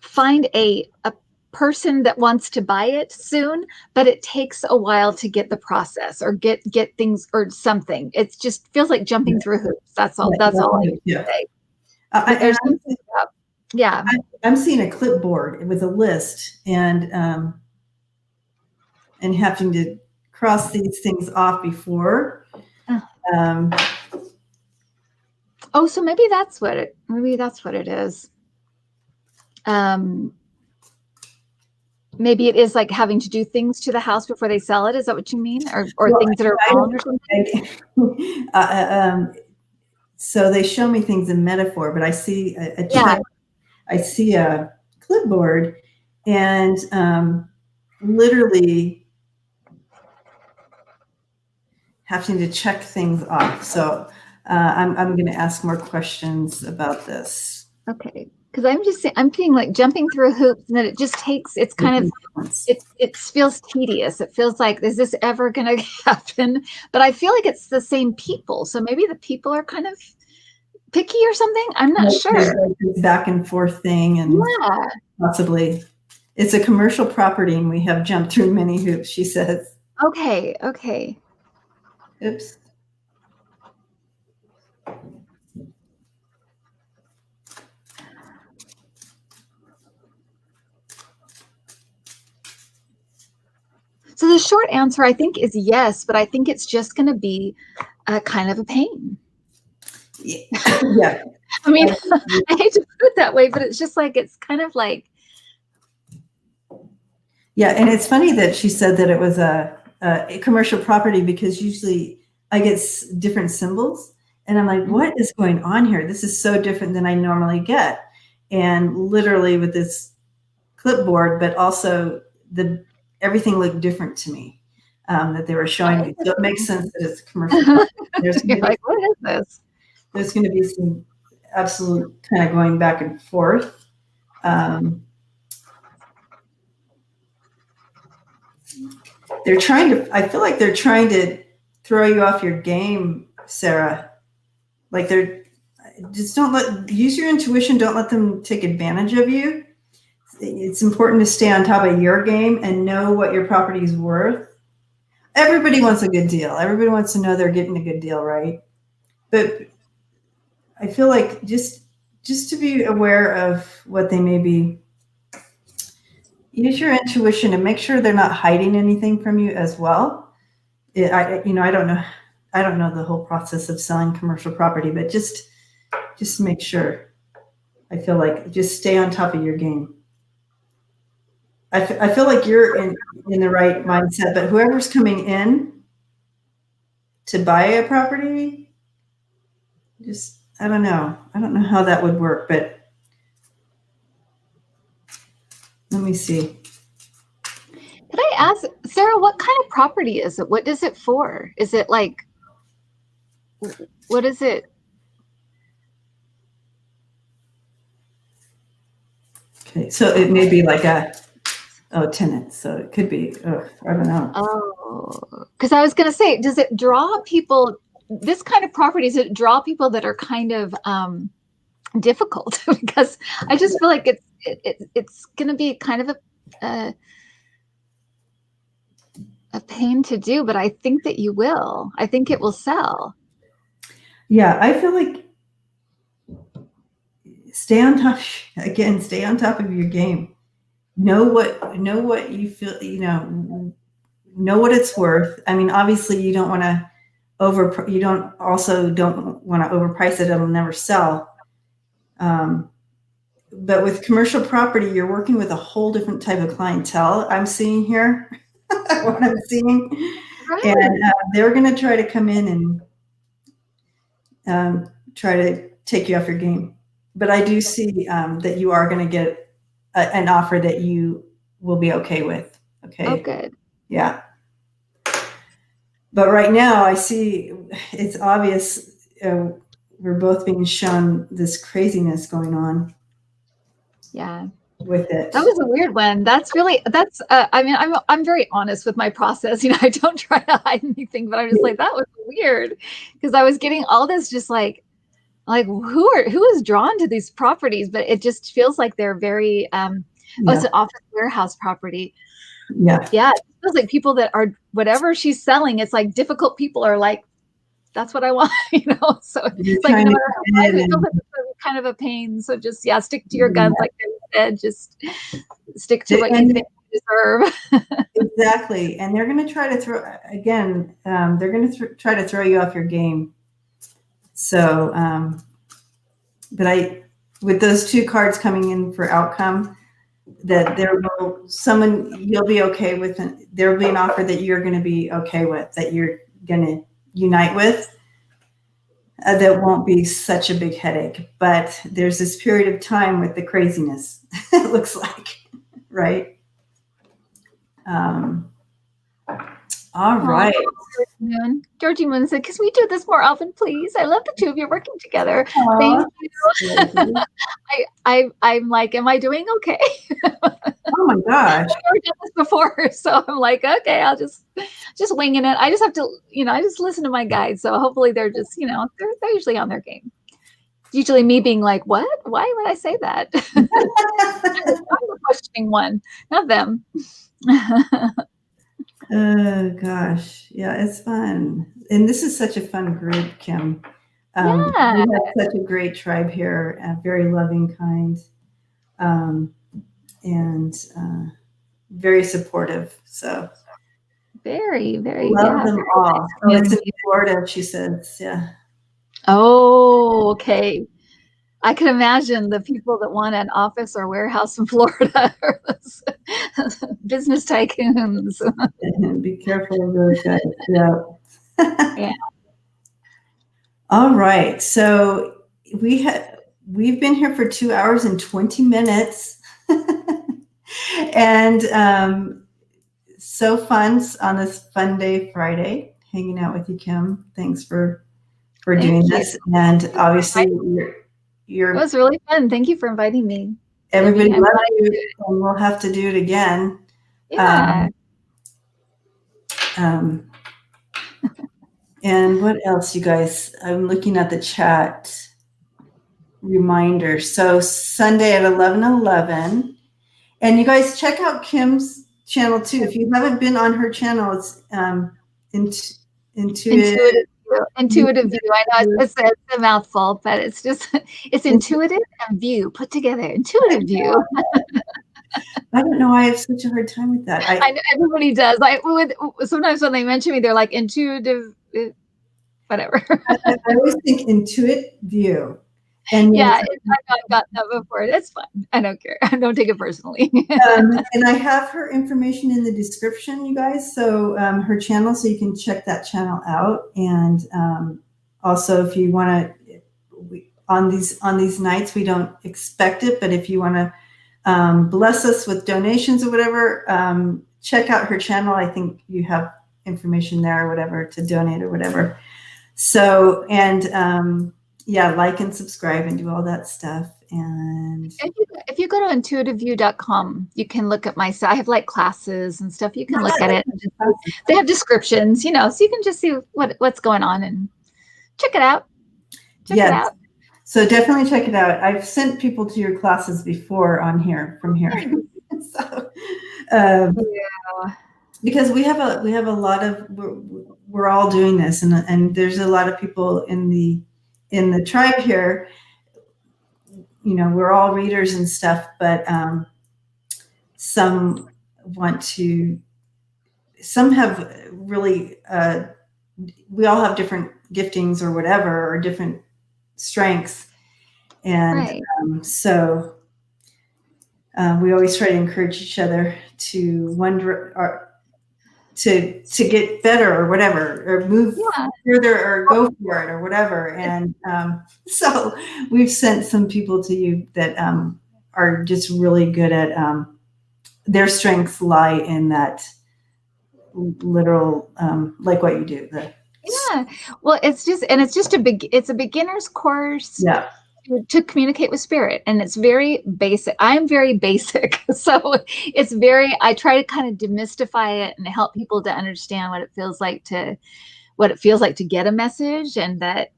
find a person that wants to buy it soon, but it takes a while to get the process or get things or something. It just feels like jumping through hoops. That's all. That's all I can say. Yeah. I'm seeing a clipboard with a list and having to cross these things off before. Oh, so maybe that's what it is. Maybe it is like having to do things to the house before they sell it. Is that what you mean? Or well, things that are wrong or something? So they show me things in metaphor, but I see I see a clipboard and literally having to check things off. So I'm going to ask more questions about this. Okay. Because I'm feeling like jumping through hoops, and then it just takes, it's kind of, it feels tedious. It feels like, is this ever going to happen? But I feel like it's the same people. So maybe the people are kind of picky or something. I'm not sure. Like back and forth thing, and possibly it's a commercial property, and we have jumped through many hoops, she says. Okay. Okay. Oops. So the short answer, I think, is yes, but I think it's just going to be kind of a pain. Yeah. I mean, I hate to put it that way, but it's just like, it's kind of like. Yeah, and it's funny that she said that it was a commercial property, because usually I get different symbols, and I'm like, what is going on here? This is so different than I normally get. And literally with this clipboard, but also everything looked different to me that they were showing me. So it makes sense that it's commercial. You're like, what is this? There's going to be some absolute kind of going back and forth. They're trying to, I feel like they're trying to throw you off your game, Sarah. Like just use your intuition. Don't let them take advantage of you. It's important to stay on top of your game and know what your property is worth. Everybody wants a good deal. Everybody wants to know they're getting a good deal, right? But I feel like just to be aware of what they may be. Use your intuition and make sure they're not hiding anything from you as well. I don't know the whole process of selling commercial property, but just make sure. I feel like just stay on top of your game. I feel like you're in the right mindset, but whoever's coming in to buy a property, I don't know how that would work, but let me see. Could I ask, Sarah, what kind of property is it? What is it for? Is it like, what is it? Okay, so it may be like tenant. So it could be, I don't know. Oh, because I was going to say, does it draw people, this kind of property, does it draw people that are kind of difficult? Because I just feel like it's going to be kind of a pain to do, but I think that you will. I think it will sell. Yeah, I feel like stay on top of your game. Know what you feel, know what it's worth. I mean, obviously you don't want to don't want to overprice it. It'll never sell. But with commercial property, you're working with a whole different type of clientele. I'm seeing here what I'm seeing. Right. And they're going to try to come in and try to take you off your game. But I do see that you are going to get an offer that you will be okay with. Okay. Oh, good. Yeah. But right now I see it's obvious we're both being shown this craziness going on. Yeah. with it. That was a weird one. I mean, I'm very honest with my process. I don't try to hide anything, but I'm just like, that was weird, because I was getting all this just like who is drawn to these properties, but it just feels like they're very it's an office warehouse property. Yeah. It feels like people that are, whatever she's selling, it's like difficult people are like, that's what I want, so it's like, no matter how private, it's kind of a pain. So just stick to your guns, like they said, just stick to what you think you deserve. Exactly. And they're going to try to they're going to try to throw you off your game. So, but with those 2 cards coming in for outcome, that you'll be okay with, there will be an offer that you're going to be okay with, that you're going to unite with, that won't be such a big headache. But there's this period of time with the craziness, it looks like, right? All right. Georgie Moon said, "Can we do this more often, please? I love the 2 of you working together." Thank you. I'm like, am I doing okay? Oh my gosh. I've never done this before, so I'm like, okay, I'll just winging it. I just have to, I just listen to my guides. So hopefully they're just, they're usually on their game. It's usually me being like, what? Why would I say that? I'm the questioning one, not them. Oh gosh, yeah, it's fun, and this is such a fun group, Kim. We have such a great tribe here, very loving, kind, and very supportive. So very, very love them all. Oh, it's in Florida, she says. Yeah. Oh, okay. I can imagine the people that want an office or warehouse in Florida, business tycoons. Be careful of those guys. Yeah. All right. So we've been here for 2 hours and 20 minutes, and so fun on this Funday Friday, hanging out with you, Kim. Thanks for doing this, and obviously it was really fun. Thank you for inviting me. Everybody loves you, and we'll have to do it again. Yeah. And what else, you guys? I'm looking at the chat reminder. So Sunday at 11:11, and you guys check out Kim's channel too. If you haven't been on her channel, it's Intuitive View. I know it's a mouthful, but it's just it's intuitive and view put together. Intuitive View. I don't know why I have such a hard time with that. I know everybody does. Sometimes when they mention me, they're like intuitive, whatever. I always think Intuitive View. And I've gotten that before. It's fun. I don't care. I don't take it personally. And I have her information in the description, you guys. So her channel, so you can check that channel out. And also, if you want to, on these nights, we don't expect it, but if you want to bless us with donations or whatever, check out her channel. I think you have information there or whatever to donate or whatever. So, and like and subscribe and do all that stuff. And if you go to intuitiveview.com, you can look at my site. I have like classes and stuff. You can look at it. They have descriptions, so you can just see what's going on and check it out. Check it out. So definitely check it out. I've sent people to your classes before from here. So, because we have a lot of, we're all doing this, and there's a lot of people in the tribe here. We're all readers and stuff, but some have really, we all have different giftings or whatever, or different strengths. And so we always try to encourage each other to to get better or whatever, or move further or go for it or whatever. And so we've sent some people to you that are just really good at, their strengths lie in that literal, like what you do. Well, it's a beginner's course. Yeah. to communicate with spirit, and it's very basic. I'm very basic, so it's very. I try to kind of demystify it and help people to understand what it feels like to get a message, and that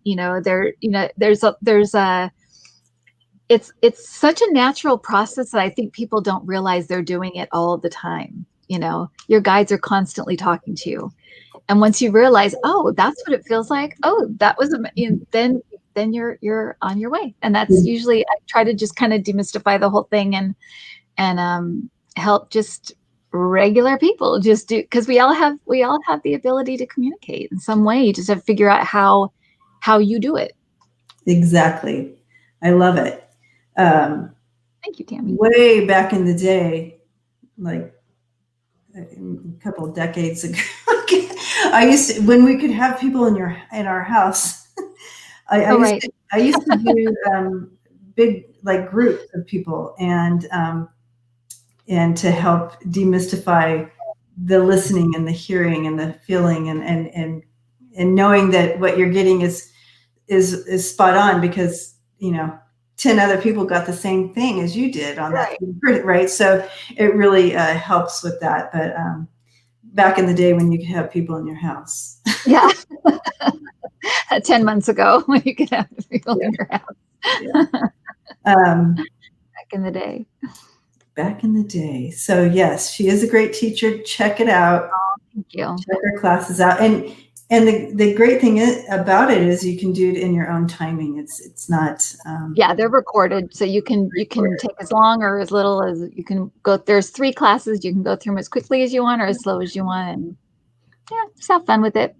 there's a it's such a natural process that I think people don't realize they're doing it all the time. Your guides are constantly talking to you. And once you realize, oh, that's what it feels like. Oh, that was then you're on your way. And that's usually, I try to just kind of demystify the whole thing and help just regular people just do, because we all have the ability to communicate in some way. You just have to figure out how you do it. Exactly. I love it. Thank you, Tammy. Way back in the day, like a couple of decades ago, when we could have people in our house, I used to do big like groups of people and to help demystify the listening and the hearing and the feeling and knowing that what you're getting is spot on, because 10 other people got the same thing as you did on that, right? So it really helps with that. But back in the day when you could have people in your house. Yeah. 10 months ago when you could have people in your house. Yeah. Back in the day. Back in the day. So yes, she is a great teacher. Check it out. Oh, thank you. Check her classes out. And the great thing about it is you can do it in your own timing. It's not. They're recorded, so you can take as long or as little as you can go. There's 3 classes. You can go through them as quickly as you want or as slow as you want, and just have fun with it.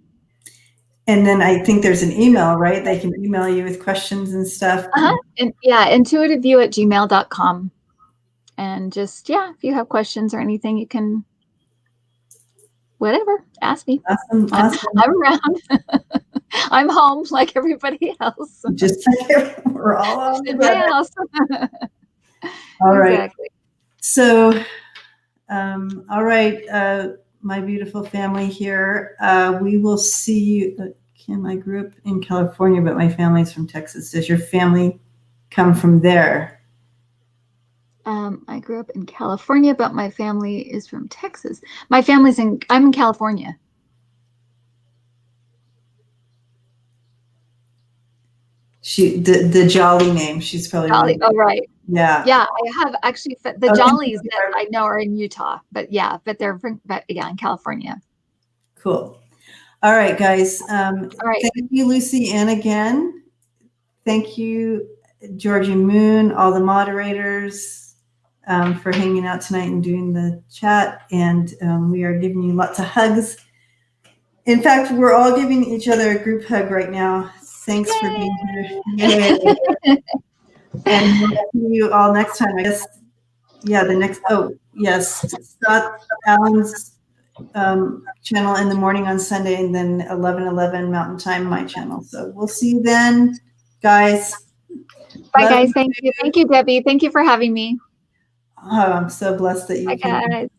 And then I think there's an email, right? They can email you with questions and stuff. And intuitiveview@gmail.com. And just if you have questions or anything, you can. Whatever, ask me. Awesome. I'm around. I'm home like everybody else. Just like we're all on in my house. All right. Exactly. So, all right, my beautiful family here. We will see you. Kim, I grew up in California, but my family's from Texas. Does your family come from there? I grew up in California, but my family is from Texas. My family's I'm in California. The Jolly name. She's probably Jolly. Oh, right. Yeah. Yeah, I have actually the Jollies that I know are in Utah, but they're in California. Cool. All right, guys. All right. Thank you, Lucy Ann, again. Thank you, Georgie Moon, all the moderators. For hanging out tonight and doing the chat. And we are giving you lots of hugs. In fact, we're all giving each other a group hug right now. Thanks for being here. Yay. And we'll see you all next time. I guess, Scott Allen's channel in the morning on Sunday, and then 11:11 Mountain Time, my channel. So we'll see you then, guys. Bye, guys. Thank you. Thank you, Debbie. Thank you for having me. Oh, I'm so blessed that you came. Bye, guys.